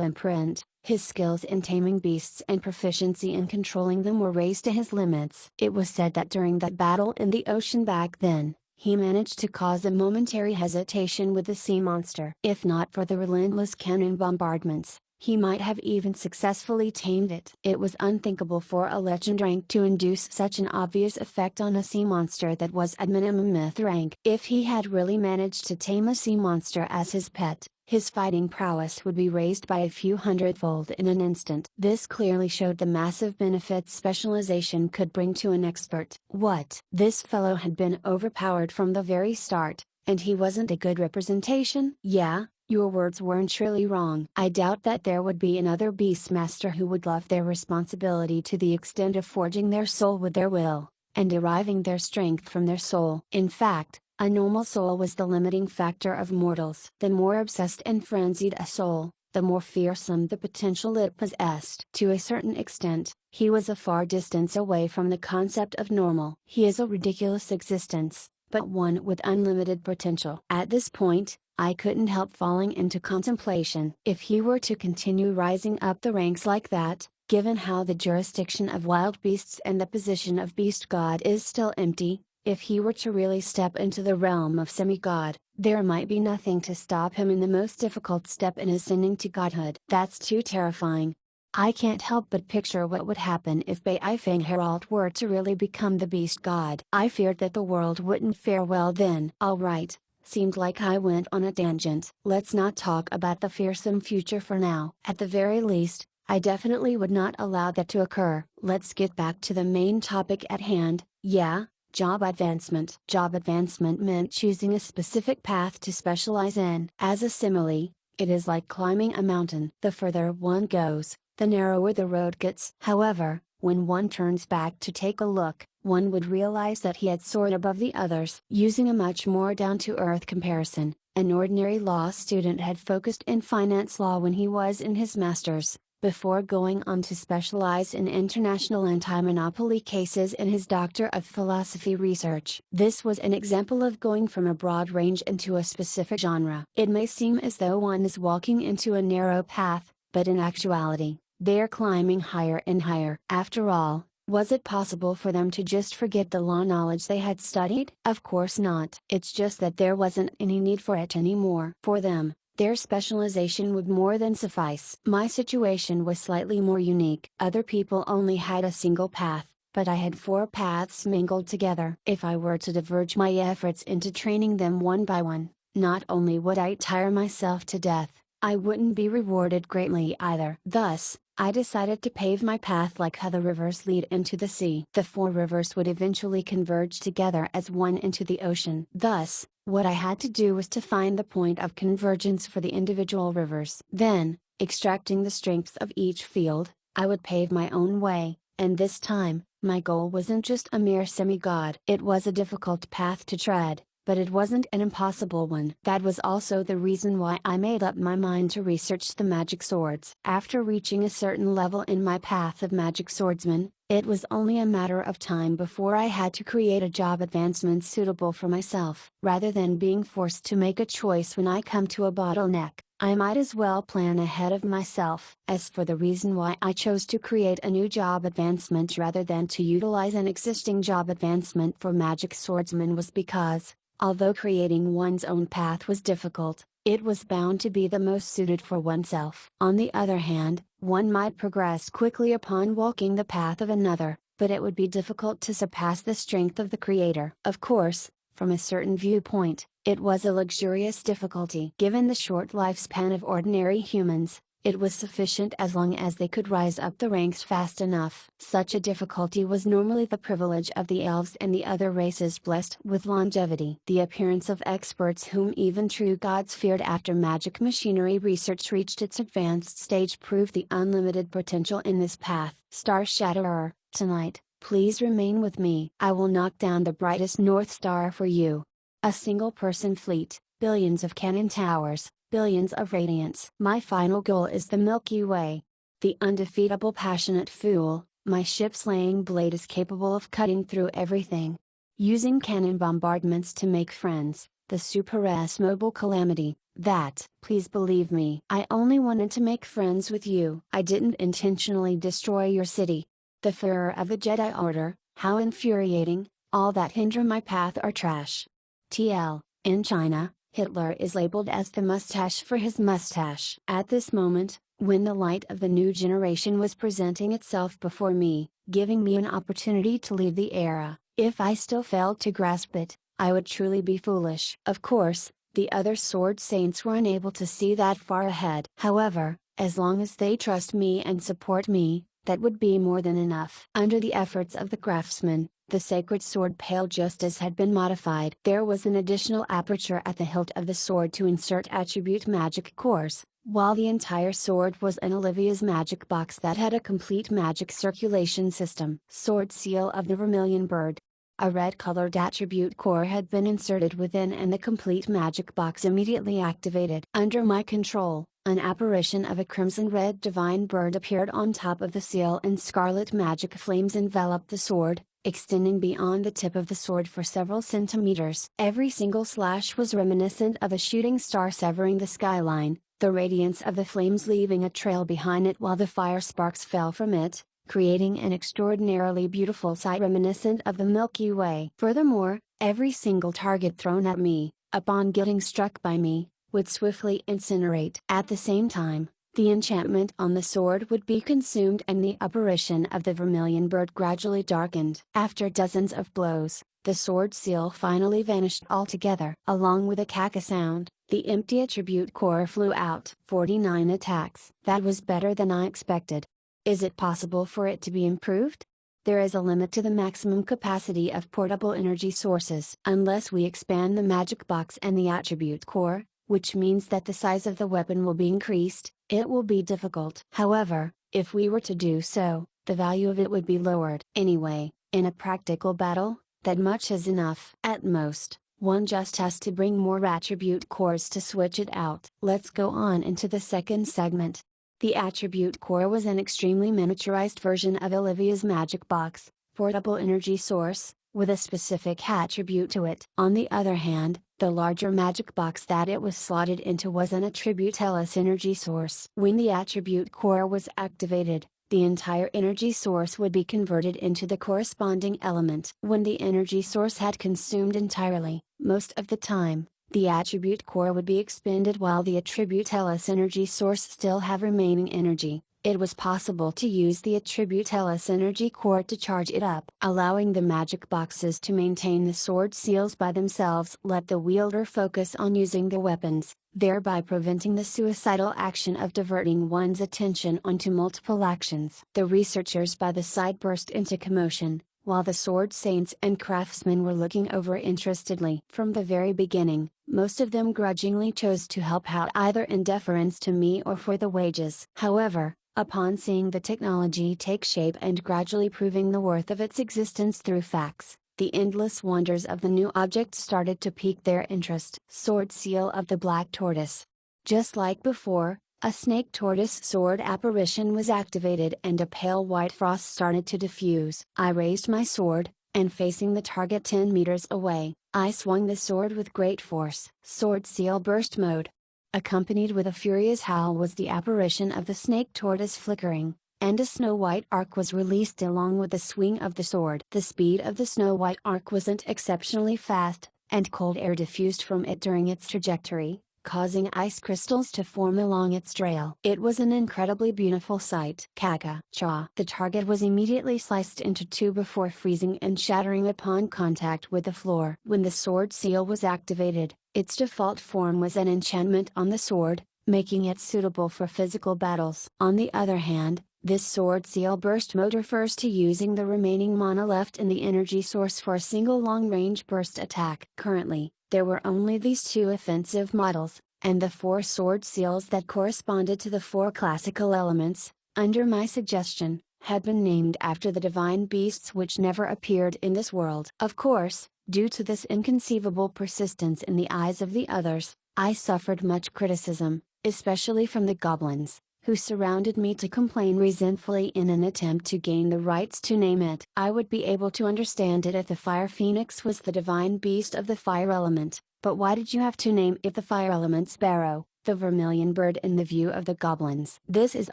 Speaker 1: imprint, his skills in taming beasts and proficiency in controlling them were raised to his limits. It was said that during that battle in the ocean back then, he managed to cause a momentary hesitation with the sea monster. If not for the relentless cannon bombardments, he might have even successfully tamed it. It was unthinkable for a legend rank to induce such an obvious effect on a sea monster that was at minimum myth rank. If he had really managed to tame a sea monster as his pet, his fighting prowess would be raised by a few hundredfold in an instant. This clearly showed the massive benefits specialization could bring to an expert. What? This fellow had been overpowered from the very start, and he wasn't a good representation? Yeah, your words weren't surely wrong. I doubt that there would be another beastmaster who would love their responsibility to the extent of forging their soul with their will, and deriving their strength from their soul. In fact, a normal soul was the limiting factor of mortals. The more obsessed and frenzied a soul, the more fearsome the potential it possessed. To a certain extent, he was a far distance away from the concept of normal. He is a ridiculous existence, but one with unlimited potential. At this point, I couldn't help falling into contemplation. If he were to continue rising up the ranks like that, given how the jurisdiction of wild beasts and the position of beast god is still empty, if he were to really step into the realm of semi-god, there might be nothing to stop him in the most difficult step in ascending to godhood. That's too terrifying. I can't help but picture what would happen if Beifeng Herald were to really become the beast god. I feared that the world wouldn't fare well then. Alright. Seemed like I went on a tangent. Let's not talk about the fearsome future for now. At the very least, I definitely would not allow that to occur. Let's get back to the main topic at hand. Yeah, job advancement. Job advancement meant choosing a specific path to specialize in. As a simile, it is like climbing a mountain. The further one goes, the narrower the road gets. However, when one turns back to take a look, one would realize that he had soared above the others. Using a much more down-to-earth comparison, an ordinary law student had focused in finance law when he was in his master's, before going on to specialize in international anti-monopoly cases in his Doctor of Philosophy research. This was an example of going from a broad range into a specific genre. It may seem as though one is walking into a narrow path, but in actuality, they are climbing higher and higher. After all, was it possible for them to just forget the law knowledge they had studied? Of course not. It's just that there wasn't any need for it anymore. For them, their specialization would more than suffice. My situation was slightly more unique. Other people only had a single path, but I had four paths mingled together. If I were to diverge my efforts into training them one by one, not only would I tire myself to death, I wouldn't be rewarded greatly either. Thus, I decided to pave my path like how the rivers lead into the sea. The four rivers would eventually converge together as one into the ocean. Thus, what I had to do was to find the point of convergence for the individual rivers. Then, extracting the strengths of each field, I would pave my own way, and this time, my goal wasn't just a mere semi-god. It was a difficult path to tread, but it wasn't an impossible one. That was also the reason why I made up my mind to research the magic swords. After reaching a certain level in my path of magic swordsman, it was only a matter of time before I had to create a job advancement suitable for myself. Rather than being forced to make a choice when I come to a bottleneck, I might as well plan ahead of myself. As for the reason why I chose to create a new job advancement rather than to utilize an existing job advancement for magic swordsman was because, although creating one's own path was difficult, it was bound to be the most suited for oneself. On the other hand, one might progress quickly upon walking the path of another, but it would be difficult to surpass the strength of the creator. Of course, from a certain viewpoint, it was a luxurious difficulty. Given the short lifespan of ordinary humans, It was sufficient as long as they could rise up the ranks fast enough. Such a difficulty was normally the privilege of the elves and the other races blessed with longevity. The appearance of experts whom even true gods feared after magic machinery research reached its advanced stage proved the unlimited potential in this path. Star Shatterer, tonight, please remain with me. I will knock down the brightest North Star for you. A single-person fleet, billions of cannon towers, billions of radiance. My final goal is the Milky Way. The undefeatable passionate fool, my ship-slaying blade is capable of cutting through everything. Using cannon bombardments to make friends, the super-S mobile calamity, that. Please believe me. I only wanted to make friends with you. I didn't intentionally destroy your city. The Führer of the Jedi Order, how infuriating, all that hinder my path are trash. TL, in China, Hitler is labeled as the mustache for his mustache. At this moment, when the light of the new generation was presenting itself before me, giving me an opportunity to leave the era, if I still failed to grasp it, I would truly be foolish. Of course, the other sword saints were unable to see that far ahead. However, as long as they trust me and support me, that would be more than enough. Under the efforts of the craftsman, the sacred sword pale just as had been modified. There was an additional aperture at the hilt of the sword to insert attribute magic cores, while the entire sword was in Olivia's magic box that had a complete magic circulation system. Sword seal of the Vermilion Bird. A red-colored attribute core had been inserted within and the complete magic box immediately activated. Under my control, an apparition of a crimson-red divine bird appeared on top of the seal and scarlet magic flames enveloped the sword, extending beyond the tip of the sword for several centimeters. Every single slash was reminiscent of a shooting star severing the skyline, the radiance of the flames leaving a trail behind it while the fire sparks fell from it, creating an extraordinarily beautiful sight reminiscent of the Milky Way. Furthermore, every single target thrown at me, upon getting struck by me, would swiftly incinerate. At the same time, the enchantment on the sword would be consumed and the apparition of the Vermilion Bird gradually darkened. After dozens of blows, the sword seal finally vanished altogether. Along with a caca sound, the empty attribute core flew out. 49 attacks. That was better than I expected. Is it possible for it to be improved? There is a limit to the maximum capacity of portable energy sources. Unless we expand the magic box and the attribute core, which means that the size of the weapon will be increased, it will be difficult. However, if we were to do so, the value of it would be lowered. Anyway, in a practical battle, that much is enough. At most, one just has to bring more attribute cores to switch it out. Let's go on into the second segment. The attribute core was an extremely miniaturized version of Olivia's magic box, portable energy source, with a specific attribute to it. On the other hand, the larger magic box that it was slotted into was an attribute-less energy source. When the attribute core was activated, the entire energy source would be converted into the corresponding element. When the energy source had consumed entirely, most of the time, the attribute core would be expended while the attribute-less energy source still have remaining energy. It was possible to use the attribute-less energy core to charge it up. Allowing the magic boxes to maintain the sword seals by themselves let the wielder focus on using the weapons, thereby preventing the suicidal action of diverting one's attention onto multiple actions. The researchers by the side burst into commotion, while the sword saints and craftsmen were looking over interestedly. From the very beginning, most of them grudgingly chose to help out either in deference to me or for the wages. However, upon seeing the technology take shape and gradually proving the worth of its existence through facts, the endless wonders of the new object started to pique their interest. Sword seal of the Black Tortoise. Just like before, a snake tortoise sword apparition was activated and a pale white frost started to diffuse. I raised my sword, and facing the target 10 meters away, I swung the sword with great force. Sword seal burst mode. Accompanied with a furious howl was the apparition of the snake tortoise flickering, and a snow-white arc was released along with the swing of the sword. The speed of the snow-white arc wasn't exceptionally fast, and cold air diffused from it during its trajectory, causing ice crystals to form along its trail. It was an incredibly beautiful sight. Caca. Cha. The target was immediately sliced into two before freezing and shattering upon contact with the floor. When the sword seal was activated, its default form was an enchantment on the sword, making it suitable for physical battles. On the other hand, this sword seal burst mode refers to using the remaining mana left in the energy source for a single long-range burst attack. Currently, there were only these two offensive models, and the 4 sword seals that corresponded to the 4 classical elements, under my suggestion, had been named after the divine beasts which never appeared in this world. Of course, due to this inconceivable persistence in the eyes of the others, I suffered much criticism, especially from the goblins, who surrounded me to complain resentfully in an attempt to gain the rights to name it. I would be able to understand it if the fire phoenix was the divine beast of the fire element, but why did you have to name it the fire element's sparrow, the vermilion bird in the view of the goblins? This is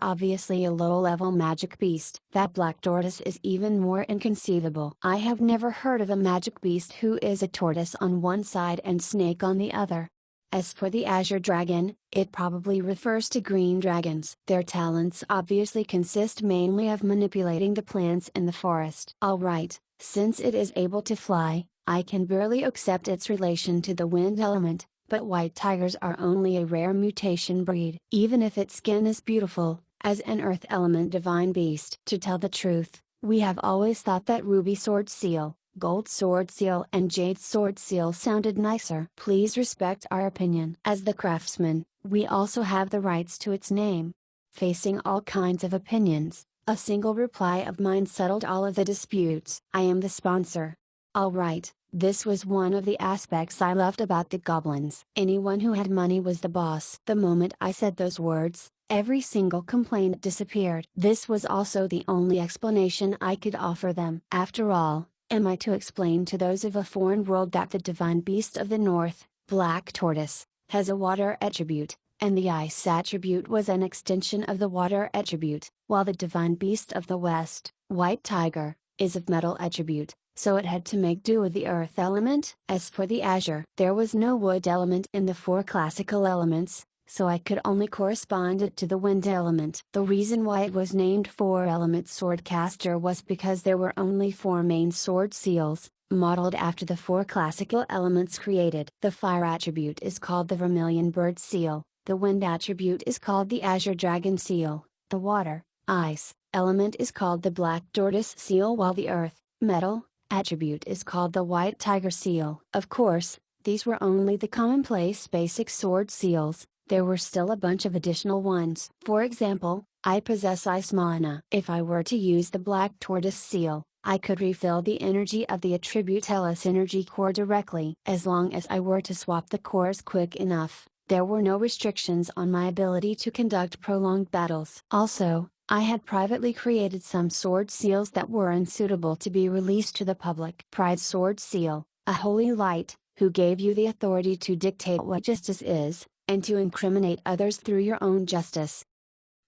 Speaker 1: obviously a low-level magic beast. That black tortoise is even more inconceivable. I have never heard of a magic beast who is a tortoise on one side and snake on the other. As for the azure dragon, it probably refers to green dragons. Their talents obviously consist mainly of manipulating the plants in the forest. Alright, since it is able to fly, I can barely accept its relation to the wind element, but white tigers are only a rare mutation breed. Even if its skin is beautiful, as an earth element divine beast. To tell the truth, we have always thought that ruby sword seal, gold sword seal and jade sword seal sounded nicer. Please respect our opinion. As the craftsman, we also have the rights to its name. Facing all kinds of opinions, a single reply of mine settled all of the disputes. I am the sponsor. Alright, this was one of the aspects I loved about the goblins. Anyone who had money was the boss. The moment I said those words, every single complaint disappeared. This was also the only explanation I could offer them. After all, am I to explain to those of a foreign world that the divine beast of the north, black tortoise, has a water attribute, and the ice attribute was an extension of the water attribute, while the divine beast of the west, white tiger, is of metal attribute, so it had to make do with the earth element? As for the azure, there was no wood element in the 4 classical elements, so I could only correspond it to the wind element. The reason why it was named 4-element swordcaster was because there were only 4 main sword seals, modeled after the 4 classical elements created. The fire attribute is called the vermilion bird seal, the wind attribute is called the azure dragon seal, the water, ice, element is called the black tortoise seal, while the earth, metal, attribute is called the white tiger seal. Of course, these were only the commonplace basic sword seals. There were still a bunch of additional ones. For example, I possess ice mana. If I were to use the black tortoise seal, I could refill the energy of the attribute LS energy core directly. As long as I were to swap the cores quick enough, there were no restrictions on my ability to conduct prolonged battles. Also, I had privately created some sword seals that were unsuitable to be released to the public. Pride sword seal, a holy light, who gave you the authority to dictate what justice is, and to incriminate others through your own justice.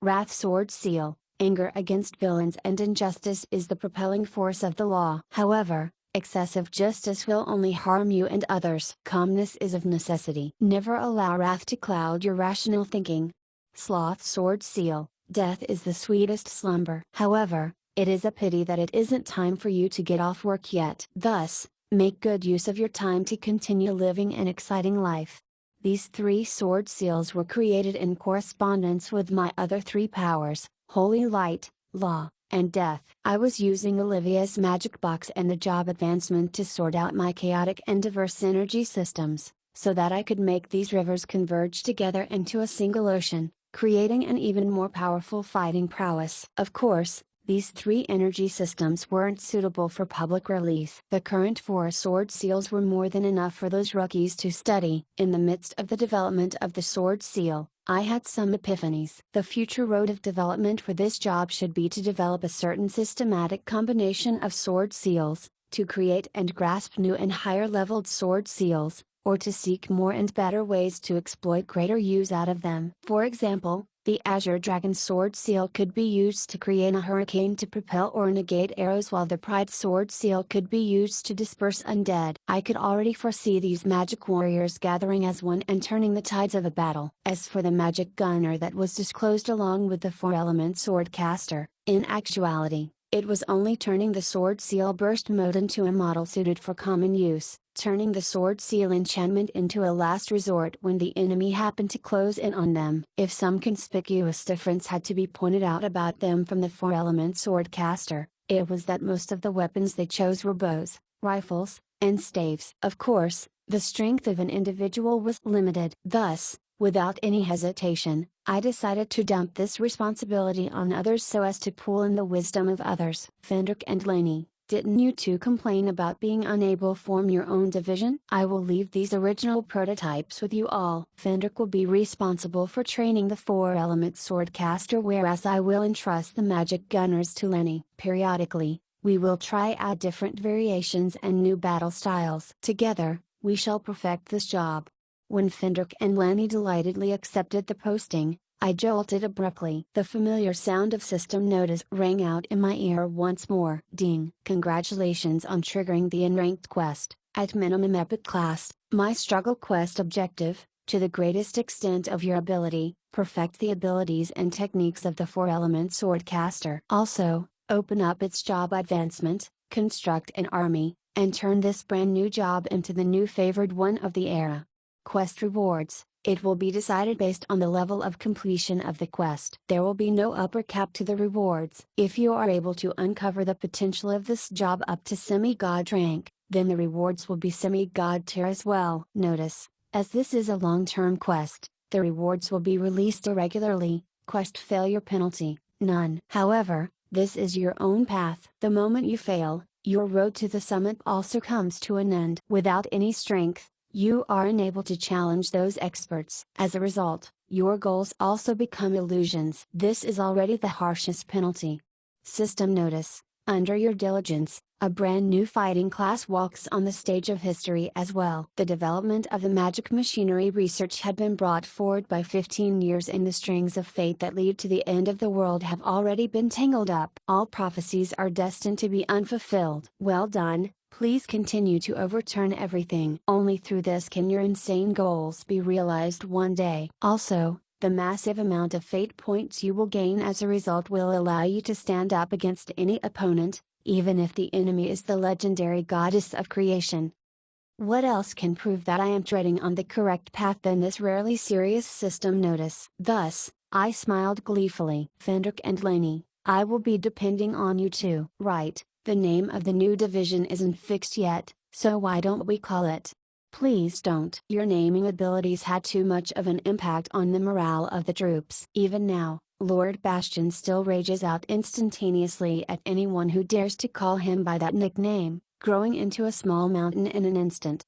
Speaker 1: Wrath sword seal, anger against villains and injustice is the propelling force of the law. However, excessive justice will only harm you and others. Calmness is of necessity. Never allow wrath to cloud your rational thinking. Sloth sword seal, death is the sweetest slumber. However, it is a pity that it isn't time for you to get off work yet. Thus, make good use of your time to continue living an exciting life. These 3 sword seals were created in correspondence with my other 3 powers, Holy Light, Law, and Death. I was using Olivia's magic box and the job advancement to sort out my chaotic and diverse energy systems, so that I could make these rivers converge together into a single ocean, creating an even more powerful fighting prowess. Of course, these 3 energy systems weren't suitable for public release. The current 4 sword seals were more than enough for those rookies to study. In the midst of the development of the sword seal, I had some epiphanies. The future road of development for this job should be to develop a certain systematic combination of sword seals, to create and grasp new and higher leveled sword seals, or to seek more and better ways to exploit greater use out of them. For example, the Azure Dragon Sword Seal could be used to create a hurricane to propel or negate arrows, while the Pride Sword Seal could be used to disperse undead. I could already foresee these magic warriors gathering as one and turning the tides of a battle. As for the magic gunner that was disclosed along with the 4-element sword caster, in actuality, It was only turning the sword seal burst mode into a model suited for common use, turning the sword seal enchantment into a last resort when the enemy happened to close in on them. If some conspicuous difference had to be pointed out about them from the four-element sword caster, it was that most of the weapons they chose were bows, rifles, and staves. Of course, the strength of an individual was limited. Thus, without any hesitation, I decided to dump this responsibility on others so as to pull in the wisdom of others. Fendrick and Laney, didn't you two complain about being unable to form your own division? I will leave these original prototypes with you all. Fendrick will be responsible for training the four-element swordcaster, whereas I will entrust the magic gunners to Laney. Periodically, we will try out different variations and new battle styles. Together, we shall perfect this job. When Fendrick and Laney delightedly accepted the posting, I jolted abruptly. The familiar sound of system notice rang out in my ear once more. Ding! Congratulations on triggering the unranked quest, at minimum epic class. My struggle quest objective, to the greatest extent of your ability, perfect the abilities and techniques of the four-element swordcaster. Also, open up its job advancement, construct an army, and turn this brand new job into the new favored one of the era. Quest rewards, it will be decided based on the level of completion of the quest. There will be no upper cap to the rewards. If you are able to uncover the potential of this job up to semi-god rank, then the rewards will be semi-god tier as well. Notice, as this is a long-term quest, the rewards will be released irregularly. Quest failure penalty, none. However, this is your own path. The moment you fail, your road to the summit also comes to an end. Without any strength, you are unable to challenge those experts. As a result, your goals also become illusions. This is already the harshest penalty. System notice, under your diligence, a brand new fighting class walks on the stage of history as well. The development of the magic machinery research had been brought forward by 15 years, and the strings of fate that lead to the end of the world have already been tangled up. All prophecies are destined to be unfulfilled. Well done. Please continue to overturn everything. Only through this can your insane goals be realized one day. Also, the massive amount of fate points you will gain as a result will allow you to stand up against any opponent, even if the enemy is the legendary goddess of creation. What else can prove that I am treading on the correct path than this rarely serious system notice? Thus, I smiled gleefully. Fendrick and Laney, I will be depending on you too. Right. The name of the new division isn't fixed yet, so why don't we call it? Please don't. Your naming abilities had too much of an impact on the morale of the troops. Even now, Lord Bastion still rages out instantaneously at anyone who dares to call him by that nickname, growing into a small mountain in an instant.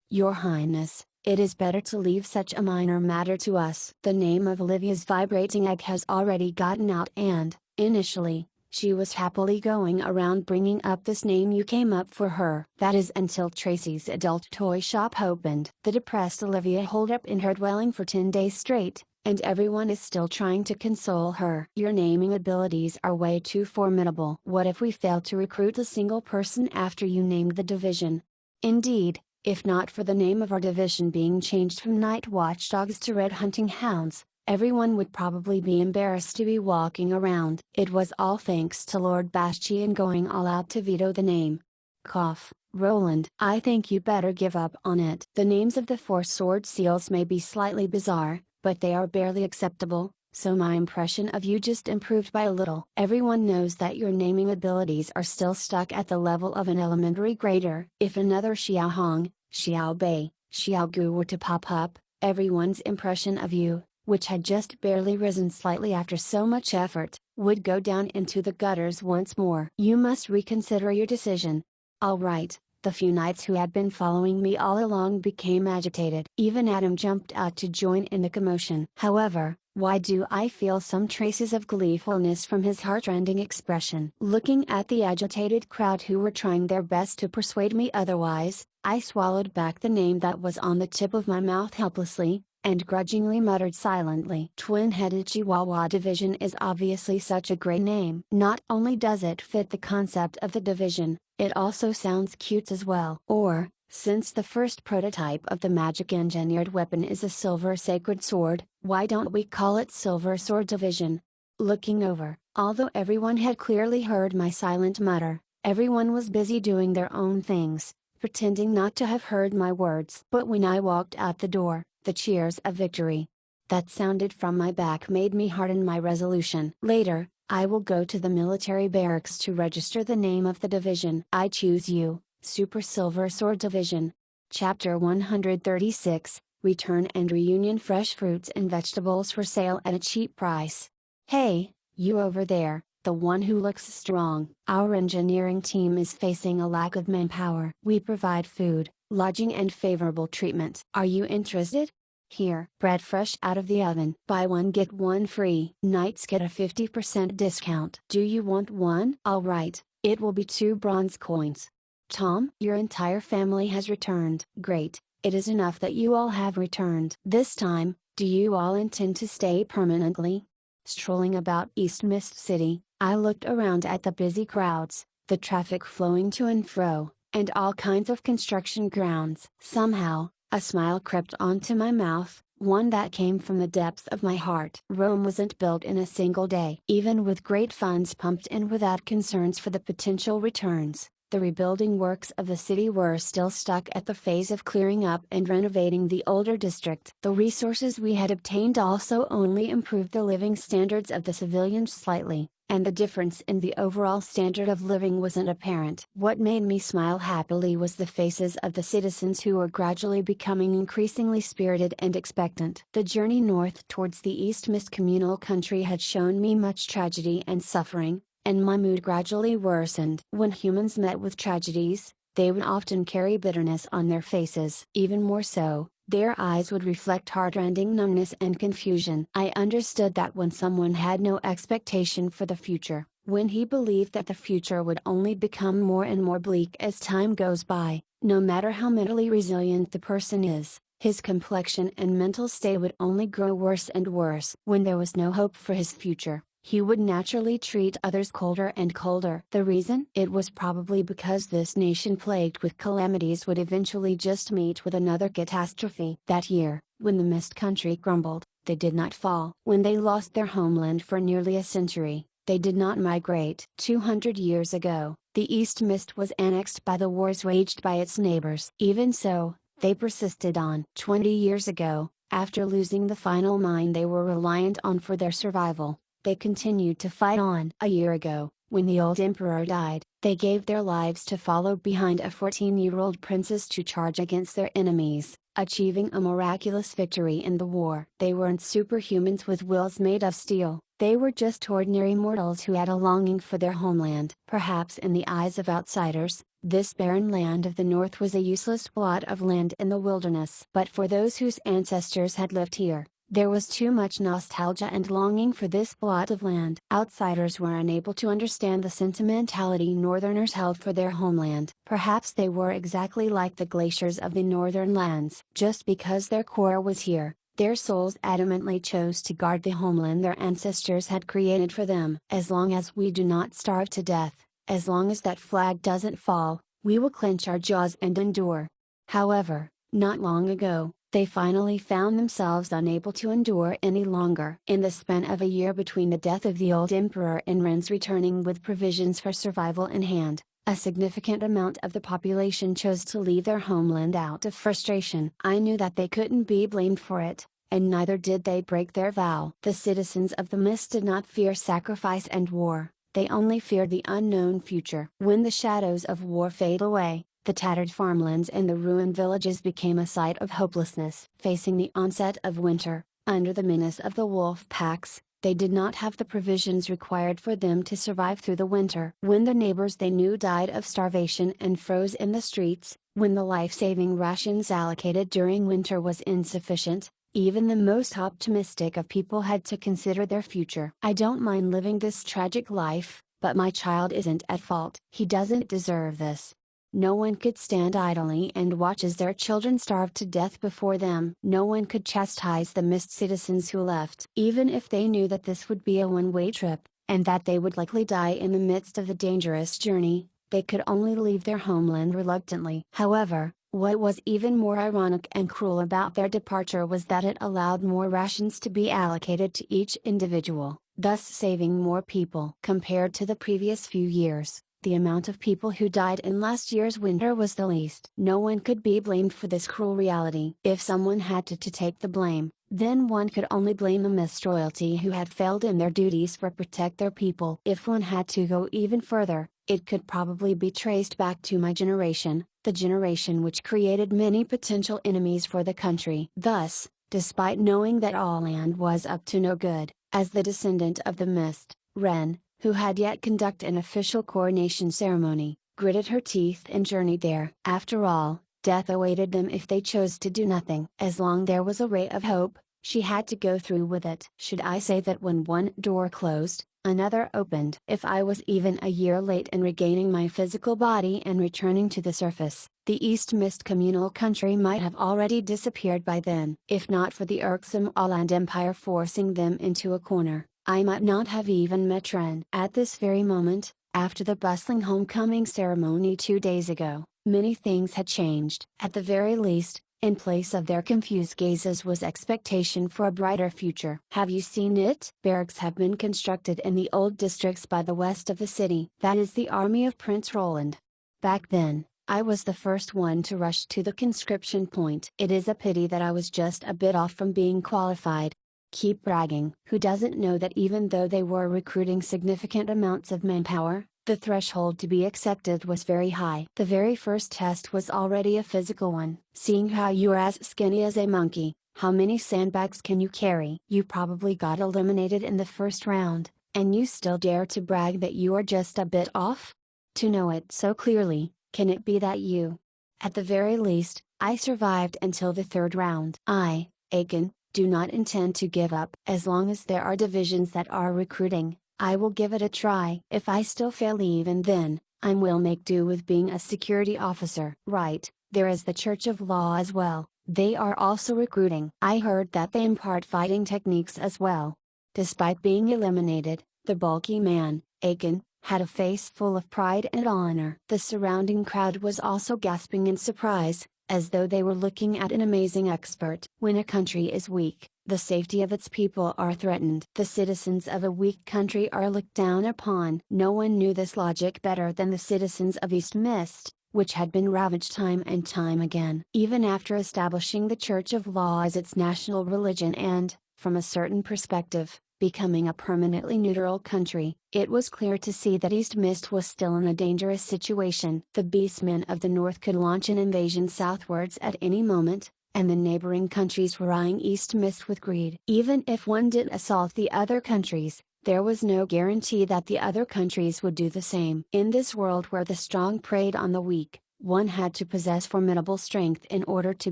Speaker 1: Your Highness, it is better to leave such a minor matter to us. The name of Olivia's vibrating egg has already gotten out, and, initially, she was happily going around bringing up this name you came up for her. That is until Tracy's adult toy shop opened. The depressed Olivia holed up in her dwelling for 10 days straight, and everyone is still trying to console her. Your naming abilities are way too formidable. What if we fail to recruit a single person after you named the division? Indeed, if not for the name of our division being changed from Night Watchdogs to Red Hunting Hounds, everyone would probably be embarrassed to be walking around. It was all thanks to Lord Bastian going all out to veto the name. Cough. Roland, I think you better give up on it. The names of the four sword seals may be slightly bizarre, but they are barely acceptable, so my impression of you just improved by a little. Everyone knows that your naming abilities are still stuck at the level of an elementary grader. If another Xiao Hong, Xiao Bei, Xiao Gu were to pop up, everyone's impression of you, which had just barely risen slightly after so much effort, would go down into the gutters once more. You must reconsider your decision. Alright, the few knights who had been following me all along became agitated. Even Adam jumped out to join in the commotion. However, why do I feel some traces of gleefulness from his heartrending expression? Looking at the agitated crowd who were trying their best to persuade me otherwise, I swallowed back the name that was on the tip of my mouth helplessly, and grudgingly muttered silently. Twin-headed Chihuahua Division is obviously such a great name. Not only does it fit the concept of the division, it also sounds cute as well. Or, since the first prototype of the magic engineered weapon is a silver sacred sword, why don't we call it Silver Sword Division? Looking over, although everyone had clearly heard my silent mutter, everyone was busy doing their own things, pretending not to have heard my words. But when I walked out the door, the cheers of victory that sounded from my back made me harden my resolution. Later, I will go to the military barracks to register the name of the division. I choose you, Super Silver Sword Division. Chapter 136, Return and Reunion. Fresh fruits and vegetables for sale at a cheap price. Hey, you over there, the one who looks strong. Our engineering team is facing a lack of manpower. We provide food, lodging and favorable treatment. Are you interested? Here, bread fresh out of the oven. Buy one get one free. Knights get a 50% discount. Do you want one? Alright, it will be 2 bronze coins. Tom, your entire family has returned. Great, it is enough that you all have returned. This time, do you all intend to stay permanently? Strolling about East Mist City, I looked around at the busy crowds, the traffic flowing to and fro, and all kinds of construction grounds. Somehow, a smile crept onto my mouth, one that came from the depths of my heart. Rome wasn't built in a single day. Even with great funds pumped in without concerns for the potential returns, the rebuilding works of the city were still stuck at the phase of clearing up and renovating the older district. The resources we had obtained also only improved the living standards of the civilians slightly, and the difference in the overall standard of living wasn't apparent. What made me smile happily was the faces of the citizens who were gradually becoming increasingly spirited and expectant. The journey north towards the East Mist communal country had shown me much tragedy and suffering, and my mood gradually worsened. When humans met with tragedies, they would often carry bitterness on their faces. Even more so, their eyes would reflect heartrending numbness and confusion. I understood that when someone had no expectation for the future, when he believed that the future would only become more and more bleak as time goes by, no matter how mentally resilient the person is, his complexion and mental state would only grow worse and worse. When there was no hope for his future, he would naturally treat others colder and colder. The reason? It was probably because this nation plagued with calamities would eventually just meet with another catastrophe. That year, when the Mist Country crumbled, they did not fall. When they lost their homeland for nearly a century, they did not migrate. 200 years ago, the East Mist was annexed by the wars waged by its neighbors. Even so, they persisted on. 20 years ago, after losing the final mine they were reliant on for their survival, they continued to fight on. A year ago, when the old emperor died, they gave their lives to follow behind a 14-year-old princess to charge against their enemies, achieving a miraculous victory in the war. They weren't superhumans with wills made of steel, they were just ordinary mortals who had a longing for their homeland. Perhaps in the eyes of outsiders, this barren land of the north was a useless plot of land in the wilderness. But for those whose ancestors had lived here, there was too much nostalgia and longing for this plot of land. Outsiders were unable to understand the sentimentality Northerners held for their homeland. Perhaps they were exactly like the glaciers of the northern lands. Just because their core was here, their souls adamantly chose to guard the homeland their ancestors had created for them. As long as we do not starve to death, as long as that flag doesn't fall, we will clench our jaws and endure. However, not long ago, they finally found themselves unable to endure any longer. In the span of a year between the death of the old emperor and Ren's returning with provisions for survival in hand, a significant amount of the population chose to leave their homeland out of frustration. I knew that they couldn't be blamed for it, and neither did they break their vow. The citizens of the Mist did not fear sacrifice and war, they only feared the unknown future. When the shadows of war fade away, the tattered farmlands and the ruined villages became a sight of hopelessness. Facing the onset of winter, under the menace of the wolf packs, they did not have the provisions required for them to survive through the winter. When the neighbors they knew died of starvation and froze in the streets, when the life-saving rations allocated during winter was insufficient, even the most optimistic of people had to consider their future. I don't mind living this tragic life, but my child isn't at fault. He doesn't deserve this. No one could stand idly and watch as their children starved to death before them. No one could chastise the Mist citizens who left. Even if they knew that this would be a one-way trip, and that they would likely die in the midst of the dangerous journey, they could only leave their homeland reluctantly. However, what was even more ironic and cruel about their departure was that it allowed more rations to be allocated to each individual. thus saving more people. Compared to the previous few years, the amount of people who died in last year's winter was the least. No one could be blamed for this cruel reality. If someone had to take the blame, then one could only blame the Mist royalty who had failed in their duties for protect their people. If one had to go even further, it could probably be traced back to my generation, the generation which created many potential enemies for the country. Thus, despite knowing that all land was up to no good, as the descendant of the Mist, Ren, who had yet conducted an official coronation ceremony, gritted her teeth and journeyed there. After all, death awaited them if they chose to do nothing. As long there was a ray of hope, she had to go through with it. Should I say that when one door closed, another opened? If I was even a year late in regaining my physical body and returning to the surface, the East Mist communal country might have already disappeared by then. If not for the irksome Alland Empire forcing them into a corner, I might not have even met Ren. At this very moment, after the bustling homecoming ceremony 2 days ago, many things had changed. At the very least, in place of their confused gazes was expectation for a brighter future. Have you seen it? Barracks have been constructed in the old districts by the west of the city. That is the army of Prince Roland. Back then, I was the first one to rush to the conscription point. It is a pity that I was just a bit off from being qualified. Keep bragging. Who doesn't know that even though they were recruiting significant amounts of manpower, the threshold to be accepted was very high. The very first test was already a physical one. Seeing how you are as skinny as a monkey, how many sandbags can you carry? You probably got eliminated in the first round, and you still dare to brag that you are just a bit off? To know it so clearly, can it be that you? At the very least, I survived until the third round. I, Aiken, do not intend to give up. As long as there are divisions that are recruiting, I will give it a try. If I still fail even then, I will make do with being a security officer. Right, there is the Church of Law as well. They are also recruiting. I heard that they impart fighting techniques as well. Despite being eliminated, the bulky man, Aiken, had a face full of pride and honor. The surrounding crowd was also gasping in surprise, as though they were looking at an amazing expert. When a country is weak, the safety of its people are threatened. The citizens of a weak country are looked down upon. No one knew this logic better than the citizens of East Mist, which had been ravaged time and time again. Even after establishing the Church of Law as its national religion and, from a certain perspective, becoming a permanently neutral country, it was clear to see that East Mist was still in a dangerous situation. The beastmen of the north could launch an invasion southwards at any moment, and the neighboring countries were eyeing East Mist with greed. Even if one did assault the other countries, there was no guarantee that the other countries would do the same. In this world where the strong preyed on the weak, one had to possess formidable strength in order to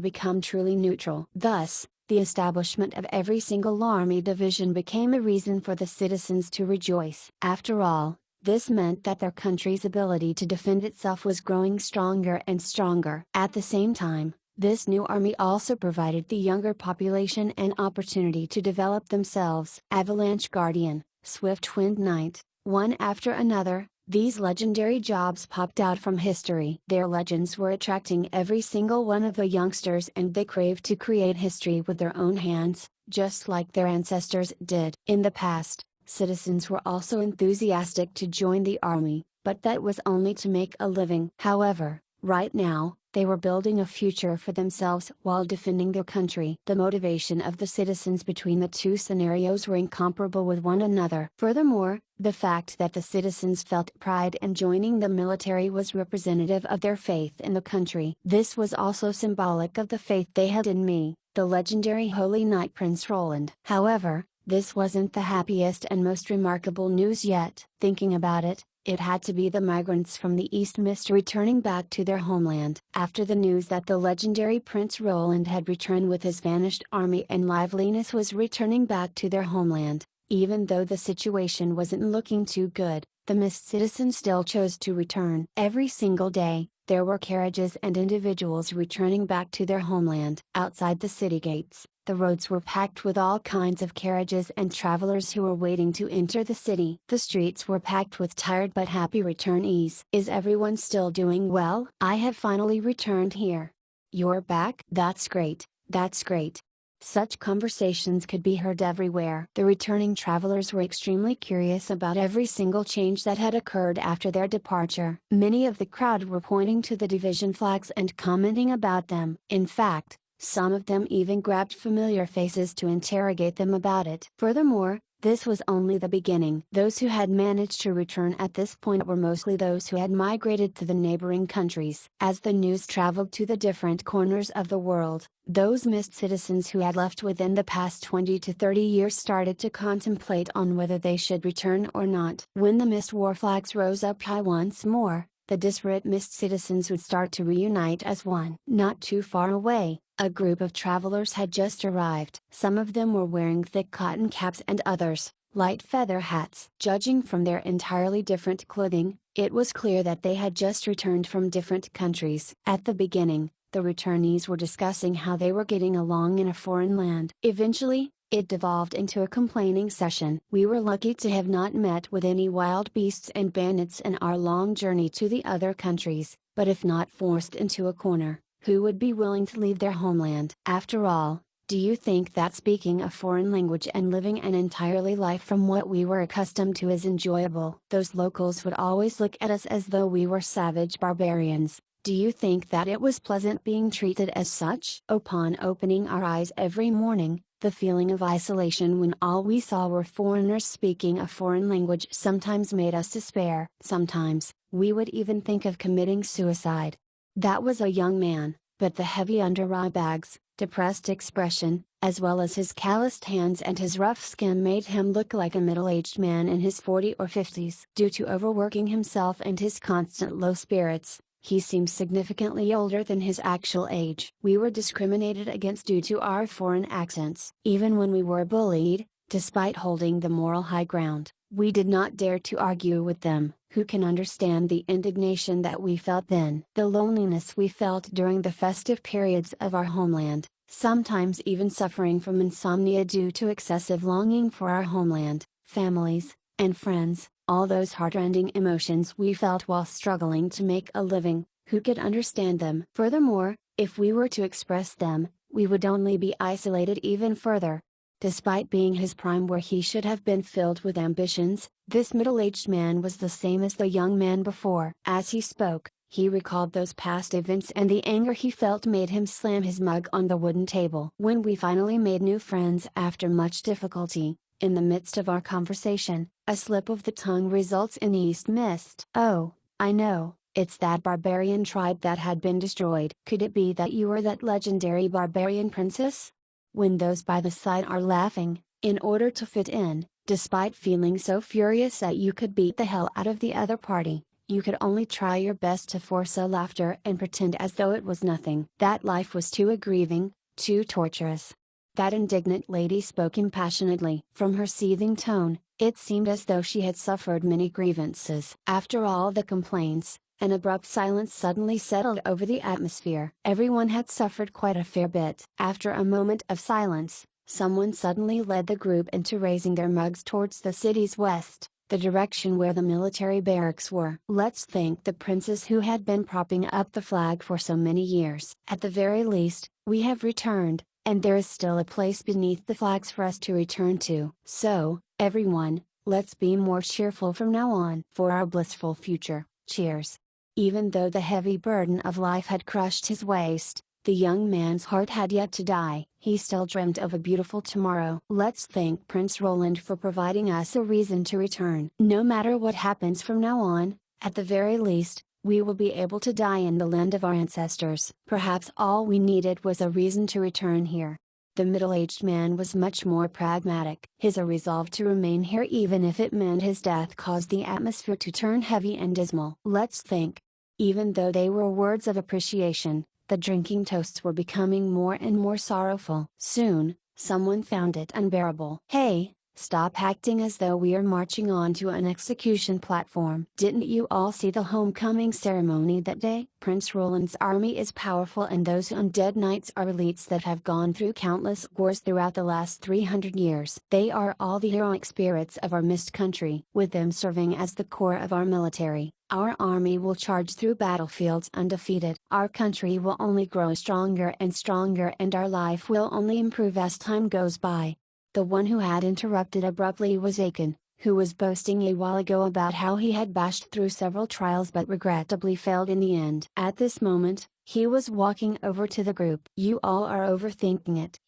Speaker 1: become truly neutral. Thus, the establishment of every single army division became a reason for the citizens to rejoice. After all, this meant that their country's ability to defend itself was growing stronger and stronger. At the same time, this new army also provided the younger population an opportunity to develop themselves. Avalanche Guardian, Swift-Wind Knight, one after another, these legendary jobs popped out from history. Their legends were attracting every single one of the youngsters, and they craved to create history with their own hands, just like their ancestors did. In the past, citizens were also enthusiastic to join the army, but that was only to make a living. However, right now, they were building a future for themselves while defending their country. The motivation of the citizens between the two scenarios were incomparable with one another. Furthermore, the fact that the citizens felt pride in joining the military was representative of their faith in the country. This was also symbolic of the faith they had in me, the legendary Holy Knight Prince Roland. However, this wasn't the happiest and most remarkable news yet. Thinking about it, it had to be the migrants from the East Mist returning back to their homeland. After the news that the legendary Prince Roland had returned with his vanished army and liveliness was returning back to their homeland, even though the situation wasn't looking too good, the Mist citizens still chose to return. Every single day, there were carriages and individuals returning back to their homeland. Outside the city gates, the roads were packed with all kinds of carriages and travelers who were waiting to enter the city. The streets were packed with tired but happy returnees. Is everyone still doing well? I have finally returned here. You're back? That's great, that's great. Such conversations could be heard everywhere. The returning travelers were extremely curious about every single change that had occurred after their departure. Many of the crowd were pointing to the division flags and commenting about them. In fact, some of them even grabbed familiar faces to interrogate them about it. Furthermore, this was only the beginning. Those who had managed to return at this point were mostly those who had migrated to the neighboring countries. As the news traveled to the different corners of the world, those mist citizens who had left within the past 20 to 30 years started to contemplate on whether they should return or not. When the mist war flags rose up high once more, the disparate mist citizens would start to reunite as one. Not too far away, a group of travelers had just arrived. Some of them were wearing thick cotton caps and others, light feather hats. Judging from their entirely different clothing, it was clear that they had just returned from different countries. At the beginning, the returnees were discussing how they were getting along in a foreign land. Eventually, it devolved into a complaining session. We were lucky to have not met with any wild beasts and bandits in our long journey to the other countries, but if not forced into a corner, who would be willing to leave their homeland? After all, do you think that speaking a foreign language and living an entirely life from what we were accustomed to is enjoyable? Those locals would always look at us as though we were savage barbarians. Do you think that it was pleasant being treated as such? Upon opening our eyes every morning, the feeling of isolation when all we saw were foreigners speaking a foreign language sometimes made us despair. Sometimes, we would even think of committing suicide. That was a young man, but the heavy under-eye bags, depressed expression, as well as his calloused hands and his rough skin made him look like a middle-aged man in his 40s or 50s. Due to overworking himself and his constant low spirits, he seemed significantly older than his actual age. We were discriminated against due to our foreign accents. Even when we were bullied, despite holding the moral high ground, we did not dare to argue with them. Who can understand the indignation that we felt then? The loneliness we felt during the festive periods of our homeland, sometimes even suffering from insomnia due to excessive longing for our homeland, families, and friends. All those heartrending emotions we felt while struggling to make a living, who could understand them? Furthermore, if we were to express them, we would only be isolated even further. Despite being his prime where he should have been filled with ambitions, this middle-aged man was the same as the young man before. As he spoke, he recalled those past events and the anger he felt made him slam his mug on the wooden table. When we finally made new friends after much difficulty, in the midst of our conversation, a slip of the tongue results in East Mist. "Oh, I know, it's that barbarian tribe that had been destroyed. Could it be that you were that legendary barbarian princess?" When those by the side are laughing, in order to fit in, despite feeling so furious that you could beat the hell out of the other party, you could only try your best to force a laughter and pretend as though it was nothing. That life was too aggrieving, too torturous. That indignant lady spoke impassionately. From her seething tone, it seemed as though she had suffered many grievances. After all the complaints, an abrupt silence suddenly settled over the atmosphere. Everyone had suffered quite a fair bit. After a moment of silence, someone suddenly led the group into raising their mugs towards the city's west, the direction where the military barracks were. "Let's thank the princess who had been propping up the flag for so many years. At the very least, we have returned, and there is still a place beneath the flags for us to return to. So, everyone, let's be more cheerful from now on. For our blissful future, cheers." Even though the heavy burden of life had crushed his waist, the young man's heart had yet to die. He still dreamed of a beautiful tomorrow. "Let's thank Prince Roland for providing us a reason to return. No matter what happens from now on, at the very least, we will be able to die in the land of our ancestors." Perhaps all we needed was a reason to return here. The middle-aged man was much more pragmatic. His resolve to remain here even if it meant his death caused the atmosphere to turn heavy and dismal. "Let's think." Even though they were words of appreciation, the drinking toasts were becoming more and more sorrowful. Soon, someone found it unbearable. "Hey, Stop acting as though we are marching onto an execution platform. Didn't you all see the homecoming ceremony that day? Prince Roland's army is powerful, and those undead knights are elites that have gone through countless wars throughout the last 300 years. They are all the heroic spirits of our mist country. With them serving as the core of our military, our army will charge through battlefields undefeated. Our country will only grow stronger and stronger, and our life will only improve as time goes by. The one who had interrupted abruptly was Aiken, who was boasting a while ago about how he had bashed through several trials but regrettably failed in the end. At this moment, he was walking over to the group. "You all are overthinking it.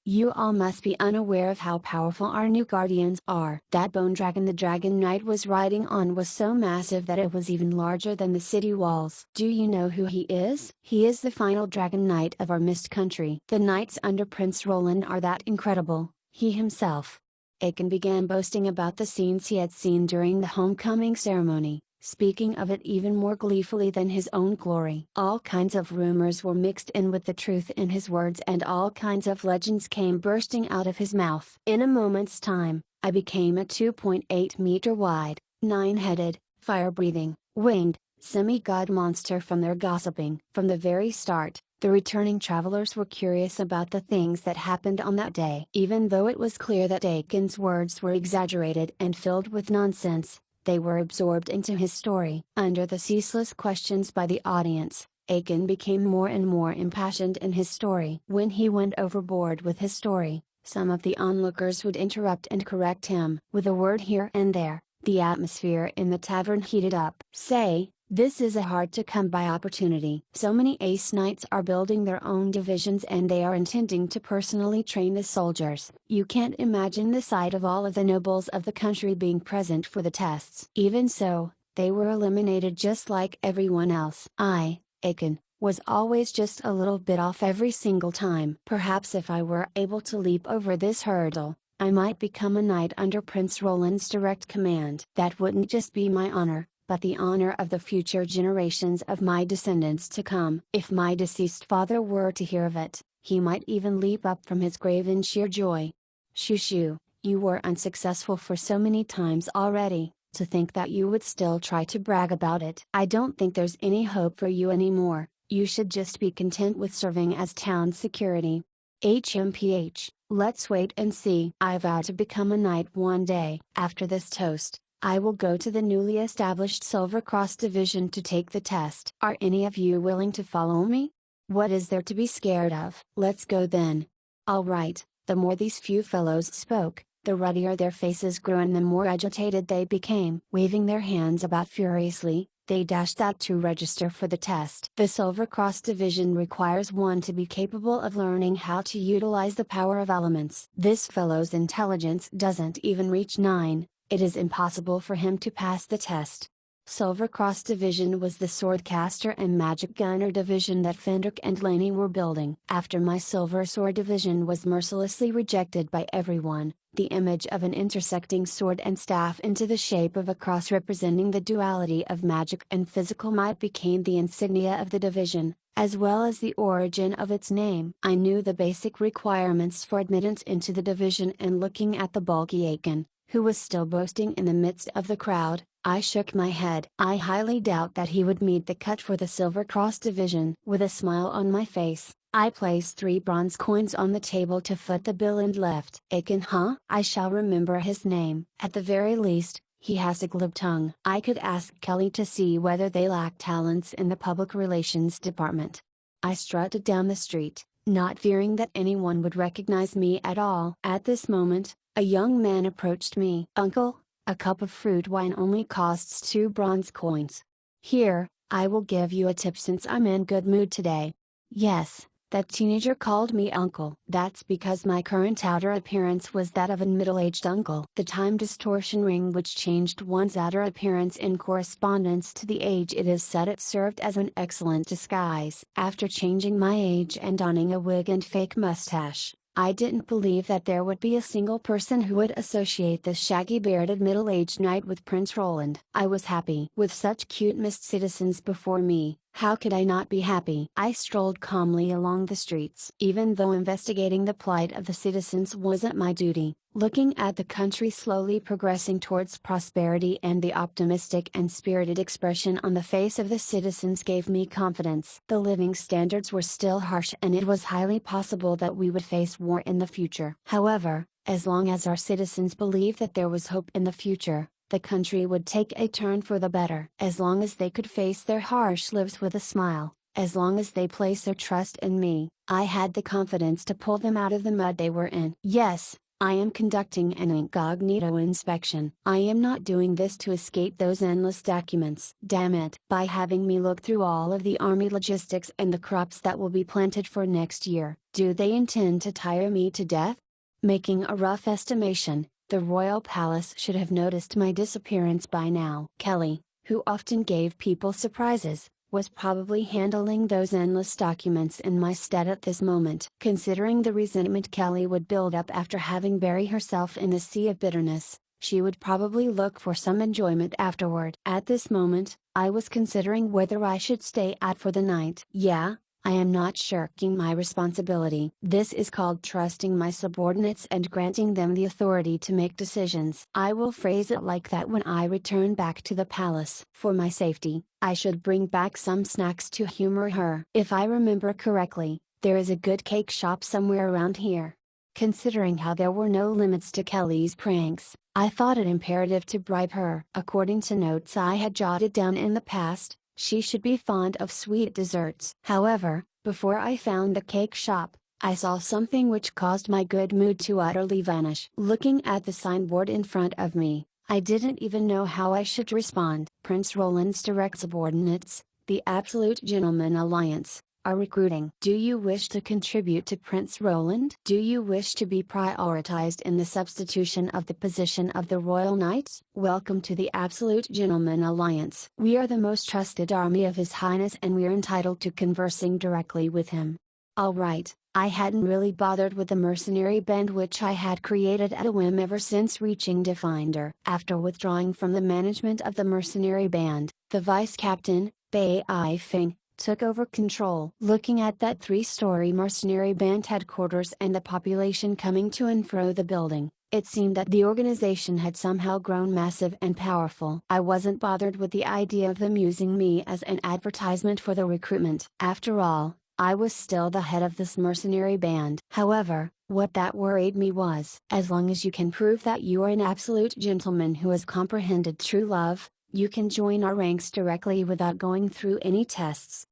Speaker 1: You all must be unaware of how powerful our new guardians are." That bone dragon the Dragon Knight was riding on was so massive that it was even larger than the city walls. "Do you know who he is? He is the final Dragon Knight of our mist country. The knights under Prince Roland are that incredible. He himself." Aiken began boasting about the scenes he had seen during the homecoming ceremony, speaking of it even more gleefully than his own glory. All kinds of rumors were mixed in with the truth in his words, and all kinds of legends came bursting out of his mouth. In a moment's time, I became a 2.8-meter wide, 9-headed, fire-breathing, winged, semi-god monster from their gossiping. From the very start, the returning travelers were curious about the things that happened on that day. Even though it was clear that Aiken's words were exaggerated and filled with nonsense, they were absorbed into his story. Under the ceaseless questions by the audience, Aiken became more and more impassioned in his story. When he went overboard with his story, some of the onlookers would interrupt and correct him. With a word here and there, the atmosphere in the tavern heated up. "Say, this is a hard-to-come-by opportunity. So many ace knights are building their own divisions, and they are intending to personally train the soldiers. You can't imagine the sight of all of the nobles of the country being present for the tests." Even so, they were eliminated just like everyone else. I, Aiken, was always just a little bit off every single time. Perhaps if I were able to leap over this hurdle, I might become a knight under Prince Roland's direct command. That wouldn't just be my honor, but the honor of the future generations of my descendants to come. If my deceased father were to hear of it, he might even leap up from his grave in sheer joy. "Shoo, you were unsuccessful for so many times already, to think that you would still try to brag about it. I don't think there's any hope for you anymore. You should just be content with serving as town security. HMPH, let's wait and see." I vow to become a knight one day. After this toast, I will go to the newly established Silver Cross Division to take the test. Are any of you willing to follow me? What is there to be scared of? Let's go then. All right. The more these few fellows spoke, the ruddier their faces grew and the more agitated they became. Waving their hands about furiously, they dashed out to register for the test. The Silver Cross Division requires one to be capable of learning how to utilize the power of elements. This fellow's intelligence doesn't even reach 9. It is impossible for him to pass the test. Silver Cross Division was the Swordcaster and Magic Gunner Division that Fendrick and Laney were building. After my Silver Sword Division was mercilessly rejected by everyone, the image of an intersecting sword and staff into the shape of a cross representing the duality of magic and physical might became the insignia of the division, as well as the origin of its name. I knew the basic requirements for admittance into the division, and looking at the bulky Aiken, who was still boasting in the midst of the crowd, I shook my head. I highly doubt that he would meet the cut for the Silver Cross Division. With a smile on my face, I placed 3 bronze coins on the table to foot the bill and left. "Aiken, huh? I shall remember his name. At the very least, he has a glib tongue." I could ask Kelly to see whether they lack talents in the public relations department. I strutted down the street, not fearing that anyone would recognize me at all. At this moment, a young man approached me. "Uncle, a cup of fruit wine only costs 2 bronze coins. Here, I will give you a tip since I'm in good mood today." Yes, that teenager called me uncle. That's because my current outer appearance was that of a middle-aged uncle. The time distortion ring which changed one's outer appearance in correspondence to the age it is said it served as an excellent disguise. After changing my age and donning a wig and fake mustache, I didn't believe that there would be a single person who would associate this shaggy bearded middle-aged knight with Prince Roland. I was happy. With such cute mist citizens before me, how could I not be happy? I strolled calmly along the streets. Even though investigating the plight of the citizens wasn't my duty, Looking at the country slowly progressing towards prosperity and the optimistic and spirited expression on the face of the citizens gave me confidence. The living standards were still harsh and it was highly possible that we would face war in the future. However, as long as our citizens believed that there was hope in the future, the country would take a turn for the better. As long as they could face their harsh lives with a smile, as long as they placed their trust in me, I had the confidence to pull them out of the mud they were in. Yes, I am conducting an incognito inspection. I am not doing this to escape those endless documents. Damn it. By having me look through all of the army logistics and the crops that will be planted for next year, do they intend to tire me to death? Making a rough estimation, the royal palace should have noticed my disappearance by now. Kelly, who often gave people surprises, was probably handling those endless documents in my stead at this moment. Considering the resentment Kelly would build up after having buried herself in a sea of bitterness, she would probably look for some enjoyment afterward. At this moment, I was considering whether I should stay out for the night. Yeah, I am not shirking my responsibility. This is called trusting my subordinates and granting them the authority to make decisions. I will phrase it like that when I return back to the palace. For my safety, I should bring back some snacks to humor her. If I remember correctly, there is a good cake shop somewhere around here. Considering how there were no limits to Kelly's pranks, I thought it imperative to bribe her. According to notes I had jotted down in the past, she should be fond of sweet desserts. However, before I found the cake shop, I saw something which caused my good mood to utterly vanish. Looking at the signboard in front of me, I didn't even know how I should respond. Prince Roland's direct subordinates, the Absolute Gentleman Alliance, are recruiting. Do you wish to contribute to Prince Roland? Do you wish to be prioritized in the substitution of the position of the Royal Knights? Welcome to the Absolute Gentleman Alliance. We are the most trusted army of His Highness and we're entitled to conversing directly with him. Alright, I hadn't really bothered with the mercenary band which I had created at a whim ever since reaching Defender. After withdrawing from the management of the mercenary band, the vice captain, Bai Feng, took over control. Looking at that 3-story mercenary band headquarters and the population coming to and fro the building, it seemed that the organization had somehow grown massive and powerful. I wasn't bothered with the idea of them using me as an advertisement for the recruitment. After all, I was still the head of this mercenary band. However, what that worried me was, as long as you can prove that you are an absolute gentleman who has comprehended true love, you can join our ranks directly without going through any tests.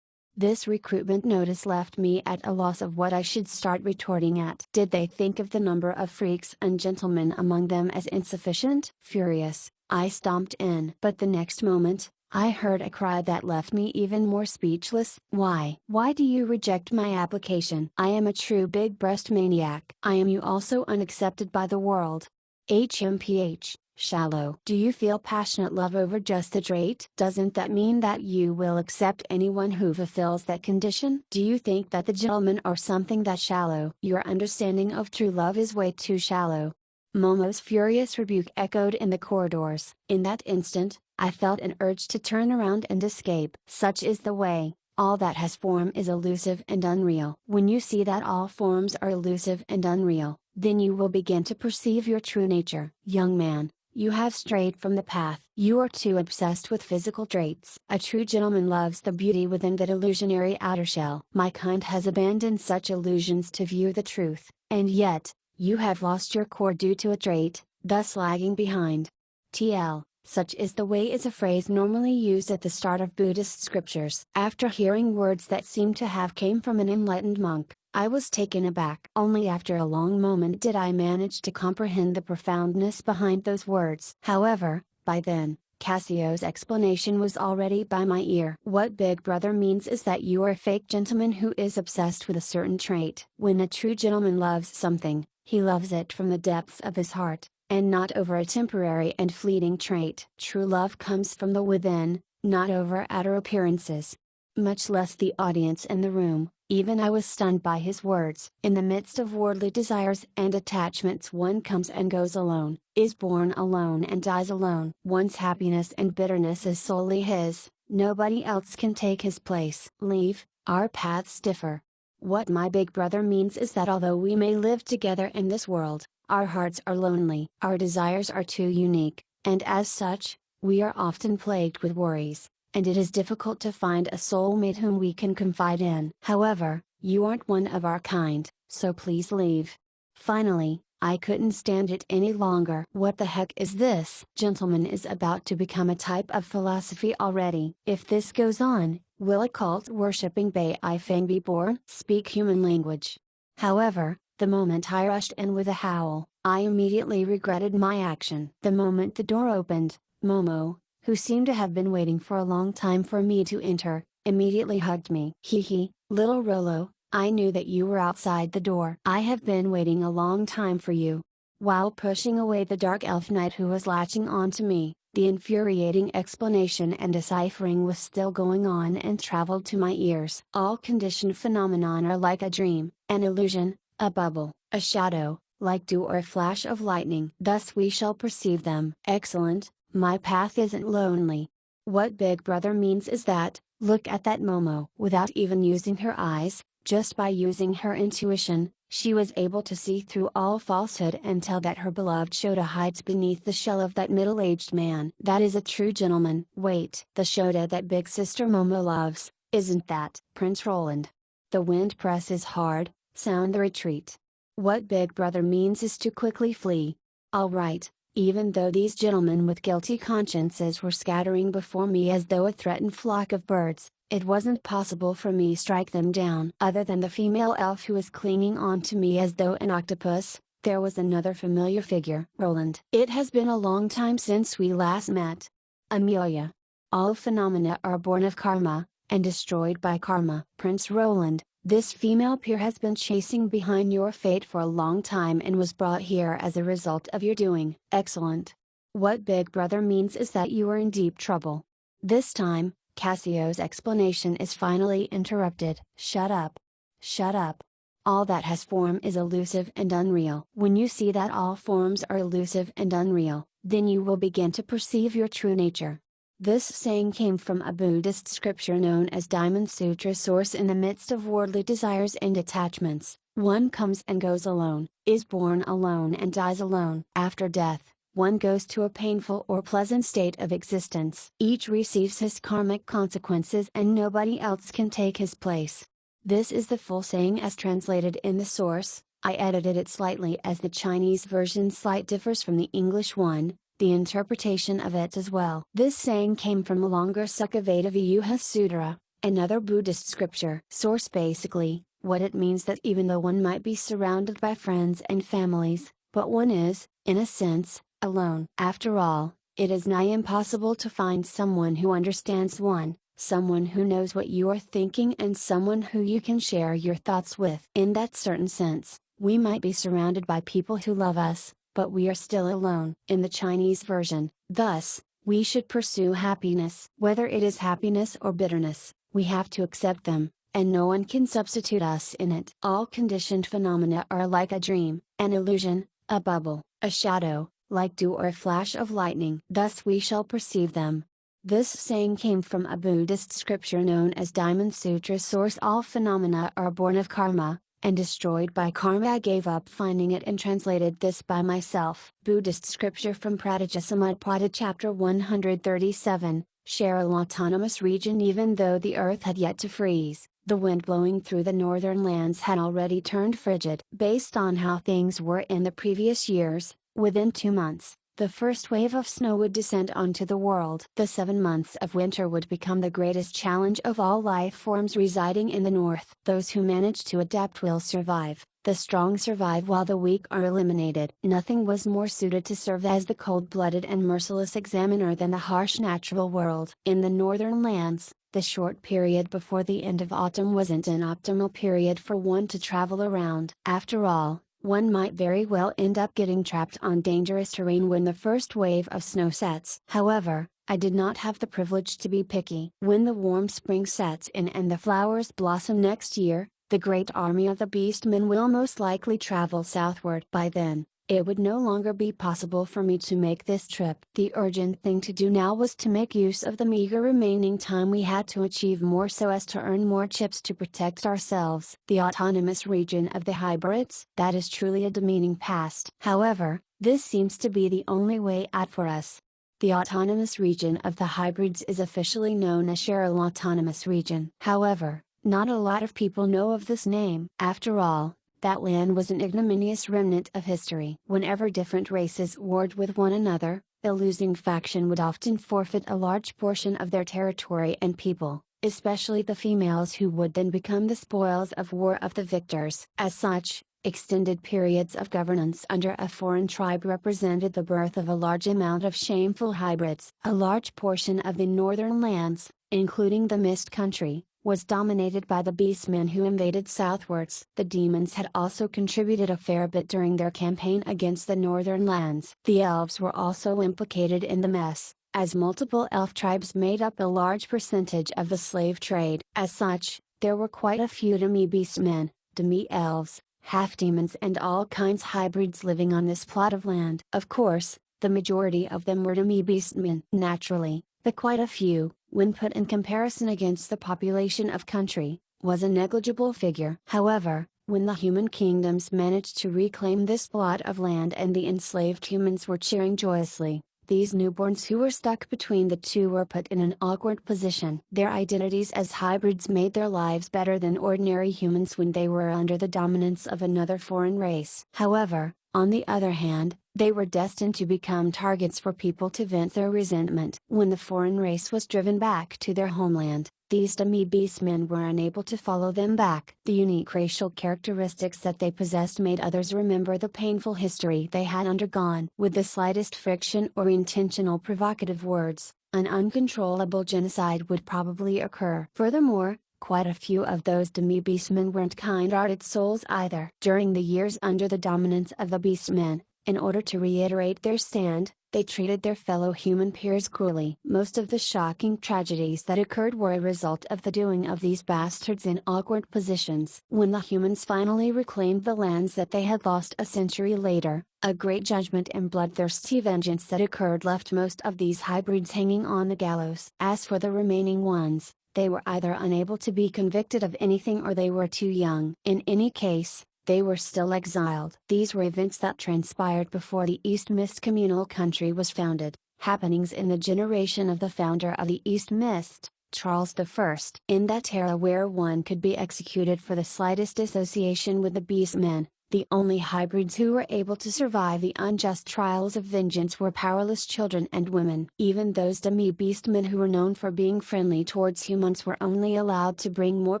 Speaker 1: This recruitment notice left me at a loss of what I should start retorting at. Did they think of the number of freaks and gentlemen among them as insufficient? Furious, I stomped in. But the next moment, I heard a cry that left me even more speechless. Why? Why do you reject my application? I am a true big breast maniac. I am you also unaccepted by the world. HMPH. Shallow. Do you feel passionate love over just a trait? Doesn't that mean that you will accept anyone who fulfills that condition? Do you think that the gentlemen are something that shallow? Your understanding of true love is way too shallow. Momo's furious rebuke echoed in the corridors. In that instant, I felt an urge to turn around and escape. Such is the way. All that has form is elusive and unreal. When you see that all forms are elusive and unreal, then you will begin to perceive your true nature. Young man, you have strayed from the path. You are too obsessed with physical traits. A true gentleman loves the beauty within that illusionary outer shell. My kind has abandoned such illusions to view the truth, and yet, you have lost your core due to a trait, thus lagging behind. TL, such is the way is a phrase normally used at the start of Buddhist scriptures. After hearing words that seemed to have come from an enlightened monk, I was taken aback. Only after a long moment did I manage to comprehend the profoundness behind those words. However, by then, Cassio's explanation was already by my ear. What Big Brother means is that you are a fake gentleman who is obsessed with a certain trait. When a true gentleman loves something, he loves it from the depths of his heart, and not over a temporary and fleeting trait. True love comes from the within, not over outer appearances. Much less the audience in the room. Even I was stunned by his words. In the midst of worldly desires and attachments one comes and goes alone, is born alone and dies alone. One's happiness and bitterness is solely his, nobody else can take his place. Leave, our paths differ. What my big brother means is that although we may live together in this world, Our hearts are lonely. Our desires are too unique, and as such, we are often plagued with worries, and it is difficult to find a soulmate whom we can confide in. However, you aren't one of our kind, so please leave. Finally, I couldn't stand it any longer. What the heck is this? Gentleman is about to become a type of philosophy already. If this goes on, will a cult worshipping Bai Fang be born? Speak human language. However, the moment I rushed in with a howl, I immediately regretted my action. The moment the door opened, Momo, who seemed to have been waiting for a long time for me to enter, immediately hugged me. Hee hee, little Rolo, I knew that you were outside the door. I have been waiting a long time for you. While pushing away the dark elf knight who was latching onto me, the infuriating explanation and deciphering was still going on and traveled to my ears. All conditioned phenomenon are like a dream, an illusion, a bubble, a shadow, like dew or a flash of lightning. Thus we shall perceive them. Excellent, my path isn't lonely. What Big Brother means is that, look at that Momo. Without even using her eyes, just by using her intuition, she was able to see through all falsehood and tell that her beloved Shota hides beneath the shell of that middle-aged man. That is a true gentleman. Wait, the Shota that big sister Momo loves, isn't that Prince Roland? The wind presses hard, sound the retreat. What Big Brother means is to quickly flee. Alright, even though these gentlemen with guilty consciences were scattering before me as though a threatened flock of birds, it wasn't possible for me to strike them down. Other than the female elf who was clinging on to me as though an octopus, there was another familiar figure. Roland. It has been a long time since we last met. Amelia. All phenomena are born of karma, and destroyed by karma. Prince Roland, this female peer has been chasing behind your fate for a long time and was brought here as a result of your doing. Excellent. What Big Brother means is that you are in deep trouble. This time, Cassio's explanation is finally interrupted. Shut up. Shut up. All that has form is elusive and unreal. When you see that all forms are elusive and unreal, then you will begin to perceive your true nature. This saying came from a Buddhist scripture known as Diamond Sutra source. In the midst of worldly desires and attachments, one comes and goes alone, is born alone and dies alone. After death, one goes to a painful or pleasant state of existence. Each receives his karmic consequences and nobody else can take his place. This is the full saying as translated in the source. I edited it slightly as the Chinese version slight differs from the English one, the interpretation of it as well. This saying came from Longer Sukhaveda Vyuha Sutra, another Buddhist scripture. Source. Basically, what it means that even though one might be surrounded by friends and families, but one is, in a sense, alone. After all, it is nigh impossible to find someone who understands one, someone who knows what you are thinking and someone who you can share your thoughts with. In that certain sense, we might be surrounded by people who love us, but we are still alone. In the Chinese version, thus, we should pursue happiness. Whether it is happiness or bitterness, we have to accept them, and no one can substitute us in it. All conditioned phenomena are like a dream, an illusion, a bubble, a shadow, like dew or a flash of lightning. Thus we shall perceive them. This saying came from a Buddhist scripture known as Diamond Sutra source. All phenomena are born of karma, and destroyed by karma. I gave up finding it and translated this by myself. Buddhist scripture from Pratityasamutpada chapter 137, share an autonomous region. Even though the earth had yet to freeze, the wind blowing through the northern lands had already turned frigid. Based on how things were in the previous years, within 2 months, the first wave of snow would descend onto the world. The 7 months of winter would become the greatest challenge of all life forms residing in the north. Those who manage to adapt will survive, the strong survive while the weak are eliminated. Nothing was more suited to serve as the cold-blooded and merciless examiner than the harsh natural world. In the northern lands, the short period before the end of autumn wasn't an optimal period for one to travel around. After all, one might very well end up getting trapped on dangerous terrain when the first wave of snow sets. However, I did not have the privilege to be picky. When the warm spring sets in and the flowers blossom next year, the great army of the beastmen will most likely travel southward. By then, it would no longer be possible for me to make this trip. The urgent thing to do now was to make use of the meager remaining time we had to achieve more so as to earn more chips to protect ourselves. The autonomous region of the hybrids? That is truly a demeaning past. However, this seems to be the only way out for us. The autonomous region of the hybrids is officially known as Cheryl Autonomous Region. However, not a lot of people know of this name. After all, that land was an ignominious remnant of history. Whenever different races warred with one another, the losing faction would often forfeit a large portion of their territory and people, especially the females who would then become the spoils of war of the victors. As such, extended periods of governance under a foreign tribe represented the birth of a large amount of shameful hybrids. A large portion of the northern lands, including the Mist Country, was dominated by the beastmen who invaded southwards. The demons had also contributed a fair bit during their campaign against the northern lands. The elves were also implicated in the mess, as multiple elf tribes made up a large percentage of the slave trade. As such, there were quite a few demi-beastmen, demi-elves, half-demons and all kinds hybrids living on this plot of land. Of course, the majority of them were demi-beastmen. Naturally, the quite a few, when put in comparison against the population of country, was a negligible figure. However, when the human kingdoms managed to reclaim this plot of land and the enslaved humans were cheering joyously, these newborns who were stuck between the two were put in an awkward position. Their identities as hybrids made their lives better than ordinary humans when they were under the dominance of another foreign race. However, on the other hand, they were destined to become targets for people to vent their resentment. When the foreign race was driven back to their homeland, these demi-beastmen were unable to follow them back. The unique racial characteristics that they possessed made others remember the painful history they had undergone. With the slightest friction or intentional provocative words, an uncontrollable genocide would probably occur. Furthermore, quite a few of those demi-beastmen weren't kind-hearted souls either. During the years under the dominance of the beastmen, in order to reiterate their stand, they treated their fellow human peers cruelly. Most of the shocking tragedies that occurred were a result of the doing of these bastards in awkward positions. When the humans finally reclaimed the lands that they had lost a century later, a great judgment and bloodthirsty vengeance that occurred left most of these hybrids hanging on the gallows. As for the remaining ones, they were either unable to be convicted of anything or they were too young. In any case, they were still exiled. These were events that transpired before the East Mist communal country was founded, happenings in the generation of the founder of the East Mist, Charles I. In that era where one could be executed for the slightest association with the beastmen, the only hybrids who were able to survive the unjust trials of vengeance were powerless children and women. Even those demi-beastmen who were known for being friendly towards humans were only allowed to bring more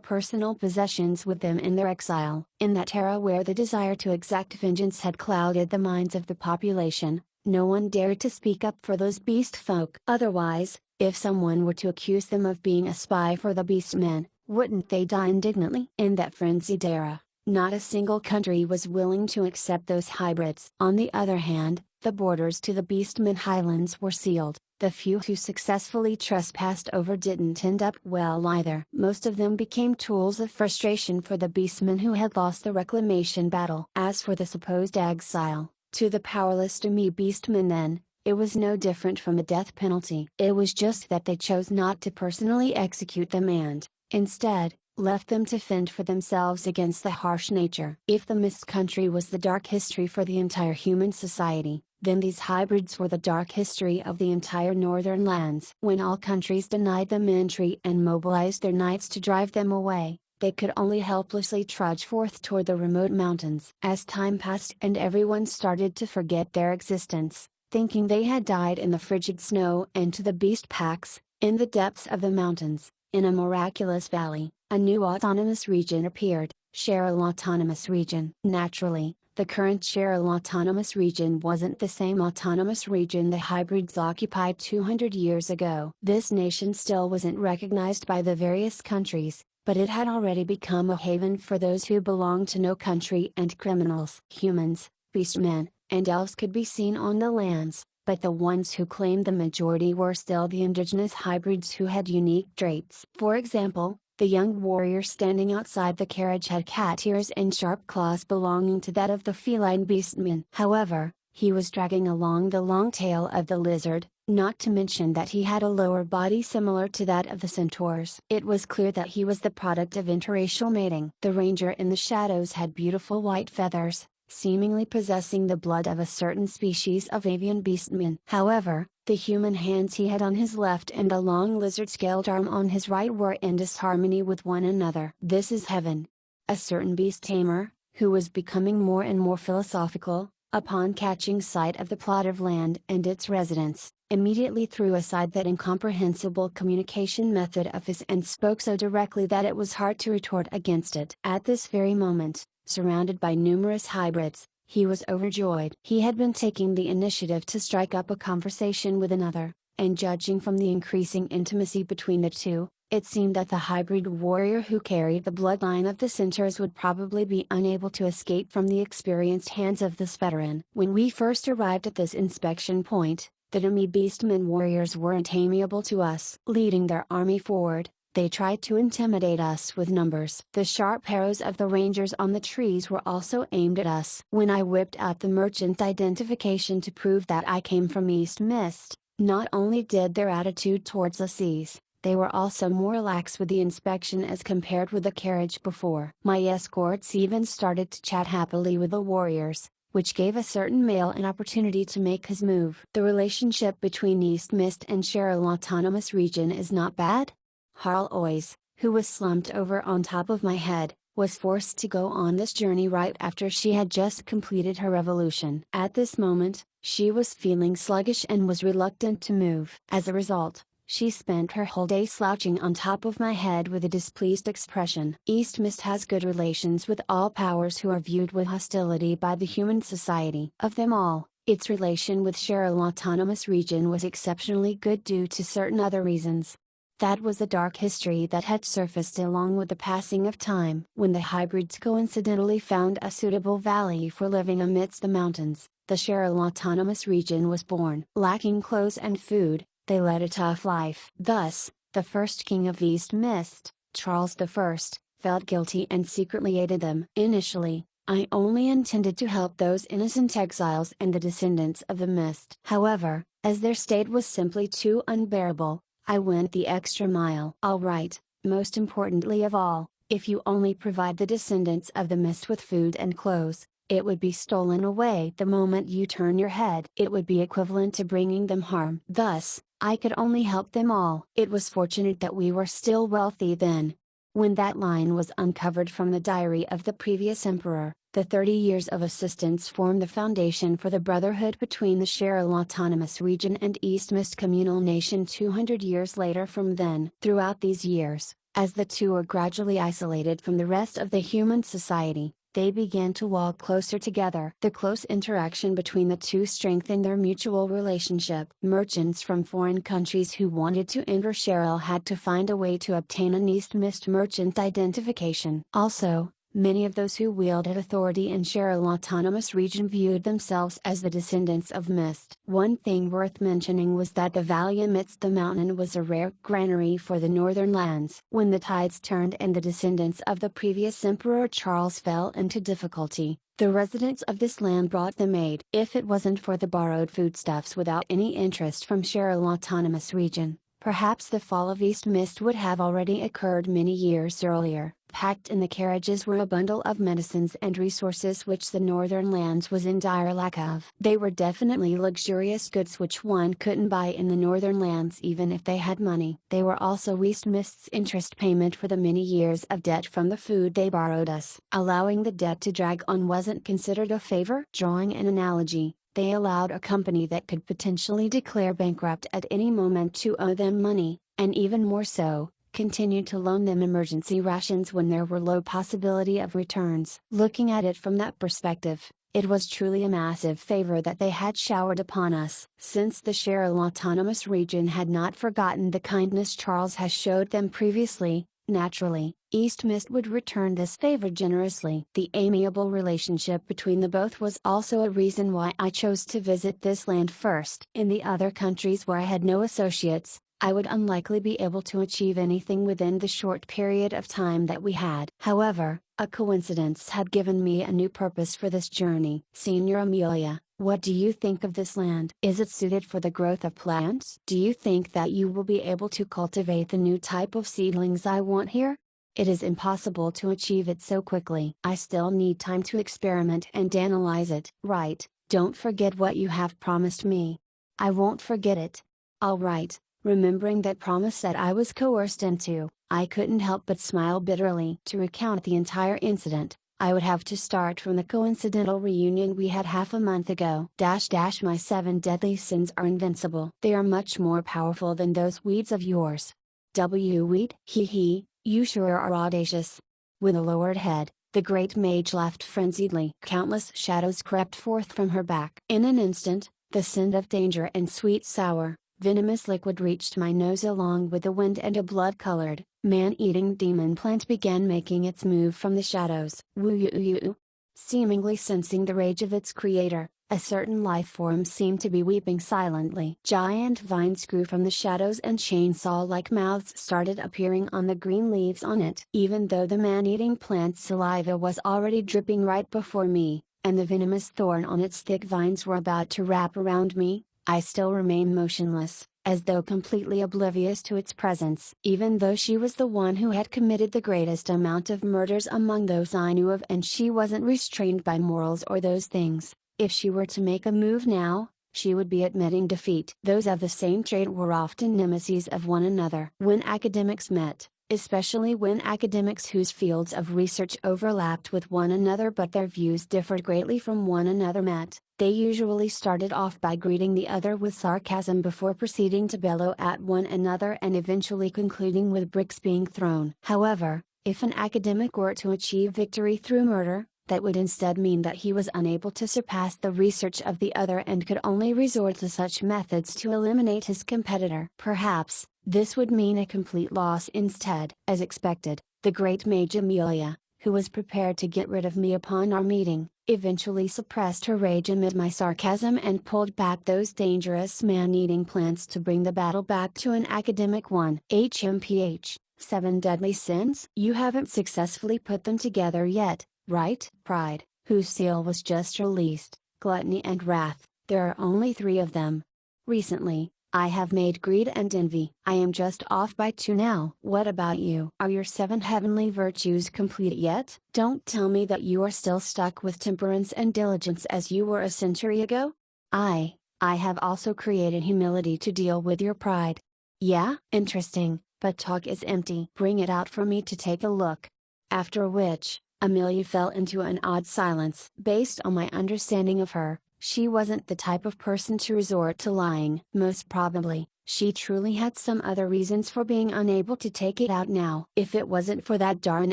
Speaker 1: personal possessions with them in their exile. In that era where the desire to exact vengeance had clouded the minds of the population, no one dared to speak up for those beast folk. Otherwise, if someone were to accuse them of being a spy for the beastmen, wouldn't they die indignantly? In that frenzied era, not a single country was willing to accept those hybrids. On the other hand, the borders to the Beastmen Highlands were sealed. The few who successfully trespassed over didn't end up well either. Most of them became tools of frustration for the Beastmen who had lost the reclamation battle. As for the supposed exile, to the powerless demi-beastmen then, it was no different from a death penalty. It was just that they chose not to personally execute them and, instead, left them to fend for themselves against the harsh nature. If the Mist Country was the dark history for the entire human society, then these hybrids were the dark history of the entire northern lands. When all countries denied them entry and mobilized their knights to drive them away, they could only helplessly trudge forth toward the remote mountains. As time passed and everyone started to forget their existence, thinking they had died in the frigid snow and to the beast packs, in the depths of the mountains, in a miraculous valley, a new autonomous region appeared, Cheryl Autonomous Region. Naturally, the current Cheryl Autonomous Region wasn't the same autonomous region the hybrids occupied 200 years ago. This nation still wasn't recognized by the various countries, but it had already become a haven for those who belonged to no country and criminals. Humans, beastmen, and elves could be seen on the lands, but the ones who claimed the majority were still the indigenous hybrids who had unique traits. For example, The young warrior standing outside the carriage had cat ears and sharp claws belonging to that of the feline beastman. However, he was dragging along the long tail of the lizard, not to mention that he had a lower body similar to that of the centaurs. It was clear that he was the product of interracial mating. The ranger in the shadows had beautiful white feathers, seemingly possessing the blood of a certain species of avian beastman. However, the human hands he had on his left and the long lizard-scaled arm on his right were in disharmony with one another. "This is heaven." A certain beast tamer, who was becoming more and more philosophical, upon catching sight of the plot of land and its residents, immediately threw aside that incomprehensible communication method of his and spoke so directly that it was hard to retort against it. At this very moment, surrounded by numerous hybrids, he was overjoyed. He had been taking the initiative to strike up a conversation with another, and judging from the increasing intimacy between the two, it seemed that the hybrid warrior who carried the bloodline of the centaurs would probably be unable to escape from the experienced hands of this veteran. When we first arrived at this inspection point, the demi beastmen warriors weren't amiable to us. Leading their army forward, they tried to intimidate us with numbers. The sharp arrows of the rangers on the trees were also aimed at us. When I whipped out the merchant identification to prove that I came from East Mist, not only did their attitude towards us ease, they were also more lax with the inspection as compared with the carriage before. My escorts even started to chat happily with the warriors, which gave a certain male an opportunity to make his move. The relationship between East Mist and Cheryl Autonomous Region is not bad? Harl Ois, who was slumped over on top of my head, was forced to go on this journey right after she had just completed her revolution. At this moment, she was feeling sluggish and was reluctant to move. As a result, she spent her whole day slouching on top of my head with a displeased expression. East Mist has good relations with all powers who are viewed with hostility by the human society. Of them all, its relation with Cheryl Autonomous Region was exceptionally good due to certain other reasons. That was a dark history that had surfaced along with the passing of time. When the hybrids coincidentally found a suitable valley for living amidst the mountains, the Cheryl Autonomous Region was born. Lacking clothes and food, they led a tough life. Thus, the first king of East Mist, Charles I, felt guilty and secretly aided them. Initially, I only intended to help those innocent exiles and the descendants of the Mist. However, as their state was simply too unbearable, I went the extra mile. Alright, most importantly of all, if you only provide the descendants of the Mist with food and clothes, it would be stolen away the moment you turn your head. It would be equivalent to bringing them harm. Thus, I could only help them all. It was fortunate that we were still wealthy then. When that line was uncovered from the diary of the previous emperor, the 30 years of assistance formed the foundation for the brotherhood between the Cheryl Autonomous Region and East Mist Communal Nation 200 years later from then. Throughout these years, as the two were gradually isolated from the rest of the human society, they began to walk closer together. The close interaction between the two strengthened their mutual relationship. Merchants from foreign countries who wanted to enter Cheryl had to find a way to obtain an East Mist merchant identification. Also, many of those who wielded authority in Cheryl Autonomous Region viewed themselves as the descendants of Mist. One thing worth mentioning was that the valley amidst the mountain was a rare granary for the northern lands. When the tides turned and the descendants of the previous Emperor Charles fell into difficulty, the residents of this land brought them aid. If it wasn't for the borrowed foodstuffs without any interest from Cheryl Autonomous Region, perhaps the fall of East Mist would have already occurred many years earlier. Packed in the carriages were a bundle of medicines and resources which the northern lands was in dire lack of. They were definitely luxurious goods which one couldn't buy in the northern lands even if they had money. They were also East Mist's interest payment for the many years of debt from the food they borrowed us. Allowing the debt to drag on wasn't considered a favor. Drawing an analogy, they allowed a company that could potentially declare bankrupt at any moment to owe them money, and even more so, continued to loan them emergency rations when there were low possibility of returns. Looking at it from that perspective, it was truly a massive favor that they had showered upon us. Since the Cheryl Autonomous Region had not forgotten the kindness Charles has showed them previously, naturally, East Mist would return this favor generously. The amiable relationship between the both was also a reason why I chose to visit this land first. In the other countries where I had no associates, I would unlikely be able to achieve anything within the short period of time that we had. However, a coincidence had given me a new purpose for this journey. Senior Amelia, what do you think of this land? Is it suited for the growth of plants? Do you think that you will be able to cultivate the new type of seedlings I want here? It is impossible to achieve it so quickly. I still need time to experiment and analyze it. Right, don't forget what you have promised me. I won't forget it. All right. Remembering that promise that I was coerced into, I couldn't help but smile bitterly. To recount the entire incident, I would have to start from the coincidental reunion we had half a month ago. My 7 deadly sins are invincible. They are much more powerful than those weeds of yours. Weed? Hee hee, you sure are audacious. With a lowered head, the great mage laughed frenziedly. Countless shadows crept forth from her back. In an instant, the scent of danger and sweet sour, venomous liquid reached my nose along with the wind, and a blood-colored, man-eating demon plant began making its move from the shadows. Woo-yoo-yoo. Seemingly sensing the rage of its creator, a certain life form seemed to be weeping silently. Giant vines grew from the shadows and chainsaw-like mouths started appearing on the green leaves on it. Even though the man-eating plant's saliva was already dripping right before me, and the venomous thorn on its thick vines were about to wrap around me, I still remained motionless, as though completely oblivious to its presence. Even though she was the one who had committed the greatest amount of murders among those I knew of, and she wasn't restrained by morals or those things, if she were to make a move now, she would be admitting defeat. Those of the same trade were often nemesis of one another. When academics met, especially when academics whose fields of research overlapped with one another but their views differed greatly from one another met, they usually started off by greeting the other with sarcasm before proceeding to bellow at one another and eventually concluding with bricks being thrown. However, if an academic were to achieve victory through murder, that would instead mean that he was unable to surpass the research of the other and could only resort to such methods to eliminate his competitor. Perhaps, this would mean a complete loss instead. As expected, the great mage Amelia, who was prepared to get rid of me upon our meeting, eventually suppressed her rage amid my sarcasm and pulled back those dangerous man-eating plants to bring the battle back to an academic one. HMPH, 7 deadly sins? You haven't successfully put them together yet, right? Pride, whose seal was just released, gluttony and wrath, there are only 3 of them. Recently, I have made greed and envy. I am just off by 2 now. What about you? Are your 7 heavenly virtues complete yet? Don't tell me that you are still stuck with temperance and diligence as you were a century ago? I have also created humility to deal with your pride. Yeah? Interesting, but talk is empty. Bring it out for me to take a look. After which, Amelia fell into an odd silence. Based on my understanding of her, she wasn't the type of person to resort to lying. Most probably, she truly had some other reasons for being unable to take it out now. If it wasn't for that darn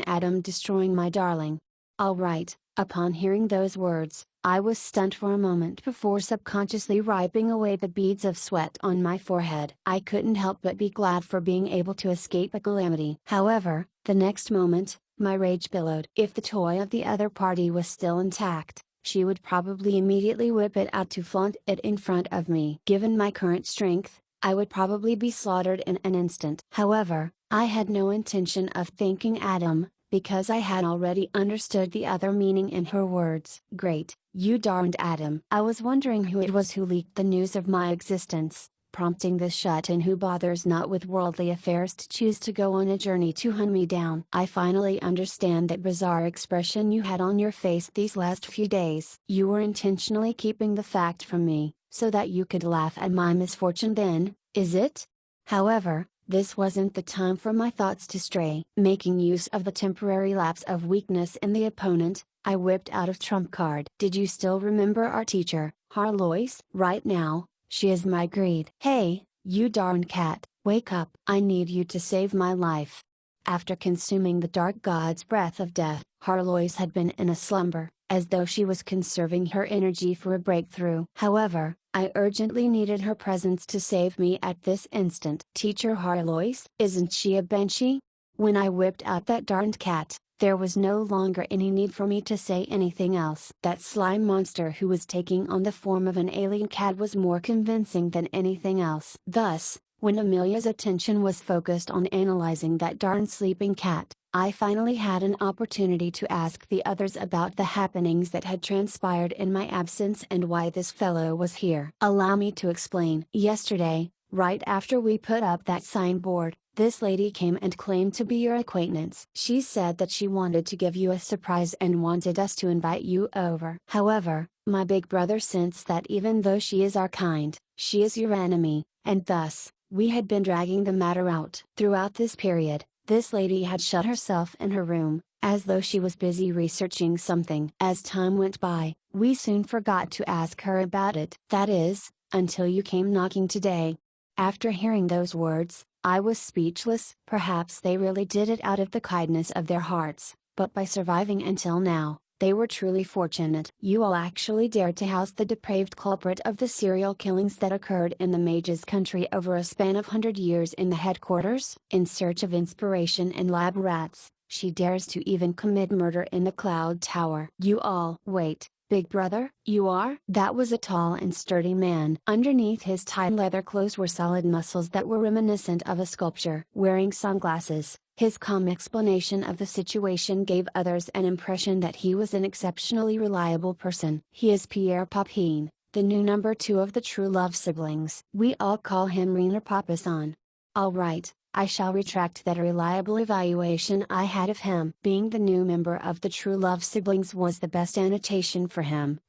Speaker 1: atom destroying my darling. Alright, upon hearing those words, I was stunned for a moment before subconsciously wiping away the beads of sweat on my forehead. I couldn't help but be glad for being able to escape a calamity. However, the next moment, my rage billowed. If the toy of the other party was still intact, she would probably immediately whip it out to flaunt it in front of me. Given my current strength, I would probably be slaughtered in an instant. However, I had no intention of thanking Adam, because I had already understood the other meaning in her words. Great, you darned Adam. I was wondering who it was who leaked the news of my existence, prompting the shut-in who bothers not with worldly affairs to choose to go on a journey to hunt me down. I finally understand that bizarre expression you had on your face these last few days. You were intentionally keeping the fact from me, so that you could laugh at my misfortune then, is it? However, this wasn't the time for my thoughts to stray. Making use of the temporary lapse of weakness in the opponent, I whipped out a trump card. Did you still remember our teacher, Harlois? Right now, she is my greed. Hey, you darn cat, wake up. I need you to save my life. After consuming the dark god's breath of death, Harlois had been in a slumber, as though she was conserving her energy for a breakthrough. However, I urgently needed her presence to save me at this instant. Teacher Harlois? Isn't she a banshee? When I whipped out that darned cat, there was no longer any need for me to say anything else. That slime monster who was taking on the form of an alien cat was more convincing than anything else. Thus, When Amelia's attention was focused on analyzing that darn sleeping cat, I finally had an opportunity to ask the others about the happenings that had transpired in my absence and why this fellow was here. Allow me to explain. Yesterday, right after we put up that signboard, this lady came and claimed to be your acquaintance. She said that she wanted to give you a surprise and wanted us to invite you over. However, my big brother sensed that even though she is our kind, she is your enemy, and thus, we had been dragging the matter out. Throughout this period, this lady had shut herself in her room, as though she was busy researching something. As time went by, we soon forgot to ask her about it. That is, until you came knocking today. After hearing those words, I was speechless. Perhaps they really did it out of the kindness of their hearts, but by surviving until now, they were truly fortunate. You all actually dared to house the depraved culprit of the serial killings that occurred in the Mage's country over a span of 100 years in the headquarters? In search of inspiration and lab rats, she dares to even commit murder in the Cloud Tower. You all. Wait, Big Brother? You are? That was a tall and sturdy man. Underneath his tight leather clothes were solid muscles that were reminiscent of a sculpture. Wearing sunglasses, his calm explanation of the situation gave others an impression that he was an exceptionally reliable person. He is Pierre Papin, the new number 2 of the True Love siblings. We all call him Rainer Papasan. Alright, I shall retract that reliable evaluation I had of him. Being the new member of the True Love siblings was the best annotation for him.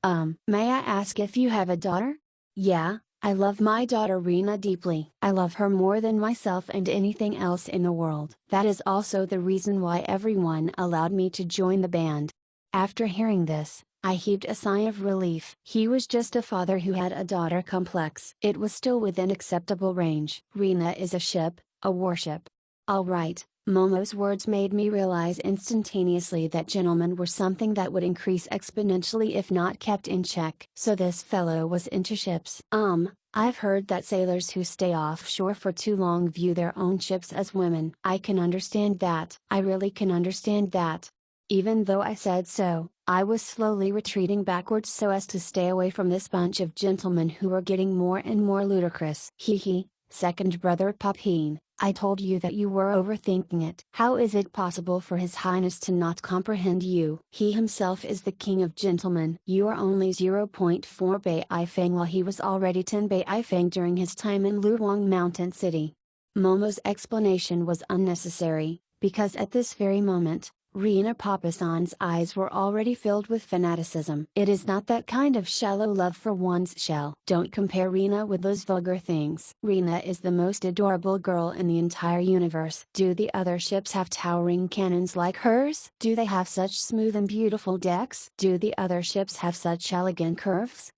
Speaker 1: May I ask if you have a daughter? Yeah, I love my daughter Rena deeply. I love her more than myself and anything else in the world. That is also the reason why everyone allowed me to join the band. After hearing this, I heaved a sigh of relief. He was just a father who had a daughter complex. It was still within acceptable range. Rena is a ship, a warship. Alright, Momo's words made me realize instantaneously that gentlemen were something that would increase exponentially if not kept in check. So this fellow was into ships. I've heard that sailors who stay offshore for too long view their own ships as women. I can understand that. I really can understand that. Even though I said so, I was slowly retreating backwards so as to stay away from this bunch of gentlemen who were getting more and more ludicrous. Hee, second brother Papin, I told you that you were overthinking it. How is it possible for His Highness to not comprehend you? He himself is the king of gentlemen. You are only zero point 0.4 Bai Feng while he was already 10 Bai Feng during his time in Luoyang Mountain City. Momo's explanation was unnecessary, because at this very moment, Rena Papasan's eyes were already filled with fanaticism. It is not that kind of shallow love for one's shell. Don't compare Rena with those vulgar things. Rena is the most adorable girl in the entire universe. Do the other ships have towering cannons like hers? Do they have such smooth and beautiful decks? Do the other ships have such elegant curves?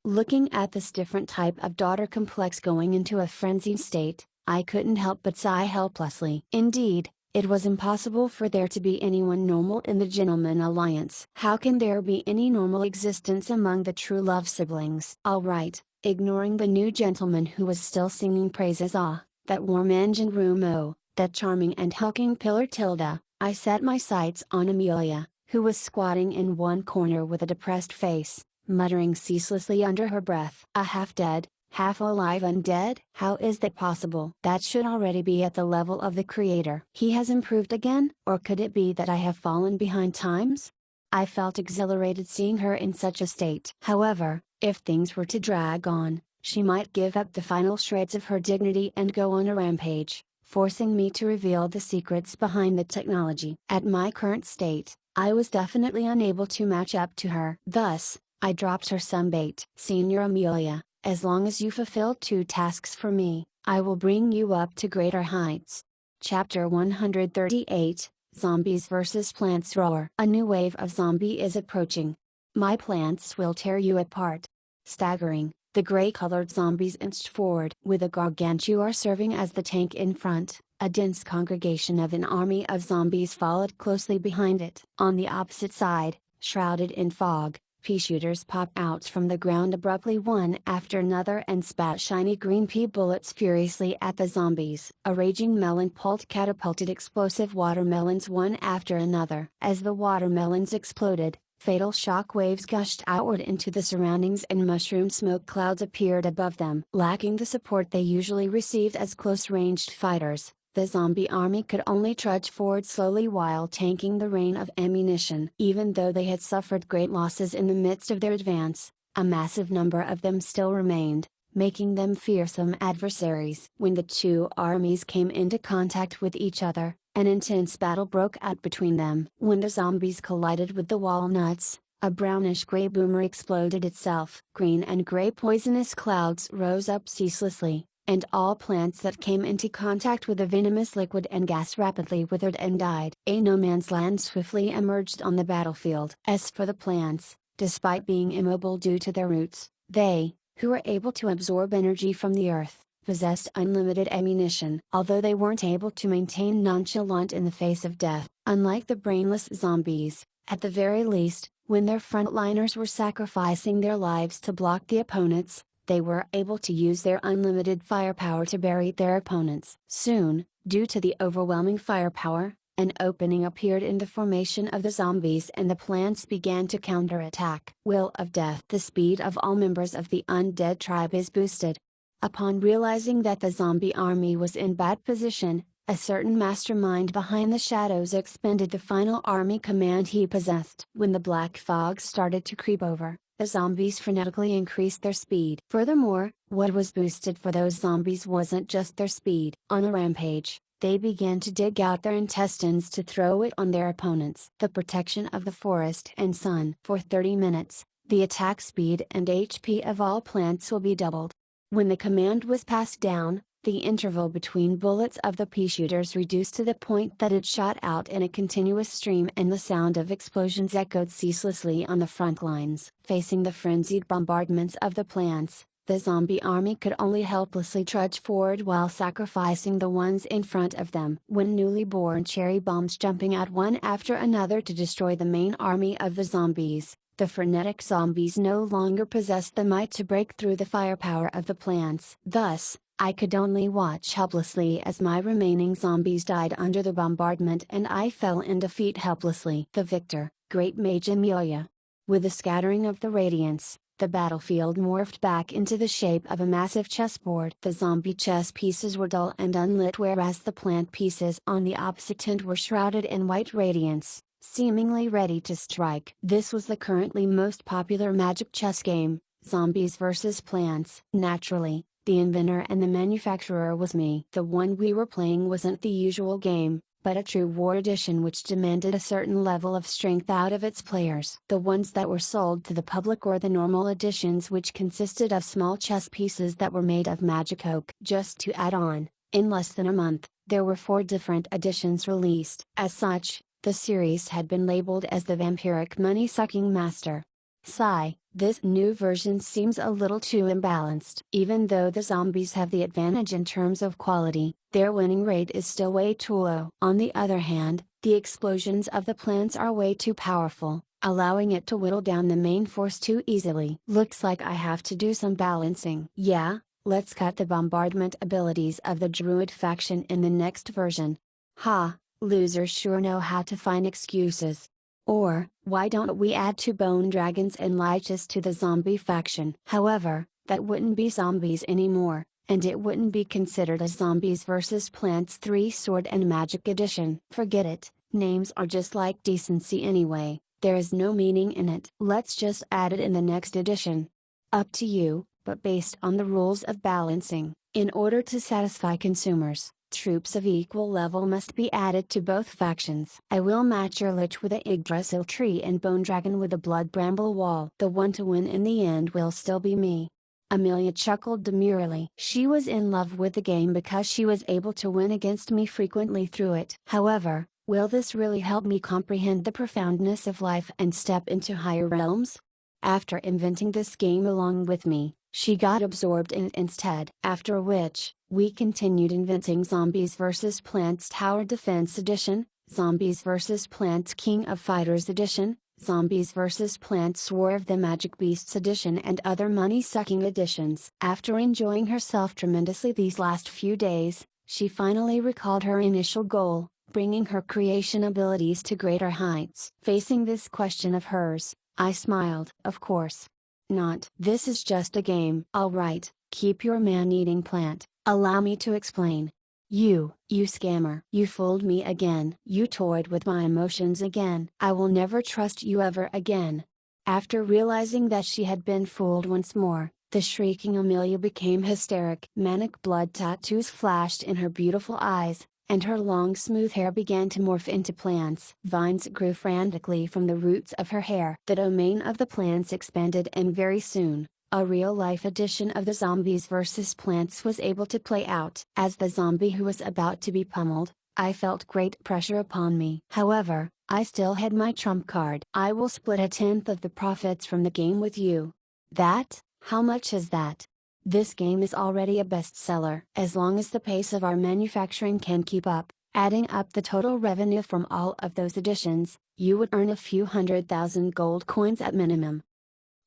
Speaker 1: Looking at this different type of daughter complex going into a frenzied state, I couldn't help but sigh helplessly. Indeed, it was impossible for there to be anyone normal in the Gentleman Alliance. How can there be any normal existence among the True Love siblings? Alright, ignoring the new gentleman who was still singing praises. That warm engine room. That charming and hulking pillar Tilda, I set my sights on Amelia, who was squatting in one corner with a depressed face, muttering ceaselessly under her breath. A half-dead, half-alive undead? How is that possible? That should already be at the level of the creator. He has improved again? Or could it be that I have fallen behind times? I felt exhilarated seeing her in such a state. However, if things were to drag on, she might give up the final shreds of her dignity and go on a rampage, forcing me to reveal the secrets behind the technology. At my current state, I was definitely unable to match up to her. Thus, I dropped her some bait. Senior Amelia, as long as you fulfill 2 tasks for me, I will bring you up to greater heights. Chapter 138, Zombies vs Plants Roar. A new wave of zombie is approaching. My plants will tear you apart. Staggering, the gray-colored zombies inched forward. With a gargantuar serving as the tank in front, a dense congregation of an army of zombies followed closely behind it. On the opposite side, shrouded in fog, pea shooters pop out from the ground abruptly one after another and spat shiny green pea bullets furiously at the zombies. A raging melon pult catapulted explosive watermelons one after another. As the watermelons exploded, Fatal shock waves gushed outward into the surroundings and mushroom smoke clouds appeared above them. Lacking the support they usually received as close-ranged fighters, the zombie army could only trudge forward slowly while tanking the rain of ammunition. Even though they had suffered great losses in the midst of their advance, a massive number of them still remained, making them fearsome adversaries. When the two armies came into contact with each other, an intense battle broke out between them. When the zombies collided with the walnuts, a brownish-gray boomer exploded itself. Green and gray poisonous clouds rose up ceaselessly, and all plants that came into contact with the venomous liquid and gas rapidly withered and died. A no-man's land swiftly emerged on the battlefield. As for the plants, despite being immobile due to their roots, they, who were able to absorb energy from the earth, possessed unlimited ammunition. Although they weren't able to maintain nonchalant in the face of death, unlike the brainless zombies, at the very least, when their frontliners were sacrificing their lives to block the opponents, they were able to use their unlimited firepower to bury their opponents. Soon, due to the overwhelming firepower, an opening appeared in the formation of the zombies and the plants began to counterattack. Will of Death. The speed of all members of the undead tribe is boosted. Upon realizing that the zombie army was in bad position, a certain mastermind behind the shadows expended the final army command he possessed. When the black fog started to creep over, the zombies frenetically increased their speed. Furthermore, what was boosted for those zombies wasn't just their speed. On a rampage, they began to dig out their intestines to throw it on their opponents. The protection of the forest and sun. For 30 minutes, the attack speed and HP of all plants will be doubled. When the command was passed down, the interval between bullets of the pea shooters reduced to the point that it shot out in a continuous stream and the sound of explosions echoed ceaselessly on the front lines. Facing the frenzied bombardments of the plants, the zombie army could only helplessly trudge forward while sacrificing the ones in front of them. When newly born cherry bombs jumping out one after another to destroy the main army of the zombies, the frenetic zombies no longer possessed the might to break through the firepower of the plants. Thus, I could only watch helplessly as my remaining zombies died under the bombardment and I fell in defeat helplessly. The victor, Great Mage Amelia. With the scattering of the radiance, the battlefield morphed back into the shape of a massive chessboard. The zombie chess pieces were dull and unlit whereas the plant pieces on the opposite end were shrouded in white radiance, seemingly ready to strike. This was the currently most popular Magic chess game, Zombies vs Plants. Naturally, the inventor and the manufacturer was me. The one we were playing wasn't the usual game, but a true war edition which demanded a certain level of strength out of its players. The ones that were sold to the public were the normal editions which consisted of small chess pieces that were made of magic oak. Just to add on, in less than a month, there were 4 different editions released. As such, the series had been labeled as the Vampiric Money-Sucking Master. Sigh, this new version seems a little too imbalanced. Even though the zombies have the advantage in terms of quality, their winning rate is still way too low. On the other hand, the explosions of the plants are way too powerful, allowing it to whittle down the main force too easily. Looks like I have to do some balancing. Yeah, let's cut the bombardment abilities of the Druid faction in the next version. Ha, losers sure know how to find excuses. Or, why don't we add 2 bone dragons and liches to the zombie faction? However, that wouldn't be zombies anymore, and it wouldn't be considered a Zombies vs Plants 3 Sword and Magic edition. Forget it, names are just like decency anyway, there is no meaning in it. Let's just add it in the next edition. Up to you, but based on the rules of balancing, in order to satisfy consumers, troops of equal level must be added to both factions. I will match your Lich with a Yggdrasil tree and Bone Dragon with a Blood Bramble wall. The one to win in the end will still be me. Amelia chuckled demurely. She was in love with the game because she was able to win against me frequently through it. However, will this really help me comprehend the profoundness of life and step into higher realms? After inventing this game along with me, she got absorbed in it instead. After which, we continued inventing Zombies vs Plants Tower Defense Edition, Zombies vs Plants King of Fighters Edition, Zombies vs Plants War of the Magic Beasts Edition and other money-sucking editions. After enjoying herself tremendously these last few days, she finally recalled her initial goal, bringing her creation abilities to greater heights. Facing this question of hers, I smiled. Of course not. This is just a game. Alright, keep your man-eating plant. Allow me to explain. You scammer. You fooled me again. You toyed with my emotions again. I will never trust you ever again. After realizing that she had been fooled once more, the shrieking Amelia became hysteric. Manic blood tattoos flashed in her beautiful eyes, and her long smooth hair began to morph into plants. Vines grew frantically from the roots of her hair. The domain of the plants expanded, and very soon, a real-life edition of the Zombies vs. Plants was able to play out. As the zombie who was about to be pummeled, I felt great pressure upon me. However, I still had my trump card. I will split a tenth of the profits from the game with you. That? How much is that? This game is already a bestseller. As long as the pace of our manufacturing can keep up, adding up the total revenue from all of those editions, you would earn a few 100,000 gold coins at minimum.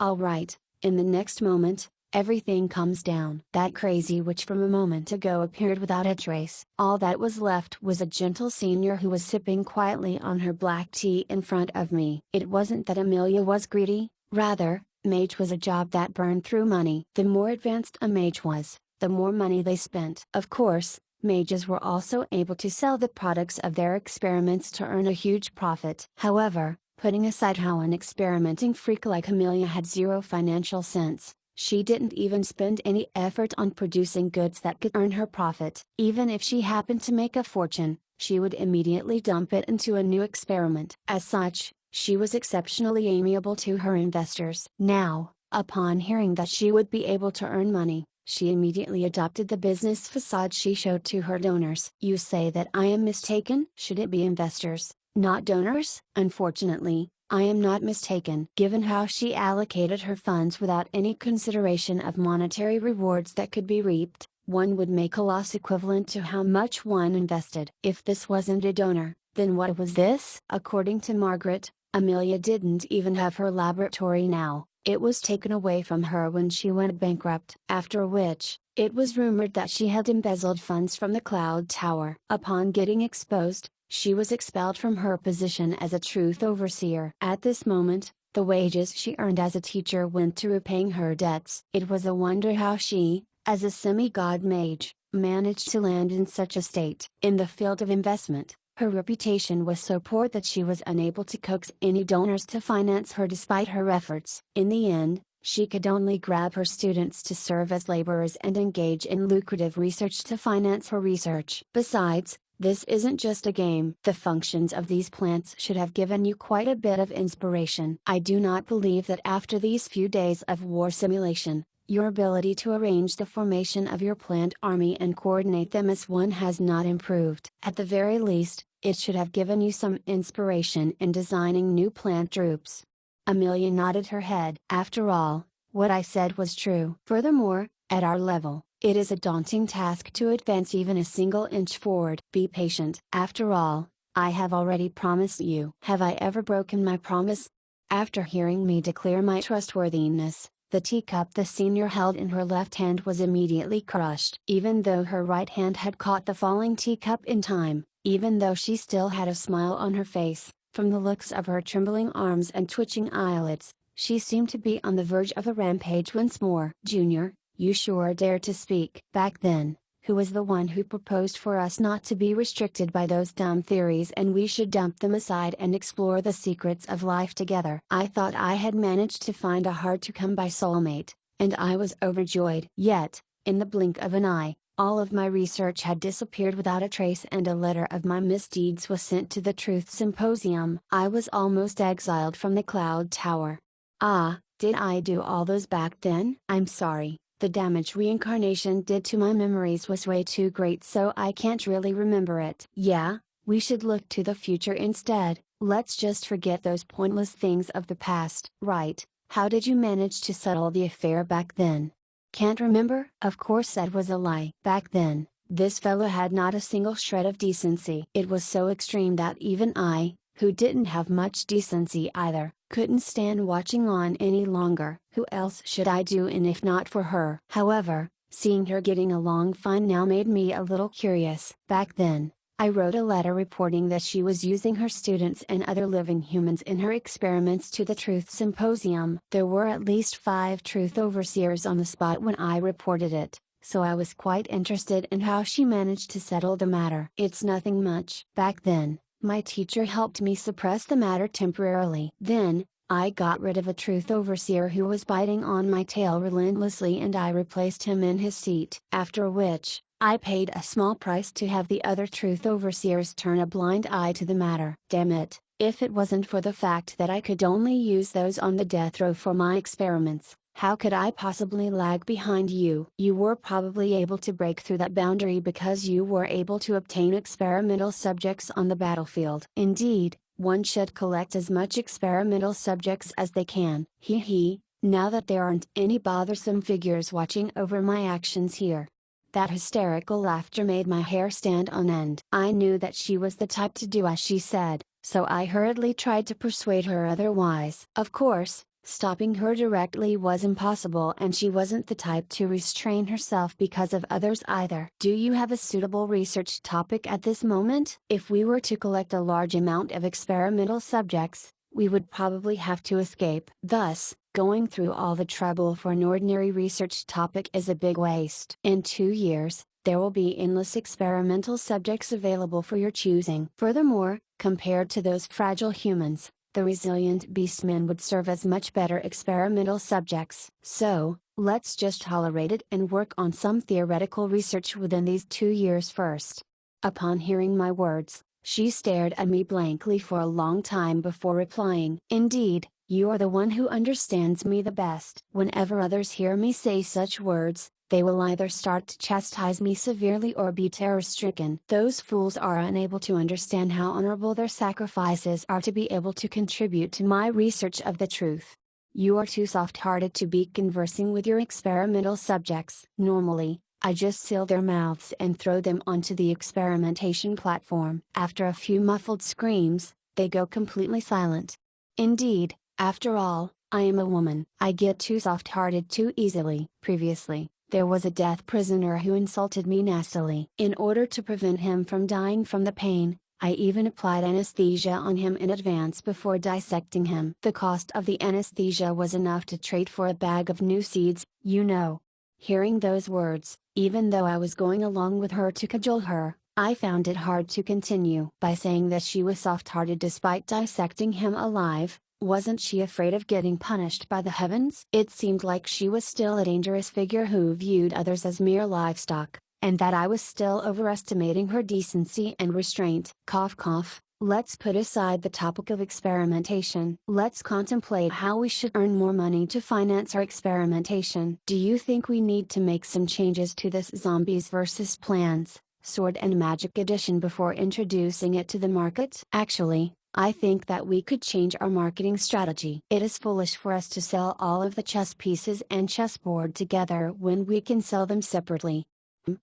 Speaker 1: Alright. In the next moment, everything comes down. That crazy witch from a moment ago appeared without a trace. All that was left was a gentle senior who was sipping quietly on her black tea in front of me. It wasn't that Amelia was greedy, rather, mage was a job that burned through money. The more advanced a mage was, the more money they spent. Of course, mages were also able to sell the products of their experiments to earn a huge profit. However, putting aside how an experimenting freak like Amelia had zero financial sense, she didn't even spend any effort on producing goods that could earn her profit. Even if she happened to make a fortune, she would immediately dump it into a new experiment. As such, she was exceptionally amiable to her investors. Now, upon hearing that she would be able to earn money, she immediately adopted the business facade she showed to her donors. You say that I am mistaken? Should it be investors, not donors? Unfortunately, I am not mistaken. Given how she allocated her funds without any consideration of monetary rewards that could be reaped, one would make a loss equivalent to how much one invested. If this wasn't a donor, then what was this? According to Margaret, Amelia didn't even have her laboratory now. It was taken away from her when she went bankrupt. After which, it was rumored that she had embezzled funds from the Cloud Tower. Upon getting exposed, she was expelled from her position as a truth overseer. At this moment, the wages she earned as a teacher went to repaying her debts. It was a wonder how she, as a semi-god mage, managed to land in such a state. In the field of investment, her reputation was so poor that she was unable to coax any donors to finance her despite her efforts. In the end, she could only grab her students to serve as laborers and engage in lucrative research to finance her research. Besides, this isn't just a game. The functions of these plants should have given you quite a bit of inspiration. I do not believe that after these few days of war simulation, your ability to arrange the formation of your plant army and coordinate them as one has not improved. At the very least, it should have given you some inspiration in designing new plant troops. Amelia nodded her head. After all, what I said was true. Furthermore, at our level, it is a daunting task to advance even a single inch forward. Be patient. After all, I have already promised you. Have I ever broken my promise? After hearing me declare my trustworthiness, the teacup the senior held in her left hand was immediately crushed. Even though her right hand had caught the falling teacup in time, even though she still had a smile on her face, from the looks of her trembling arms and twitching eyelids, she seemed to be on the verge of a rampage once more. Junior, you sure dare to speak. Back then, who was the one who proposed for us not to be restricted by those dumb theories and we should dump them aside and explore the secrets of life together? I thought I had managed to find a hard-to-come-by soulmate, and I was overjoyed. Yet, in the blink of an eye, all of my research had disappeared without a trace and a letter of my misdeeds was sent to the Truth Symposium. I was almost exiled from the Cloud Tower. Ah, did I do all those back then? I'm sorry. The damage reincarnation did to my memories was way too great, so I can't really remember it. Yeah, we should look to the future instead. Let's just forget those pointless things of the past. Right, how did you manage to settle the affair back then? Can't remember? Of course that was a lie. Back then, this fellow had not a single shred of decency. It was so extreme that even I, who didn't have much decency either, couldn't stand watching on any longer. Who else should I do in if not for her? However, seeing her getting along fine now made me a little curious. Back then, I wrote a letter reporting that she was using her students and other living humans in her experiments to the Truth Symposium. There were at least 5 truth overseers on the spot when I reported it, so I was quite interested in how she managed to settle the matter. It's nothing much. Back then, my teacher helped me suppress the matter temporarily. Then, I got rid of a truth overseer who was biting on my tail relentlessly and I replaced him in his seat. After which, I paid a small price to have the other truth overseers turn a blind eye to the matter. Damn it, if it wasn't for the fact that I could only use those on the death row for my experiments, how could I possibly lag behind you? You were probably able to break through that boundary because you were able to obtain experimental subjects on the battlefield. Indeed, one should collect as much experimental subjects as they can. Hee hee, now that there aren't any bothersome figures watching over my actions here. That hysterical laughter made my hair stand on end. I knew that she was the type to do as she said, so I hurriedly tried to persuade her otherwise. Of course, stopping her directly was impossible and she wasn't the type to restrain herself because of others either. Do you have a suitable research topic at this moment? If we were to collect a large amount of experimental subjects, we would probably have to escape. Thus, going through all the trouble for an ordinary research topic is a big waste. In 2 years, there will be endless experimental subjects available for your choosing. Furthermore, compared to those fragile humans, the resilient beastmen would serve as much better experimental subjects. So, let's just tolerate it and work on some theoretical research within these 2 years first. Upon hearing my words, she stared at me blankly for a long time before replying. Indeed, you are the one who understands me the best. Whenever others hear me say such words, they will either start to chastise me severely or be terror-stricken. Those fools are unable to understand how honorable their sacrifices are to be able to contribute to my research of the truth. You are too soft-hearted to be conversing with your experimental subjects. Normally, I just seal their mouths and throw them onto the experimentation platform. After a few muffled screams, they go completely silent. Indeed, after all, I am a woman. I get too soft-hearted too easily. Previously, there was a death prisoner who insulted me nastily. In order to prevent him from dying from the pain, I even applied anesthesia on him in advance before dissecting him. The cost of the anesthesia was enough to trade for a bag of new seeds, you know. Hearing those words, even though I was going along with her to cajole her, I found it hard to continue. By saying that she was soft-hearted despite dissecting him alive, wasn't she afraid of getting punished by the heavens? It seemed like she was still a dangerous figure who viewed others as mere livestock, and that I was still overestimating her decency and restraint. Cough cough. Let's put aside the topic of experimentation. Let's contemplate how we should earn more money to finance our experimentation. Do you think we need to make some changes to this Zombies vs. Plants, Sword and Magic edition before introducing it to the market? Actually, I think that we could change our marketing strategy. It is foolish for us to sell all of the chess pieces and chessboard together when we can sell them separately.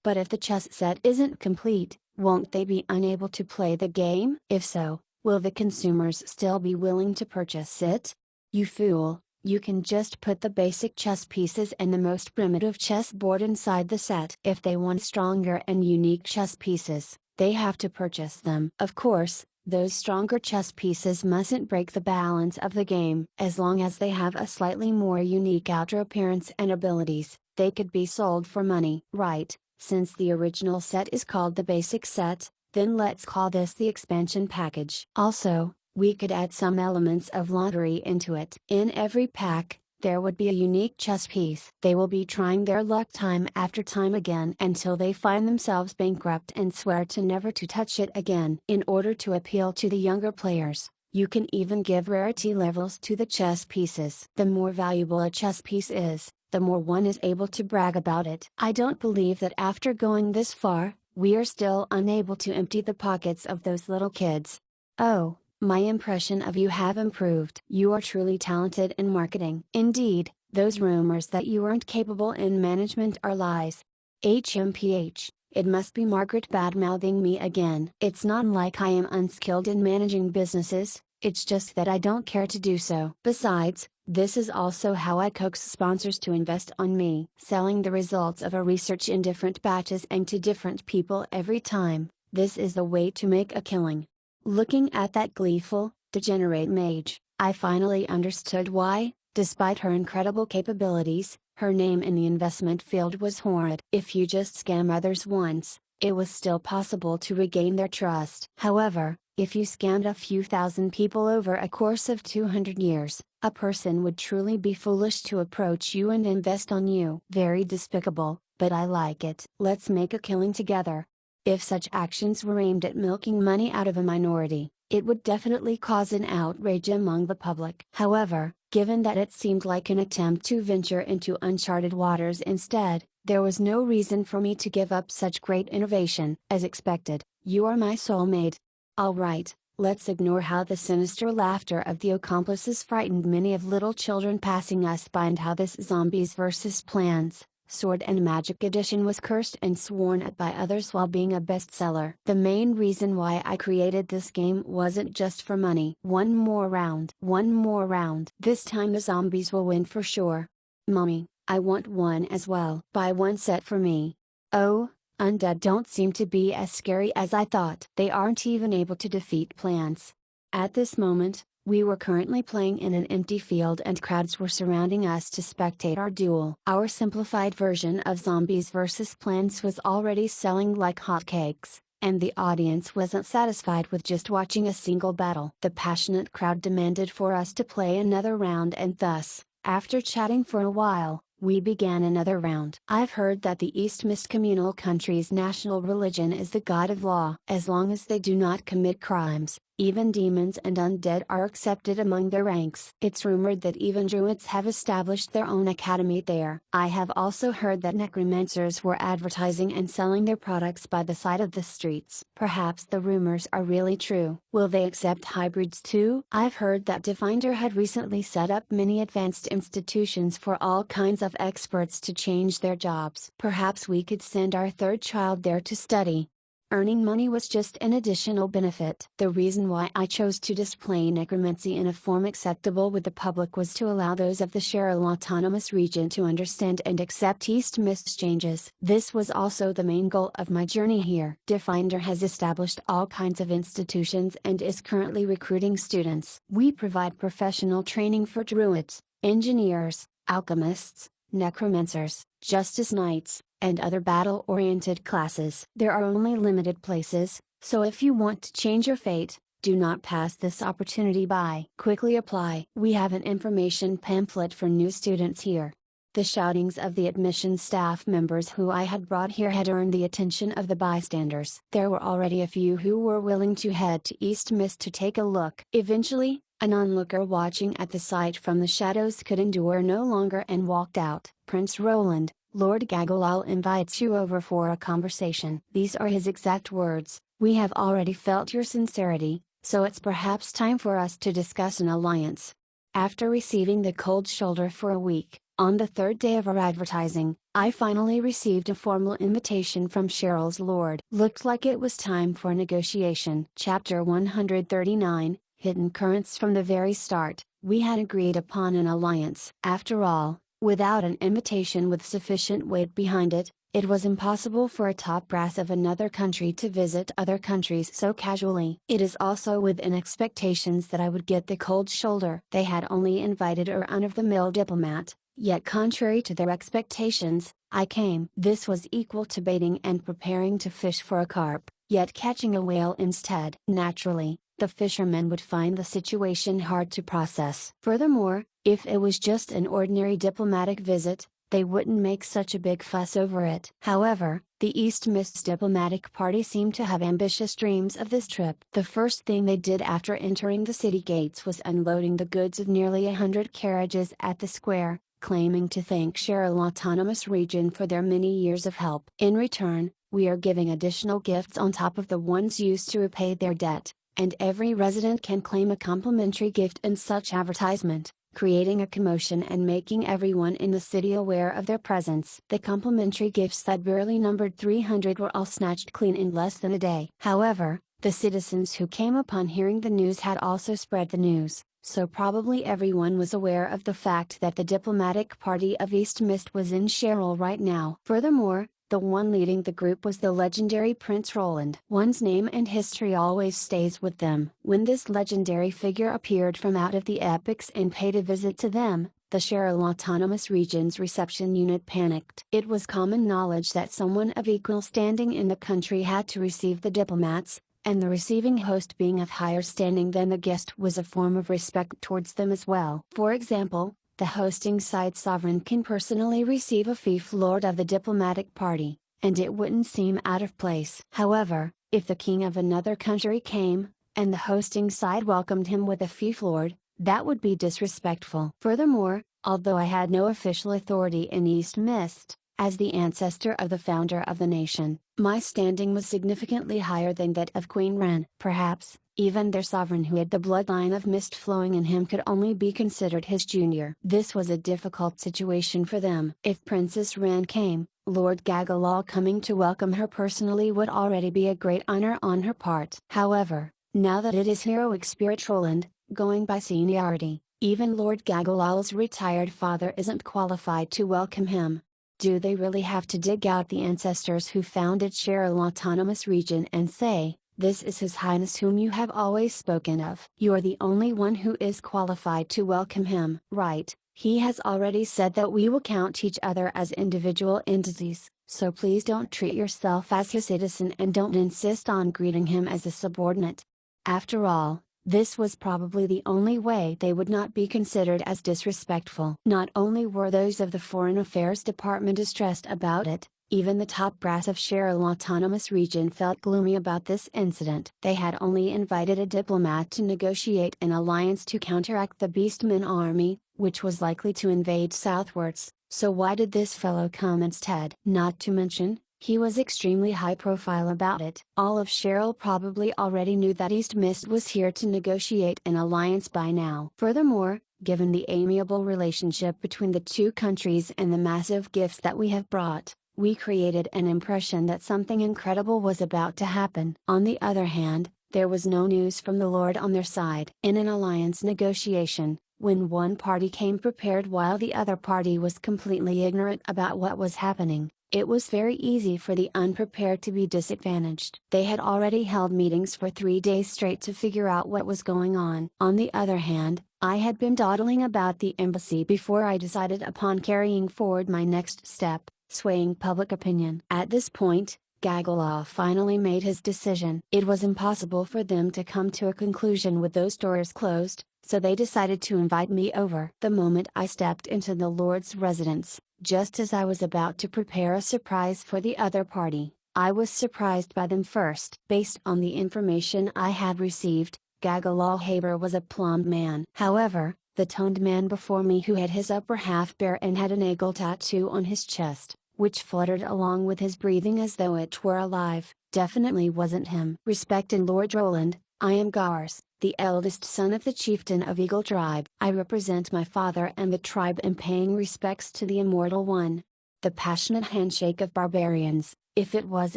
Speaker 1: But if the chess set isn't complete, won't they be unable to play the game? If so, will the consumers still be willing to purchase it? You fool, you can just put the basic chess pieces and the most primitive chessboard inside the set. If they want stronger and unique chess pieces, they have to purchase them. Of course, those stronger chess pieces mustn't break the balance of the game. As long as they have a slightly more unique outer appearance and abilities, they could be sold for money. Right. Since the original set is called the basic set, then let's call this the expansion package. Also, we could add some elements of lottery into it. In every pack, there would be a unique chess piece. They will be trying their luck time after time again until they find themselves bankrupt and swear to never to touch it again. In order to appeal to the younger players, you can even give rarity levels to the chess pieces. The more valuable a chess piece is, the more one is able to brag about it. I don't believe that after going this far, we are still unable to empty the pockets of those little kids. Oh, my impression of you have improved. You are truly talented in marketing. Indeed, those rumors that you aren't capable in management are lies. HMPH, it must be Margaret badmouthing me again. It's not like I am unskilled in managing businesses, it's just that I don't care to do so. Besides, this is also how I coax sponsors to invest on me. Selling the results of a research in different batches and to different people every time, This is the way to make a killing. Looking at that gleeful, degenerate mage, I finally understood why, despite her incredible capabilities, her name in the investment field was horrid. If you just scam others once, it was still possible to regain their trust. However, if you scammed a few thousand people over a course of 200 years, a person would truly be foolish to approach you and invest on you. Very despicable, but I like it. Let's make a killing together. If such actions were aimed at milking money out of a minority, it would definitely cause an outrage among the public. However, given that it seemed like an attempt to venture into uncharted waters instead, there was no reason for me to give up such great innovation. As expected, you are my soulmate. Alright, let's ignore how the sinister laughter of the accomplices frightened many of little children passing us by and how this Zombies vs. Plants, Sword and Magic edition was cursed and sworn at by others while being a bestseller. The main reason why I created this game wasn't just for money. One more round. One more round. This time the zombies will win for sure. Mommy, I want one as well. Buy one set for me. Oh, undead don't seem to be as scary as I thought. They aren't even able to defeat plants. At this moment, we were currently playing in an empty field and crowds were surrounding us to spectate our duel. Our simplified version of Zombies vs. Plants was already selling like hotcakes, and the audience wasn't satisfied with just watching a single battle. The passionate crowd demanded for us to play another round and thus, after chatting for a while, we began another round. I've heard that the East Mist communal country's national religion is the God of Law. As long as they do not commit crimes, even demons and undead are accepted among their ranks. It's rumored that even druids have established their own academy there. I have also heard that necromancers were advertising and selling their products by the side of the streets. Perhaps the rumors are really true. Will they accept hybrids too? I've heard that Definder had recently set up many advanced institutions for all kinds of experts to change their jobs. Perhaps we could send our third child there to study. Earning money was just an additional benefit. The reason why I chose to display necromancy in a form acceptable with the public was to allow those of the Cheryl Autonomous Region to understand and accept East Mist's changes. This was also the main goal of my journey here. Definder has established all kinds of institutions and is currently recruiting students. We provide professional training for druids, engineers, alchemists, necromancers, justice knights, and other battle-oriented classes. There are only limited places, so if you want to change your fate, do not pass this opportunity by. Quickly apply. We have an information pamphlet for new students here. The shoutings of the admission staff members who I had brought here had earned the attention of the bystanders. There were already a few who were willing to head to East Mist to take a look. Eventually, an onlooker watching at the sight from the shadows could endure no longer and walked out. Prince Roland, Lord Gagalal invites you over for a conversation. These are his exact words. We have already felt your sincerity, so it's perhaps time for us to discuss an alliance. After receiving the cold shoulder for a week, on the third day of our advertising, I finally received a formal invitation from Cheryl's lord. Looked like it was time for negotiation. Chapter 139, Hidden Currents. From the very start, we had agreed upon an alliance. After all, without an invitation with sufficient weight behind it, it was impossible for a top brass of another country to visit other countries so casually. It is also within expectations that I would get the cold shoulder. They had only invited a run-of-the-mill diplomat, yet contrary to their expectations, I came. This was equal to baiting and preparing to fish for a carp, yet catching a whale instead. Naturally, the fishermen would find the situation hard to process. Furthermore, if it was just an ordinary diplomatic visit, they wouldn't make such a big fuss over it. However, the East Mist's diplomatic party seemed to have ambitious dreams of this trip. The first thing they did after entering the city gates was unloading the goods of nearly 100 carriages at the square, claiming to thank Cheryl Autonomous Region for their many years of help. In return, we are giving additional gifts on top of the ones used to repay their debt, and every resident can claim a complimentary gift in such advertisement, creating a commotion and making everyone in the city aware of their presence. The complimentary gifts that barely numbered 300 were all snatched clean in less than a day. However, the citizens who came upon hearing the news had also spread the news, so probably everyone was aware of the fact that the diplomatic party of East Mist was in Cheryl right now. Furthermore, The one leading the group was the legendary Prince Roland. One's name and history always stays with them. When this legendary figure appeared from out of the epics and paid a visit to them, the Cheryl Autonomous Region's reception unit panicked. It was common knowledge that someone of equal standing in the country had to receive the diplomats, and the receiving host being of higher standing than the guest was a form of respect towards them as well. For example, the hosting side sovereign can personally receive a fief lord of the diplomatic party, and it wouldn't seem out of place. However, if the king of another country came, and the hosting side welcomed him with a fief lord, that would be disrespectful. Furthermore, although I had no official authority in East Mist, as the ancestor of the founder of the nation, my standing was significantly higher than that of Queen Ren. Perhaps, even their sovereign who had the bloodline of mist flowing in him could only be considered his junior. This was a difficult situation for them. If Princess Ren came, Lord Gagalal coming to welcome her personally would already be a great honor on her part. However, now that it is heroic spirit Roland, going by seniority, even Lord Gagalal's retired father isn't qualified to welcome him. Do they really have to dig out the ancestors who founded Cheryl Autonomous Region and say, "This is His Highness whom you have always spoken of"? You're the only one who is qualified to welcome him. Right, he has already said that we will count each other as individual entities, so please don't treat yourself as his citizen and don't insist on greeting him as a subordinate. After all, this was probably the only way they would not be considered as disrespectful. Not only were those of the Foreign Affairs Department distressed about it, even the top brass of Cheryl Autonomous Region felt gloomy about this incident. They had only invited a diplomat to negotiate an alliance to counteract the Beastmen army, which was likely to invade southwards, so why did this fellow come instead? Not to mention, he was extremely high profile about it. All of Cheryl probably already knew that East Mist was here to negotiate an alliance by now. Furthermore, given the amiable relationship between the two countries and the massive gifts that we have brought, we created an impression that something incredible was about to happen. On the other hand, there was no news from the Lord on their side. In an alliance negotiation, when one party came prepared while the other party was completely ignorant about what was happening, it was very easy for the unprepared to be disadvantaged. They had already held meetings for 3 days straight to figure out what was going on. On the other hand, I had been dawdling about the embassy before I decided upon carrying forward my next step, swaying public opinion. At this point, Gagala finally made his decision. It was impossible for them to come to a conclusion with those doors closed, so they decided to invite me over. The moment I stepped into the Lord's residence, just as I was about to prepare a surprise for the other party, I was surprised by them first. Based on the information I had received, Gagalal Haber was a plumb man. However, the toned man before me who had his upper half bare and had an eagle tattoo on his chest, which fluttered along with his breathing as though it were alive, definitely wasn't him. Respected Lord Roland, I am Gars, the eldest son of the chieftain of Eagle Tribe. I represent my father and the tribe in paying respects to the Immortal One. The passionate handshake of barbarians, if it was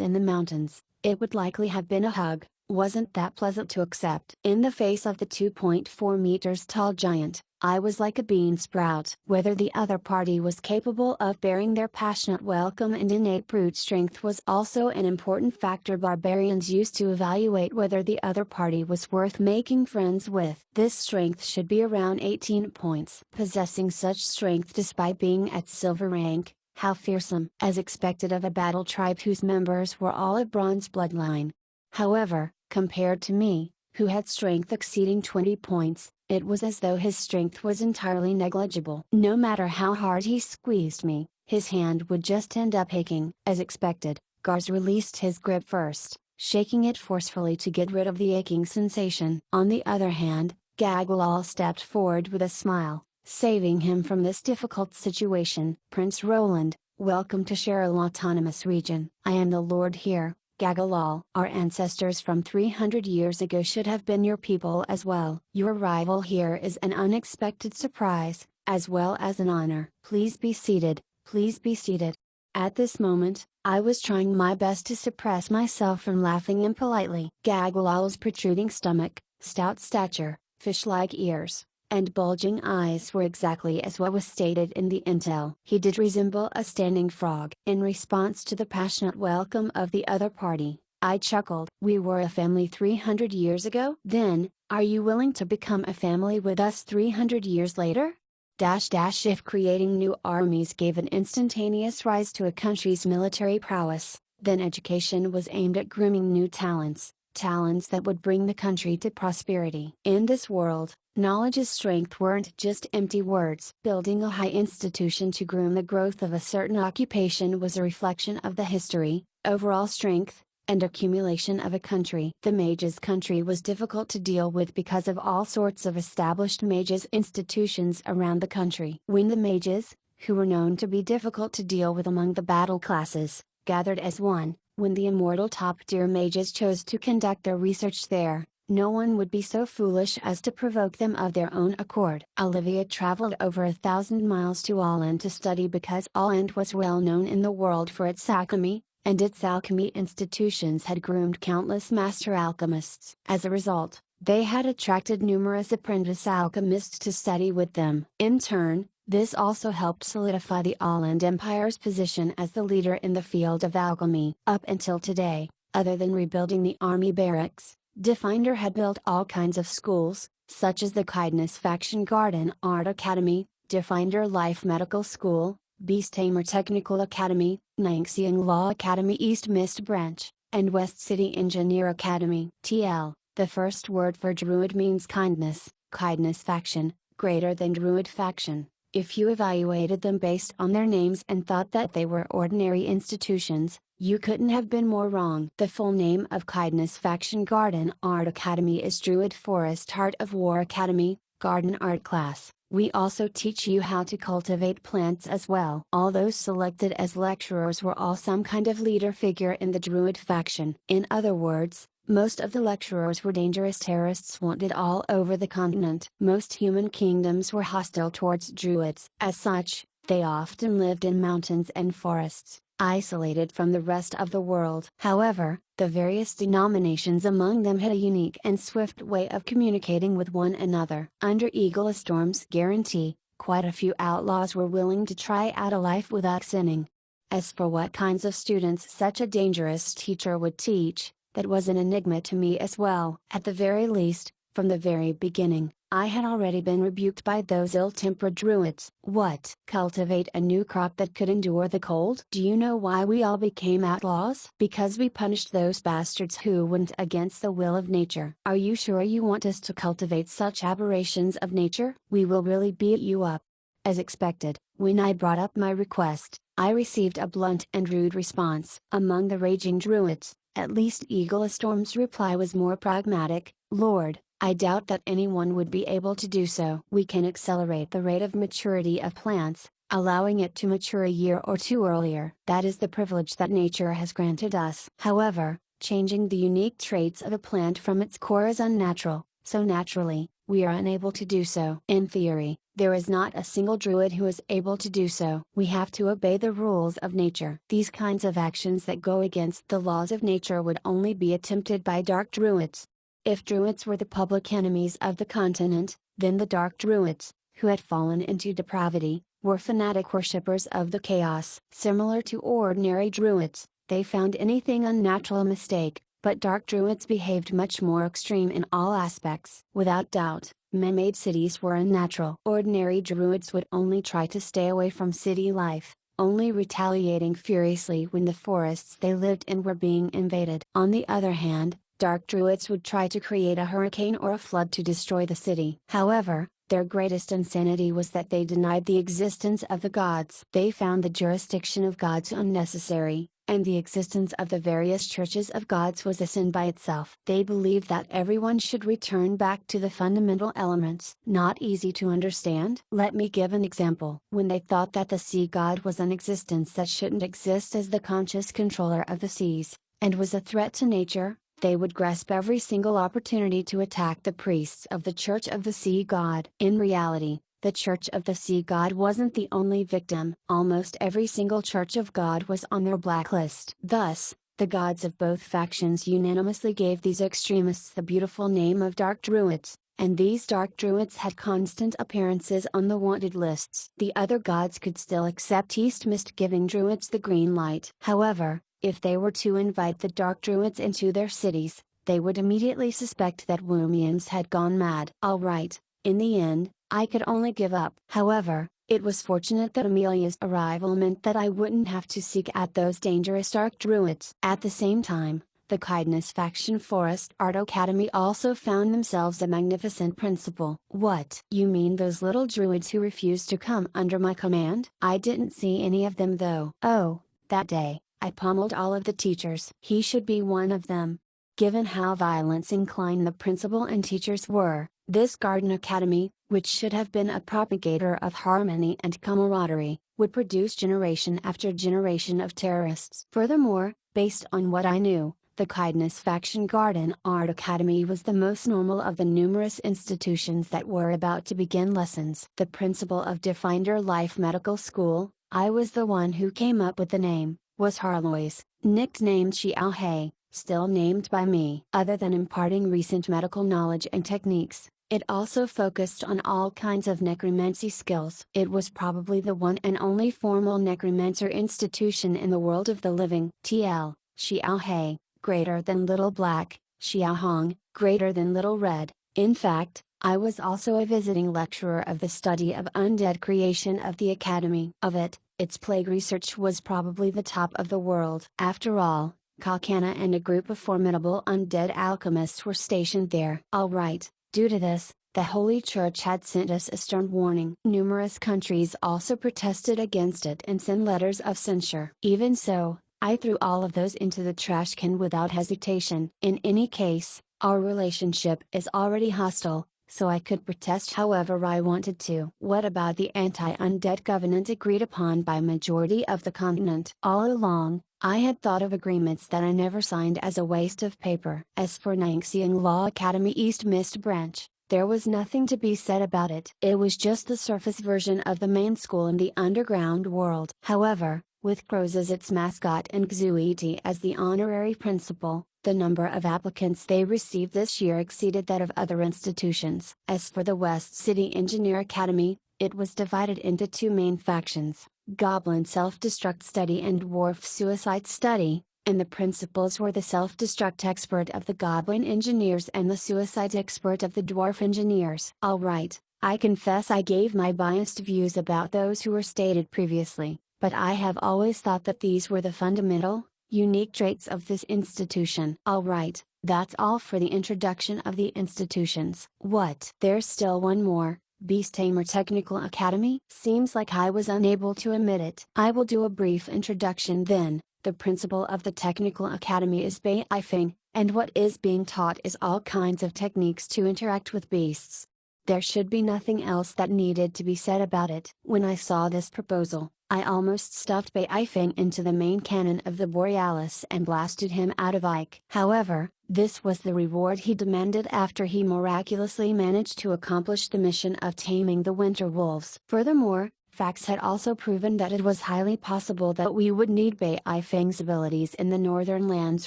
Speaker 1: in the mountains, it would likely have been a hug, wasn't that pleasant to accept. In the face of the 2.4 meters tall giant, I was like a bean sprout. Whether the other party was capable of bearing their passionate welcome and innate brute strength was also an important factor barbarians used to evaluate whether the other party was worth making friends with. This strength should be around 18 points. Possessing such strength despite being at silver rank, how fearsome! As expected of a battle tribe whose members were all of bronze bloodline. However, compared to me, who had strength exceeding 20 points, it was as though his strength was entirely negligible. No matter how hard he squeezed me, his hand would just end up aching. As expected, Gars released his grip first, shaking it forcefully to get rid of the aching sensation. On the other hand, Gagalal stepped forward with a smile, saving him from this difficult situation. Prince Roland, welcome to Cheryl Autonomous Region. I am the Lord here, Gagalal. Our ancestors from 300 years ago should have been your people as well. Your arrival here is an unexpected surprise, as well as an honor. Please be seated, please be seated. At this moment, I was trying my best to suppress myself from laughing impolitely. Gagalal's protruding stomach, stout stature, fish-like ears, and bulging eyes were exactly as what was stated in the intel. He did resemble a standing frog. In response to the passionate welcome of the other party, I chuckled. We were a family 300 years ago? Then, are you willing to become a family with us 300 years later? If creating new armies gave an instantaneous rise to a country's military prowess, then education was aimed at grooming new talents, talents that would bring the country to prosperity. In this world, knowledge's strength weren't just empty words. Building a high institution to groom the growth of a certain occupation was a reflection of the history, overall strength, and accumulation of a country. The mages' country was difficult to deal with because of all sorts of established mages institutions around the country. When the mages, who were known to be difficult to deal with among the battle classes, gathered as one, when the immortal top-tier mages chose to conduct their research there, no one would be so foolish as to provoke them of their own accord. Olivia traveled over 1,000 miles to Alland to study because Alland was well known in the world for its alchemy, and its alchemy institutions had groomed countless master alchemists. As a result, they had attracted numerous apprentice alchemists to study with them. In turn, this also helped solidify the Alland Empire's position as the leader in the field of alchemy. Up until today, other than rebuilding the army barracks, Defender had built all kinds of schools, such as the Kindness Faction Garden Art Academy, Defender Life Medical School, Beast Tamer Technical Academy, Nangxiang Law Academy East Mist Branch, and West City Engineer Academy. TL, the first word for Druid means kindness, Kindness Faction, greater than Druid Faction. If you evaluated them based on their names and thought that they were ordinary institutions, you couldn't have been more wrong. The full name of Kindness Faction Garden Art Academy is Druid Forest Heart of War Academy, Garden Art Class. We also teach you how to cultivate plants as well. All those selected as lecturers were all some kind of leader figure in the Druid faction. In other words, most of the lecturers were dangerous terrorists wanted all over the continent. Most human kingdoms were hostile towards Druids. As such, they often lived in mountains and forests, isolated from the rest of the world. However, the various denominations among them had a unique and swift way of communicating with one another. Under Eagle Storm's guarantee, quite a few outlaws were willing to try out a life without sinning. As for what kinds of students such a dangerous teacher would teach, that was an enigma to me as well. At the very least, from the very beginning, I had already been rebuked by those ill-tempered druids. What? Cultivate a new crop that could endure the cold? Do you know why we all became outlaws? Because we punished those bastards who went against the will of nature. Are you sure you want us to cultivate such aberrations of nature? We will really beat you up. As expected, when I brought up my request, I received a blunt and rude response. Among the raging druids, at least Eagle Storm's reply was more pragmatic. Lord, I doubt that anyone would be able to do so. We can accelerate the rate of maturity of plants, allowing it to mature a year or two earlier. That is the privilege that nature has granted us. However, changing the unique traits of a plant from its core is unnatural, so naturally, we are unable to do so. In theory, there is not a single druid who is able to do so. We have to obey the rules of nature. These kinds of actions that go against the laws of nature would only be attempted by dark druids. If druids were the public enemies of the continent, then the dark druids, who had fallen into depravity, were fanatic worshippers of the chaos. Similar to ordinary druids, they found anything unnatural a mistake, but dark druids behaved much more extreme in all aspects. Without doubt, man-made cities were unnatural. Ordinary druids would only try to stay away from city life, only retaliating furiously when the forests they lived in were being invaded. On the other hand, dark druids would try to create a hurricane or a flood to destroy the city. However, their greatest insanity was that they denied the existence of the gods. They found the jurisdiction of gods unnecessary, and the existence of the various churches of gods was a sin by itself. They believed that everyone should return back to the fundamental elements. Not easy to understand? Let me give an example. When they thought that the sea god was an existence that shouldn't exist as the conscious controller of the seas, and was a threat to nature, they would grasp every single opportunity to attack the priests of the Church of the Sea God. In reality, the Church of the Sea God wasn't the only victim. Almost every single Church of God was on their blacklist. Thus, the gods of both factions unanimously gave these extremists the beautiful name of Dark Druids, and these dark druids had constant appearances on the wanted lists. The other gods could still accept East Mist, giving druids the green light. However, if they were to invite the dark druids into their cities, they would immediately suspect that Woomians had gone mad. Alright, in the end, I could only give up. However, it was fortunate that Amelia's arrival meant that I wouldn't have to seek out those dangerous dark druids. At the same time, the Kindness faction Forest Art Academy also found themselves a magnificent principal. What? You mean those little druids who refused to come under my command? I didn't see any of them though. Oh, that day, I pummeled all of the teachers. He should be one of them. Given how violence inclined the principal and teachers were, this Garden Academy, which should have been a propagator of harmony and camaraderie, would produce generation after generation of terrorists. Furthermore, based on what I knew, the Kindness faction Garden Art Academy was the most normal of the numerous institutions that were about to begin lessons. The principal of Defender Life Medical School, I was the one who came up with the name, was Harlois, nicknamed Xiao Hei, still named by me. Other than imparting recent medical knowledge and techniques, it also focused on all kinds of necromancy skills. It was probably the one and only formal necromancer institution in the world of the living. TL, Xiao Hei, greater than Little Black, Xiao Hong, greater than Little Red. In fact, I was also a visiting lecturer of the study of undead creation of the Academy. Of it, its plague research was probably the top of the world. After all, Kalkana and a group of formidable undead alchemists were stationed there. Alright, due to this, the Holy Church had sent us a stern warning. Numerous countries also protested against it and sent letters of censure. Even so, I threw all of those into the trash can without hesitation. In any case, our relationship is already hostile, so I could protest however I wanted to. What about the anti-undead covenant agreed upon by majority of the continent? All along, I had thought of agreements that I never signed as a waste of paper. As for Nangxiang Law Academy East Mist Branch, there was nothing to be said about it. It was just the surface version of the main school in the underground world. However, with Crows as its mascot and Xuiti as the honorary principal, the number of applicants they received this year exceeded that of other institutions. As for the West City Engineer Academy, it was divided into two main factions, Goblin Self-Destruct Study and Dwarf Suicide Study, and the principals were the self-destruct expert of the Goblin Engineers and the suicide expert of the Dwarf Engineers. Alright, I confess I gave my biased views about those who were stated previously, but I have always thought that these were the fundamental, unique traits of this institution. Alright, that's all for the introduction of the institutions. What? There's still one more, Beast Tamer Technical Academy? Seems like I was unable to omit it. I will do a brief introduction then. The principal of the Technical Academy is Bai Ifeng, and what is being taught is all kinds of techniques to interact with beasts. There should be nothing else that needed to be said about it. When I saw this proposal, I almost stuffed Bai Ifeng into the main cannon of the Borealis and blasted him out of Ike. However, this was the reward he demanded after he miraculously managed to accomplish the mission of taming the winter wolves. Furthermore, facts had also proven that it was highly possible that we would need Bai Ifeng's abilities in the northern lands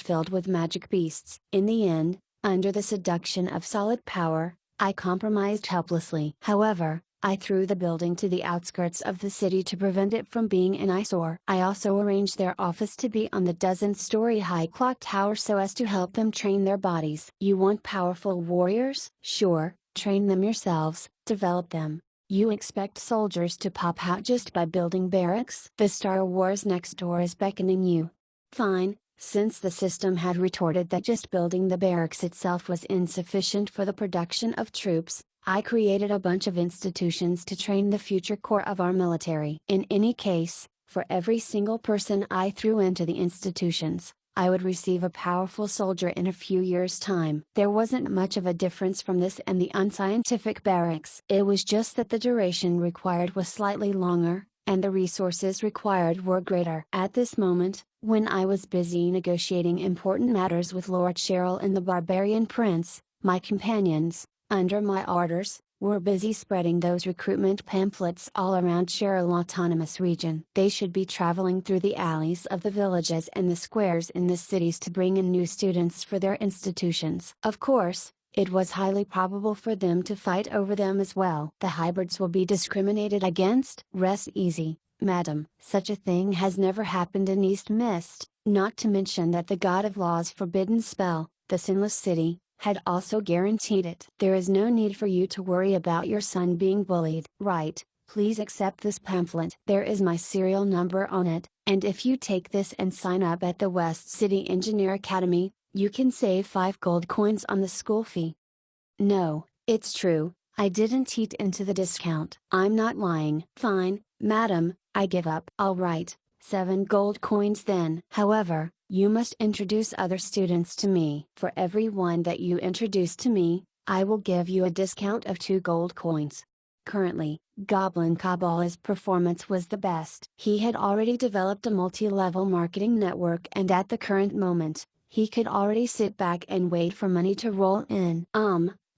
Speaker 1: filled with magic beasts. In the end, under the seduction of solid power, I compromised helplessly. However, I threw the building to the outskirts of the city to prevent it from being an eyesore. I also arranged their office to be on the dozen-story high clock tower so as to help them train their bodies. You want powerful warriors? Sure, train them yourselves, develop them. You expect soldiers to pop out just by building barracks? The Star Wars next door is beckoning you. Fine. Since the system had retorted that just building the barracks itself was insufficient for the production of troops, I created a bunch of institutions to train the future core of our military. In any case, for every single person I threw into the institutions, I would receive a powerful soldier in a few years' time. There wasn't much of a difference from this and the unscientific barracks. It was just that the duration required was slightly longer, and the resources required were greater. At this moment, when I was busy negotiating important matters with Lord Cheryl and the Barbarian Prince, my companions, under my orders, were busy spreading those recruitment pamphlets all around Cheryl Autonomous Region. They should be traveling through the alleys of the villages and the squares in the cities to bring in new students for their institutions. Of course, it was highly probable for them to fight over them as well. The hybrids will be discriminated against? Rest easy, madam. Such a thing has never happened in East Mist, not to mention that the God of Law's forbidden spell, the Sinless City, had also guaranteed it. There is no need for you to worry about your son being bullied. Right, please accept this pamphlet. There is my serial number on it, and if you take this and sign up at the West City Engineer Academy, you can save 5 gold coins on the school fee. No, it's true, I didn't eat into the discount. I'm not lying. Fine, madam, I give up. Alright, 7 gold coins then. However, you must introduce other students to me. For every one that you introduce to me, I will give you a discount of 2 gold coins. Currently, Goblin Cabal's performance was the best. He had already developed a multi-level marketing network, and at the current moment, he could already sit back and wait for money to roll in.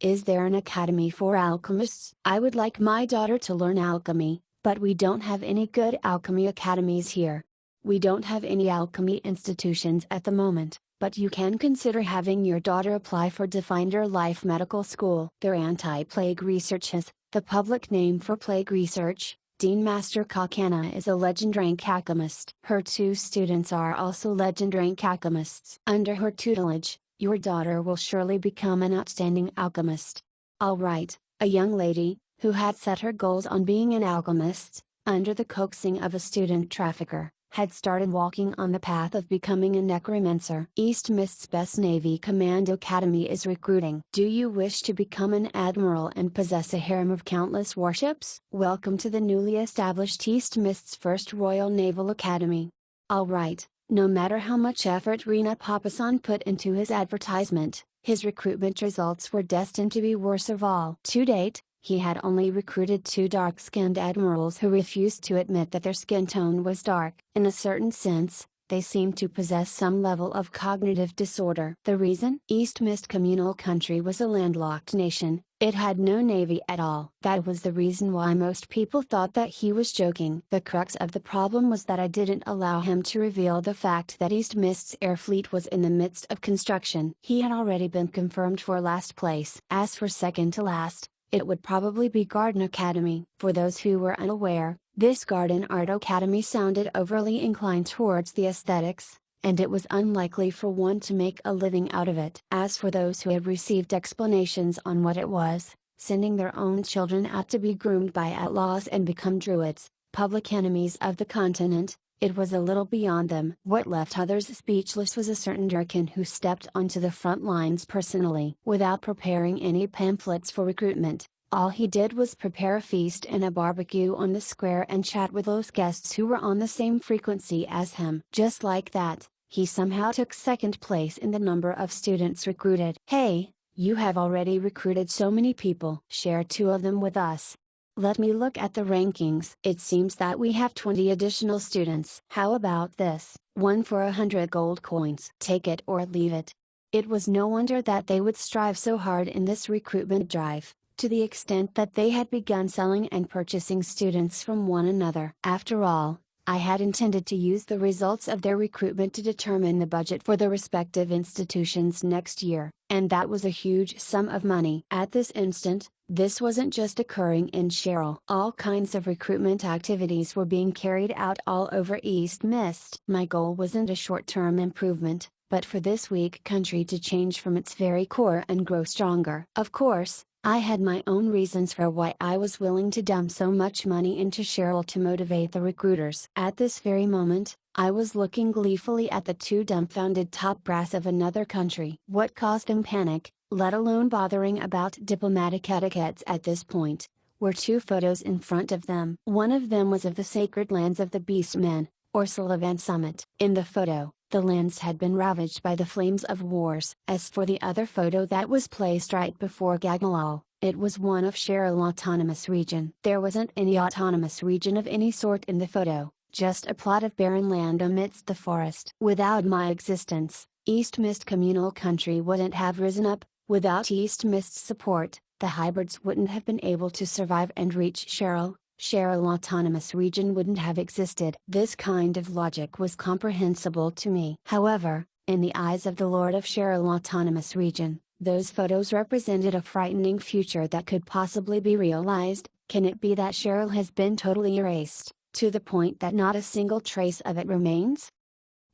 Speaker 1: Is there an academy for alchemists? I would like my daughter to learn alchemy, but we don't have any good alchemy academies here. We don't have any alchemy institutions at the moment, but you can consider having your daughter apply for Defender Life Medical School. Their anti-plague researches, the public name for plague research, Dean Master Kakana is a legend rank alchemist. Her 2 students are also legend rank alchemists. Under her tutelage, your daughter will surely become an outstanding alchemist. Alright, a young lady, who had set her goals on being an alchemist, under the coaxing of a student trafficker, had started walking on the path of becoming a necromancer. East Mist's best Navy Command Academy is recruiting. Do you wish to become an admiral and possess a harem of countless warships? Welcome to the newly established East Mist's first Royal Naval Academy. Alright, no matter how much effort Rena Papasan put into his advertisement, his recruitment results were destined to be worst of all. To date, he had only recruited 2 dark-skinned admirals who refused to admit that their skin tone was dark. In a certain sense, they seemed to possess some level of cognitive disorder. The reason? East Mist Communal Country was a landlocked nation, it had no navy at all. That was the reason why most people thought that he was joking. The crux of the problem was that I didn't allow him to reveal the fact that East Mist's air fleet was in the midst of construction. He had already been confirmed for last place. As for second to last, it would probably be Garden Academy. For those who were unaware, this Garden Art Academy sounded overly inclined towards the aesthetics, and it was unlikely for one to make a living out of it. As for those who had received explanations on what it was, sending their own children out to be groomed by outlaws and become druids, public enemies of the continent, it was a little beyond them. What left others speechless was a certain Durkin who stepped onto the front lines personally. Without preparing any pamphlets for recruitment, all he did was prepare a feast and a barbecue on the square and chat with those guests who were on the same frequency as him. Just like that, he somehow took second place in the number of students recruited. Hey, you have already recruited so many people. Share 2 of them with us. Let me look at the rankings. It seems that we have 20 additional students. How about this? 1 for 100 gold coins. Take it or leave it. It was no wonder that they would strive so hard in this recruitment drive, to the extent that they had begun selling and purchasing students from one another. After all, I had intended to use the results of their recruitment to determine the budget for the respective institutions next year, and that was a huge sum of money. At this instant, this wasn't just occurring in Cheryl. All kinds of recruitment activities were being carried out all over East Mist. My goal wasn't a short-term improvement, but for this weak country to change from its very core and grow stronger. Of course, I had my own reasons for why I was willing to dump so much money into Cheryl to motivate the recruiters. At this very moment, I was looking gleefully at the 2 dumbfounded top brass of another country. What caused them panic, let alone bothering about diplomatic etiquettes at this point, were 2 photos in front of them. One of them was of the sacred lands of the Beastmen, or Sullivan Summit. In the photo, the lands had been ravaged by the flames of wars. As for the other photo that was placed right before Gagalal, it was one of Cheryl Autonomous Region. There wasn't any autonomous region of any sort in the photo, just a plot of barren land amidst the forest. Without my existence, East Mist Communal Country wouldn't have risen up. Without East Mist's support, the hybrids wouldn't have been able to survive and reach Cheryl. Cheryl Autonomous Region wouldn't have existed. This kind of logic was comprehensible to me. However, in the eyes of the Lord of Cheryl Autonomous Region, Those photos represented a frightening future that could possibly be realized. Can it be that Cheryl has been totally erased, to the point that not a single trace of it remains?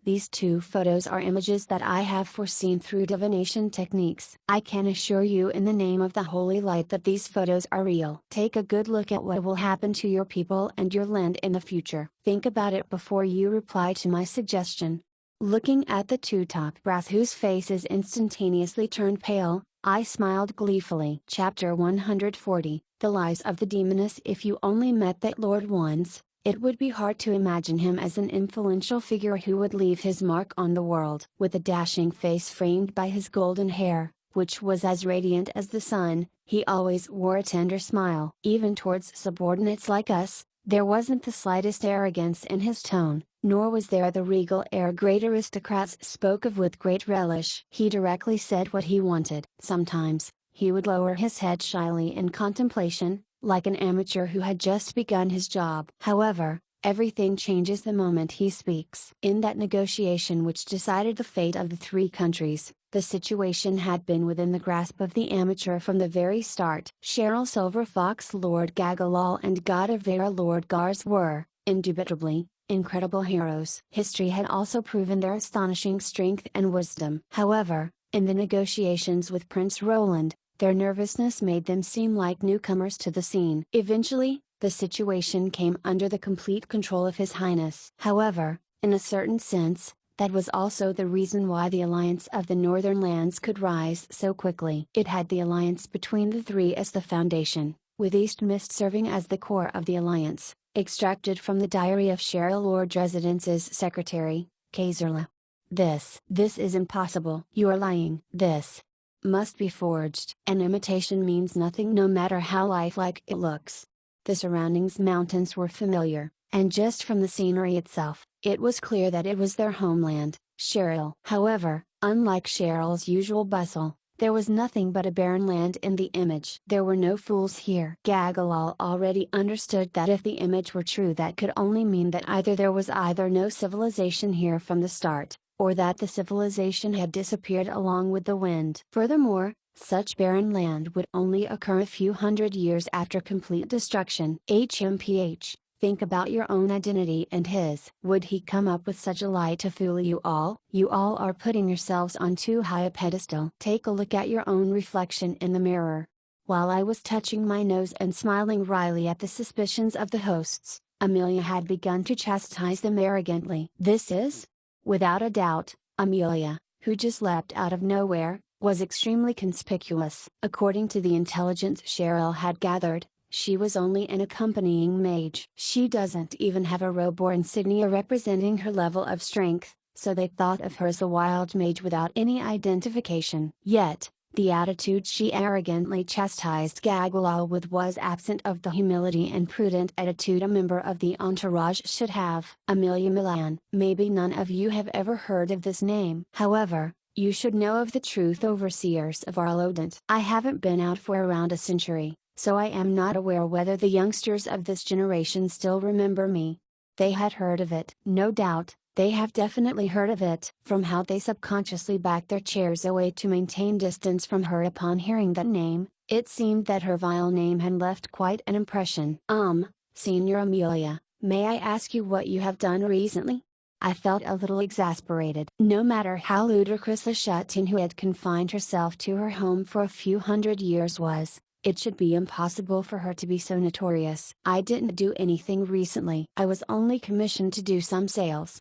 Speaker 1: These two photos are images that I have foreseen through divination techniques. I can assure you in the name of the holy light that these photos are real. Take a good look at what will happen to your people and your land in the future. Think about it before you reply to my suggestion. Looking at the two top brass whose faces instantaneously turned pale, I smiled gleefully. Chapter 140, The Lies of the Demoness. If you only met that Lord once, it would be hard to imagine him as an influential figure who would leave his mark on the world. With a dashing face framed by his golden hair, which was as radiant as the sun, he always wore a tender smile. Even towards subordinates like us, there wasn't the slightest arrogance in his tone, nor was there the regal air great aristocrats spoke of with great relish. He directly said what he wanted. Sometimes, he would lower his head shyly in contemplation, like an amateur who had just begun his job. However, everything changes the moment he speaks. In that negotiation which decided the fate of the three countries, the situation had been within the grasp of the amateur from the very start. Cheryl Silverfox Lord Gagalal and God of Vera Lord Gars were, indubitably, incredible heroes. History had also proven their astonishing strength and wisdom. However, in the negotiations with Prince Roland, their nervousness made them seem like newcomers to the scene. Eventually, the situation came under the complete control of His Highness. However, in a certain sense, that was also the reason why the alliance of the northern lands could rise so quickly. It had the alliance between the three as the foundation, with East Mist serving as the core of the alliance, extracted from the diary of Cheryl Lord Residence's secretary, Kaiserla. This is impossible. You are lying. This must be forged. An imitation means nothing no matter how lifelike it looks. The surroundings mountains were familiar, and just from the scenery itself, it was clear that it was their homeland, Cheryl. However, unlike Cheryl's usual bustle, there was nothing but a barren land in the image. There were no fools here. Gagalal already understood that if the image were true, that could only mean that either there was no civilization here from the start, or that the civilization had disappeared along with the wind. Furthermore, such barren land would only occur a few hundred years after complete destruction. HMPH, think about your own identity and his. Would he come up with such a lie to fool you all? You all are putting yourselves on too high a pedestal. Take a look at your own reflection in the mirror. While I was touching my nose and smiling wryly at the suspicions of the hosts, Amelia had begun to chastise them arrogantly. This is, without a doubt, Amelia, who just leapt out of nowhere, was extremely conspicuous. According to the intelligence Cheryl had gathered, she was only an accompanying mage. She doesn't even have a robe or insignia representing her level of strength, so they thought of her as a wild mage without any identification. Yet, the attitude she arrogantly chastised Gagalal with was absent of the humility and prudent attitude a member of the entourage should have. Amelia Milan. Maybe none of you have ever heard of this name. However, you should know of the truth overseers of Arlodant. I haven't been out for around a century, so I am not aware whether the youngsters of this generation still remember me. They had heard of it. No doubt, they have definitely heard of it. From how they subconsciously backed their chairs away to maintain distance from her upon hearing that name, it seemed that her vile name had left quite an impression. Senior Amelia, may I ask you what you have done recently? I felt a little exasperated. No matter how ludicrous a shut-in who had confined herself to her home for a few hundred years was, it should be impossible for her to be so notorious. I didn't do anything recently. I was only commissioned to do some sales.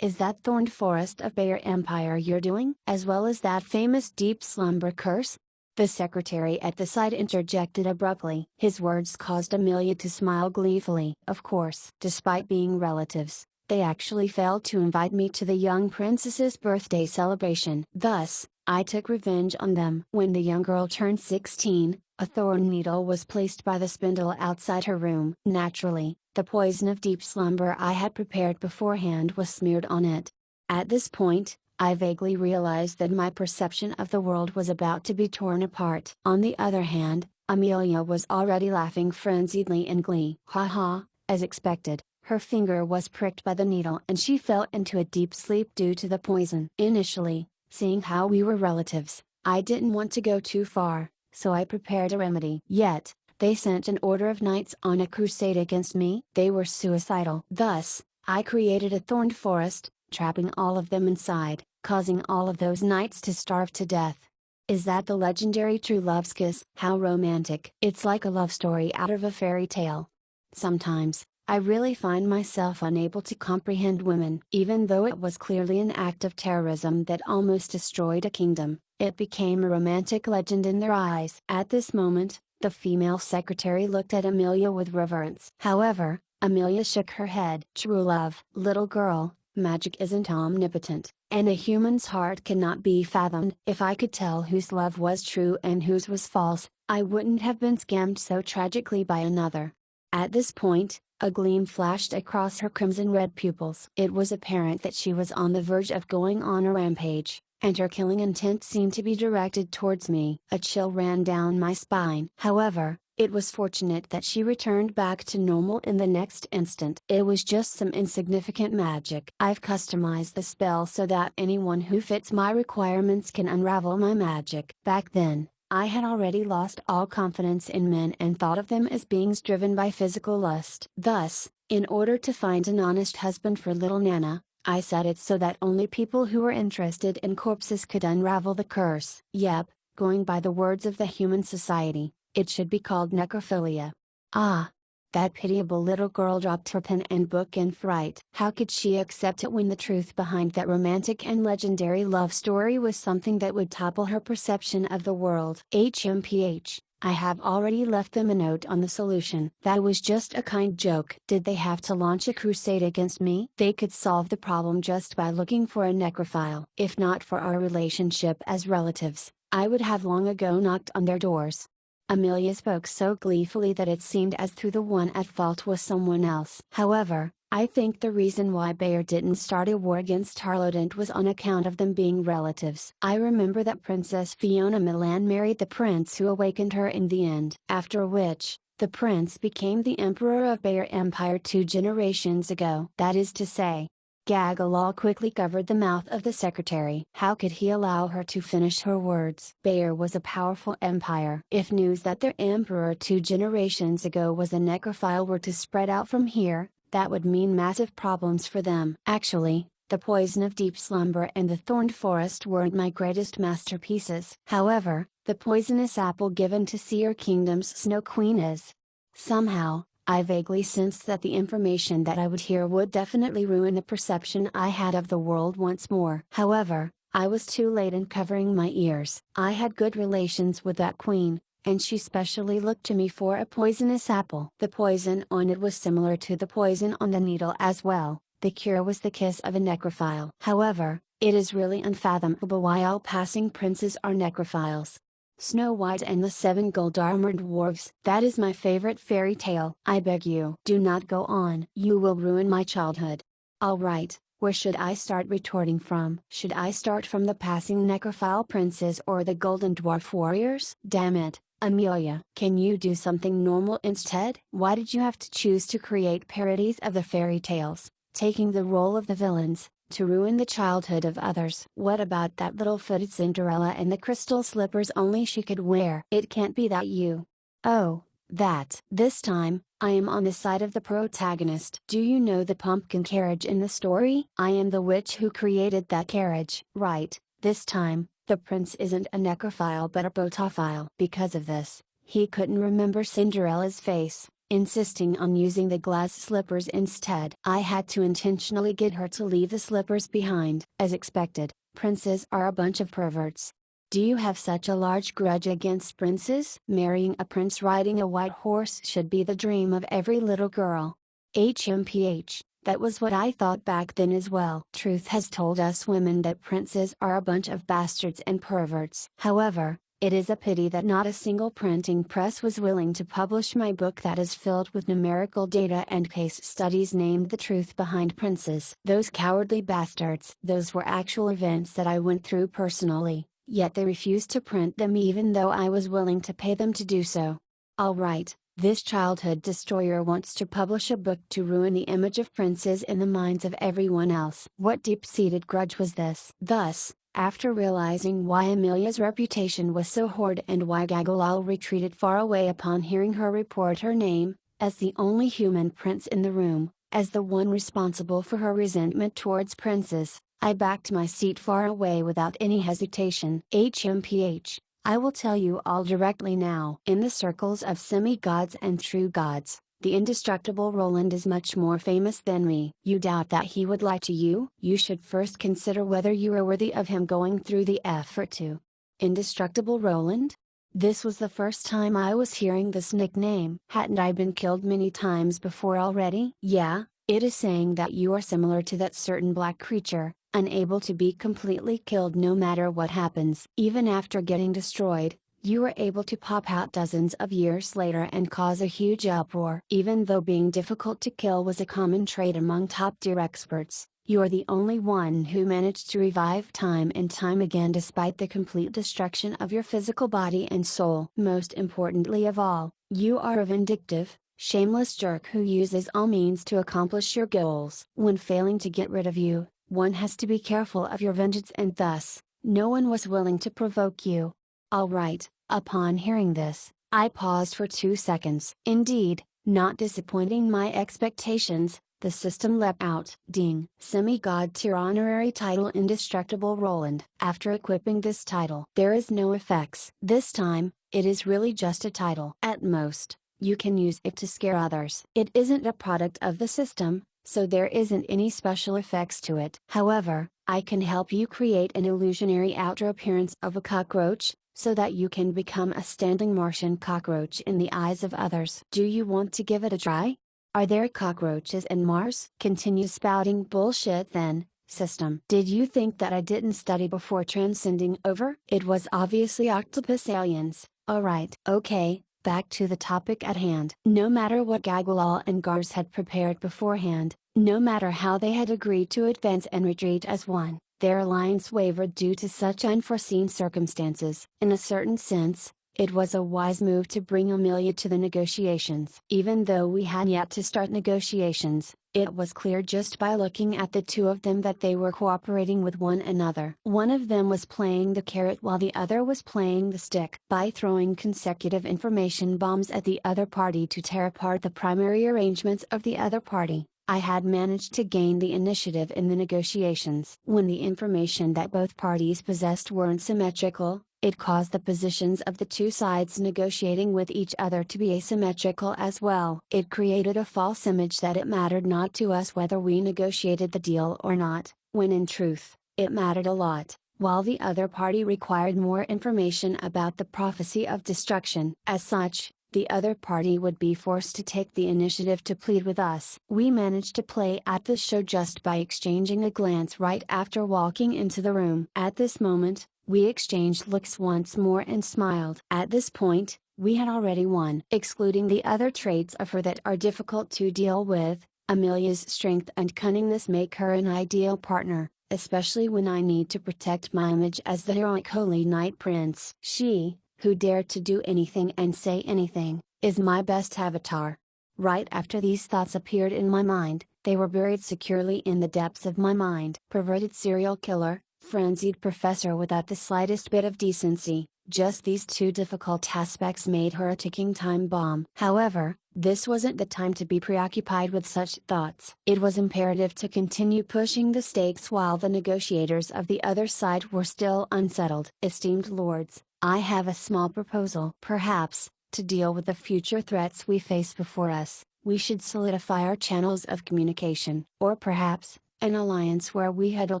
Speaker 1: Is that Thorned Forest of Bayer Empire you're doing? As well as that famous Deep Slumber Curse? The secretary at the side interjected abruptly. His words caused Amelia to smile gleefully. Of course. Despite being relatives, they actually failed to invite me to the young princess's birthday celebration. Thus, I took revenge on them. When the young girl turned 16, a thorn needle was placed by the spindle outside her room. Naturally, the poison of deep slumber I had prepared beforehand was smeared on it. At this point, I vaguely realized that my perception of the world was about to be torn apart. On the other hand, Amelia was already laughing frenziedly in glee. Ha ha, as expected. Her finger was pricked by the needle and she fell into a deep sleep due to the poison. Initially, seeing how we were relatives, I didn't want to go too far, so I prepared a remedy. Yet, they sent an order of knights on a crusade against me. They were suicidal. Thus, I created a thorned forest, trapping all of them inside, causing all of those knights to starve to death. Is that the legendary true love's kiss? How romantic. It's like a love story out of a fairy tale. Sometimes, I really find myself unable to comprehend women. Even though it was clearly an act of terrorism that almost destroyed a kingdom, it became a romantic legend in their eyes. At this moment, the female secretary looked at Amelia with reverence. However, Amelia shook her head. True love. Little girl, magic isn't omnipotent, and a human's heart cannot be fathomed. If I could tell whose love was true and whose was false, I wouldn't have been scammed so tragically by another. At this point, a gleam flashed across her crimson-red pupils. It was apparent that she was on the verge of going on a rampage, and her killing intent seemed to be directed towards me. A chill ran down my spine. However, it was fortunate that she returned back to normal in the next instant. It was just some insignificant magic. I've customized the spell so that anyone who fits my requirements can unravel my magic. Back then, I had already lost all confidence in men and thought of them as beings driven by physical lust. Thus, in order to find an honest husband for little Nana, I set it so that only people who were interested in corpses could unravel the curse. Yep, going by the words of the human society, it should be called necrophilia. Ah! That pitiable little girl dropped her pen and book in fright. How could she accept it when the truth behind that romantic and legendary love story was something that would topple her perception of the world? HMPH, I have already left them a note on the solution. That was just a kind joke. Did they have to launch a crusade against me? They could solve the problem just by looking for a necrophile. If not for our relationship as relatives, I would have long ago knocked on their doors. Amelia spoke so gleefully that it seemed as though the one at fault was someone else. However, I think the reason why Bayer didn't start a war against Harlodent was on account of them being relatives. I remember that Princess Fiona Milan married the prince who awakened her in the end. After which, the prince became the emperor of Bayer Empire 2 generations ago. That is to say, Gagalal quickly covered the mouth of the secretary. How could he allow her to finish her words? Bayer was a powerful empire. If news that their emperor 2 generations ago was a necrophile were to spread out from here, that would mean massive problems for them. Actually, the poison of deep slumber and the thorned forest weren't my greatest masterpieces. However, the poisonous apple given to Seer Kingdom's Snow Queen is. Somehow, I vaguely sensed that the information that I would hear would definitely ruin the perception I had of the world once more. However, I was too late in covering my ears. I had good relations with that queen, and she specially looked to me for a poisonous apple. The poison on it was similar to the poison on the needle as well. The cure was the kiss of a necrophile. However, it is really unfathomable why all passing princes are necrophiles. Snow White and the 7 Gold-Armored Dwarfs. That is my favorite fairy tale. I beg you, do not go on. You will ruin my childhood. Alright, where should I start retorting from? Should I start from the passing necrophile princes or the Golden Dwarf warriors? Damn it, Amelia. Can you do something normal instead? Why did you have to choose to create parodies of the fairy tales, taking the role of the villains, to ruin the childhood of others? What about that little-footed Cinderella and the crystal slippers only she could wear? It can't be that you. Oh, that. This time, I am on the side of the protagonist. Do you know the pumpkin carriage in the story? I am the witch who created that carriage. Right, this time, the prince isn't a necrophile but a botophile. Because of this, he couldn't remember Cinderella's face, insisting on using the glass slippers instead. I had to intentionally get her to leave the slippers behind. As expected, princes are a bunch of perverts. Do you have such a large grudge against princes? Marrying a prince riding a white horse should be the dream of every little girl. HMPH, that was what I thought back then as well. Truth has told us women that princes are a bunch of bastards and perverts. However, it is a pity that not a single printing press was willing to publish my book that is filled with numerical data and case studies named The Truth Behind Princes. Those cowardly bastards. Those were actual events that I went through personally, yet they refused to print them even though I was willing to pay them to do so. Alright, this childhood destroyer wants to publish a book to ruin the image of princes in the minds of everyone else. What deep-seated grudge was this? Thus, After realizing why Amelia's reputation was so horrid and why Gagolal retreated far away upon hearing her report her name, as the only human prince in the room, as the one responsible for her resentment towards princes, I backed my seat far away without any hesitation. HMPH, I will tell you all directly now. In the circles of semi-gods and true gods, the indestructible Roland is much more famous than me. You doubt that he would lie to you? You should first consider whether you are worthy of him going through the effort to. Indestructible Roland? This was the first time I was hearing this nickname. Hadn't I been killed many times before already? Yeah, it is saying that you are similar to that certain black creature, unable to be completely killed no matter what happens. Even after getting destroyed, you were able to pop out dozens of years later and cause a huge uproar. Even though being difficult to kill was a common trait among top-tier experts, you are the only one who managed to revive time and time again despite the complete destruction of your physical body and soul. Most importantly of all, you are a vindictive, shameless jerk who uses all means to accomplish your goals. When failing to get rid of you, one has to be careful of your vengeance, and thus, no one was willing to provoke you. Alright. Upon hearing this, I paused for 2 seconds. Indeed, not disappointing my expectations, the system leapt out. Ding! Semi-God tier honorary title Indestructible Roland. After equipping this title, there is no effects. This time, it is really just a title. At most, you can use it to scare others. It isn't a product of the system, so there isn't any special effects to it. However, I can help you create an illusionary outer appearance of a cockroach, so that you can become a standing Martian cockroach in the eyes of others. Do you want to give it a try? Are there cockroaches in Mars? Continue spouting bullshit then, system. Did you think that I didn't study before transcending over? It was obviously octopus aliens. Alright. Okay, back to the topic at hand. No matter what Gagolal and Gars had prepared beforehand, no matter how they had agreed to advance and retreat as one, their alliance wavered due to such unforeseen circumstances. In a certain sense, it was a wise move to bring Amelia to the negotiations. Even though we had yet to start negotiations, it was clear just by looking at the two of them that they were cooperating with one another. One of them was playing the carrot while the other was playing the stick. By throwing consecutive information bombs at the other party to tear apart the primary arrangements of the other party, I had managed to gain the initiative in the negotiations. When the information that both parties possessed weren't symmetrical, it caused the positions of the two sides negotiating with each other to be asymmetrical as well. It created a false image that it mattered not to us whether we negotiated the deal or not, when in truth, it mattered a lot, while the other party required more information about the prophecy of destruction. As such, the other party would be forced to take the initiative to plead with us. We managed to play at the show just by exchanging a glance right after walking into the room. At this moment, we exchanged looks once more and smiled. At this point, we had already won. Excluding the other traits of her that are difficult to deal with, Amelia's strength and cunningness make her an ideal partner, especially when I need to protect my image as the heroic holy knight prince. She, who dared to do anything and say anything, is my best avatar. Right after these thoughts appeared in my mind, they were buried securely in the depths of my mind. Perverted serial killer, frenzied professor without the slightest bit of decency, just these two difficult aspects made her a ticking time bomb. However, this wasn't the time to be preoccupied with such thoughts. It was imperative to continue pushing the stakes while the negotiators of the other side were still unsettled. Esteemed lords, I have a small proposal. Perhaps, to deal with the future threats we face before us, we should solidify our channels of communication. Or perhaps, an alliance where we huddle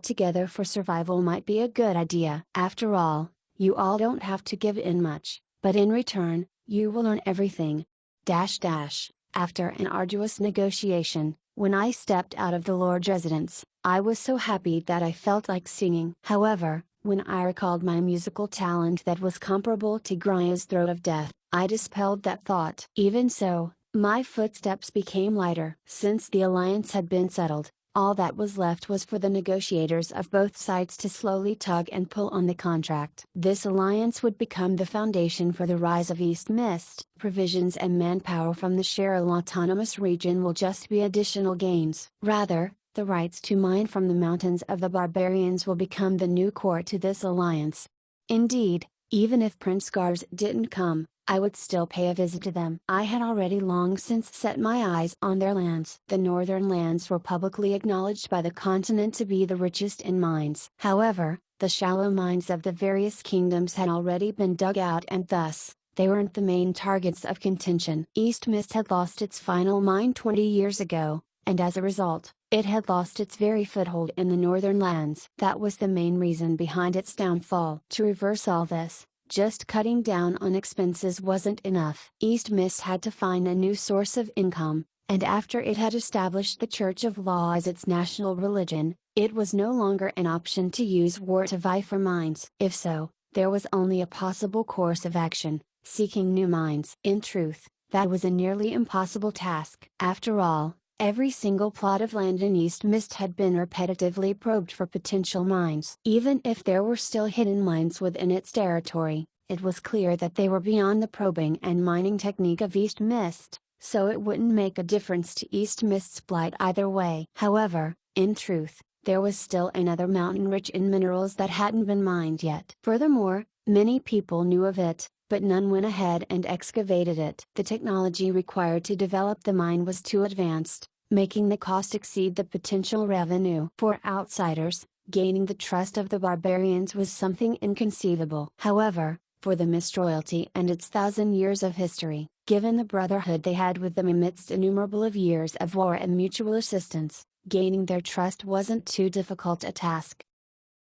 Speaker 1: together for survival might be a good idea. After all, you all don't have to give in much, but in return, you will earn everything. After an arduous negotiation, when I stepped out of the Lord's residence, I was so happy that I felt like singing. However, when I recalled my musical talent that was comparable to Graia's throat of death, I dispelled that thought. Even so, my footsteps became lighter. Since the alliance had been settled, all that was left was for the negotiators of both sides to slowly tug and pull on the contract. This alliance would become the foundation for the rise of East Mist. Provisions and manpower from the Cheryl Autonomous Region will just be additional gains. Rather, the rights to mine from the mountains of the barbarians will become the new core to this alliance. Indeed, even if Prince Gars didn't come, I would still pay a visit to them. I had already long since set my eyes on their lands. The northern lands were publicly acknowledged by the continent to be the richest in mines. However, the shallow mines of the various kingdoms had already been dug out, and thus, they weren't the main targets of contention. East Mist had lost its final mine 20 years ago, and as a result, it had lost its very foothold in the northern lands. That was the main reason behind its downfall. To reverse all this, just cutting down on expenses wasn't enough. East Mist had to find a new source of income, and after it had established the Church of Law as its national religion, it was no longer an option to use war to vie for mines. If so, there was only a possible course of action: seeking new mines. In truth, that was a nearly impossible task. After all, every single plot of land in East Mist had been repetitively probed for potential mines. Even if there were still hidden mines within its territory, it was clear that they were beyond the probing and mining technique of East Mist, so it wouldn't make a difference to East Mist's plight either way. However, in truth, there was still another mountain rich in minerals that hadn't been mined yet. Furthermore, many people knew of it, but none went ahead and excavated it. The technology required to develop the mine was too advanced, making the cost exceed the potential revenue. For outsiders, gaining the trust of the barbarians was something inconceivable. However, for the Mist royalty and its 1,000 years of history, given the brotherhood they had with them amidst innumerable of years of war and mutual assistance, gaining their trust wasn't too difficult a task.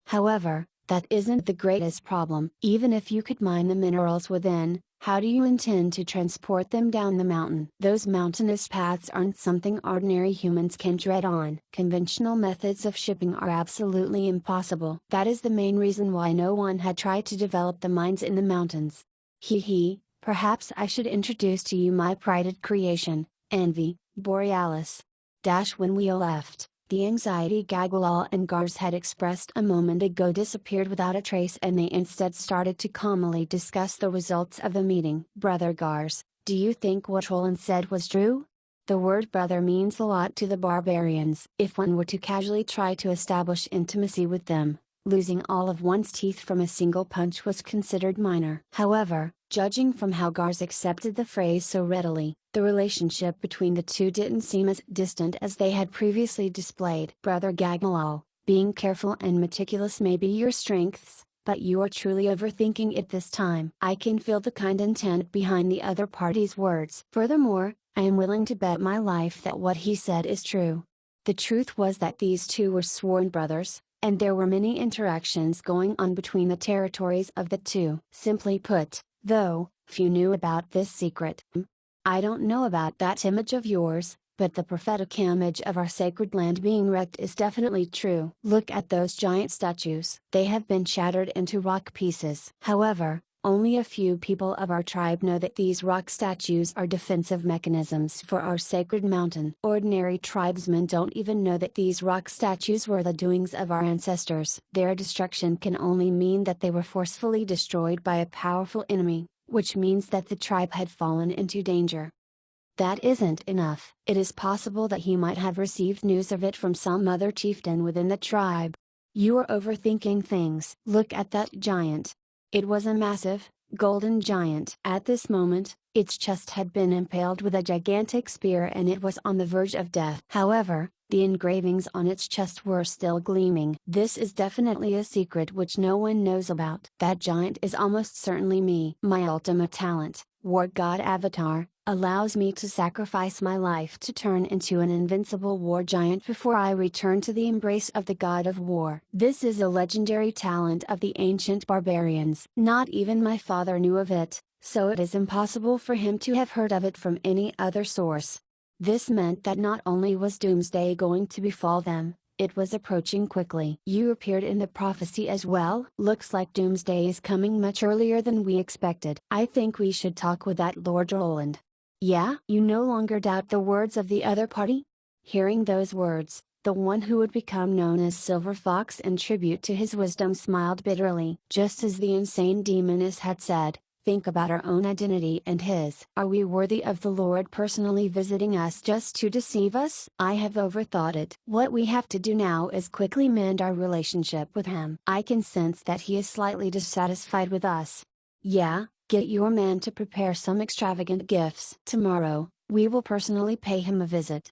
Speaker 1: However, that isn't the greatest problem. Even if you could mine the minerals within, how do you intend to transport them down the mountain? Those mountainous paths aren't something ordinary humans can tread on. Conventional methods of shipping are absolutely impossible. That is the main reason why no one had tried to develop the mines in the mountains. Perhaps I should introduce to you my prided creation, Envy, Borealis. When we left, the anxiety Gagalal and Gars had expressed a moment ago disappeared without a trace, and they instead started to calmly discuss the results of the meeting. Brother Gars, do you think what Roland said was true? The word brother means a lot to the barbarians. If one were to casually try to establish intimacy with them, losing all of one's teeth from a single punch was considered minor. However, judging from how Gars accepted the phrase so readily, the relationship between the two didn't seem as distant as they had previously displayed. Brother Gagalal, being careful and meticulous may be your strengths, but you are truly overthinking it this time. I can feel the kind intent behind the other party's words. Furthermore, I am willing to bet my life that what he said is true. The truth was that these two were sworn brothers, and there were many interactions going on between the territories of the two. Simply put, though, few knew about this secret. I don't know about that image of yours, but the prophetic image of our sacred land being wrecked is definitely true. Look at those giant statues. They have been shattered into rock pieces. However, only a few people of our tribe know that these rock statues are defensive mechanisms for our sacred mountain. Ordinary tribesmen don't even know that these rock statues were the doings of our ancestors. Their destruction can only mean that they were forcefully destroyed by a powerful enemy, which means that the tribe had fallen into danger. That isn't enough. It is possible that he might have received news of it from some other chieftain within the tribe. You are overthinking things. Look at that giant. It was a massive, golden giant. At this moment, its chest had been impaled with a gigantic spear and it was on the verge of death. However, the engravings on its chest were still gleaming. This is definitely a secret which no one knows about. That giant is almost certainly me. My ultimate talent, War God Avatar, allows me to sacrifice my life to turn into an invincible war giant before I return to the embrace of the god of war. This is a legendary talent of the ancient barbarians. Not even my father knew of it, so it is impossible for him to have heard of it from any other source. This meant that not only was doomsday going to befall them, it was approaching quickly. You appeared in the prophecy as well? Looks like doomsday is coming much earlier than we expected. I think we should talk with that Lord Roland. Yeah? You no longer doubt the words of the other party? Hearing those words, the one who would become known as Silver Fox in tribute to his wisdom smiled bitterly. Just as the insane demoness had said, Think about our own identity and His. Are we worthy of the Lord personally visiting us just to deceive us? I have overthought it. What we have to do now is quickly mend our relationship with Him. I can sense that He is slightly dissatisfied with us. Yeah, get your man to prepare some extravagant gifts. Tomorrow, we will personally pay him a visit.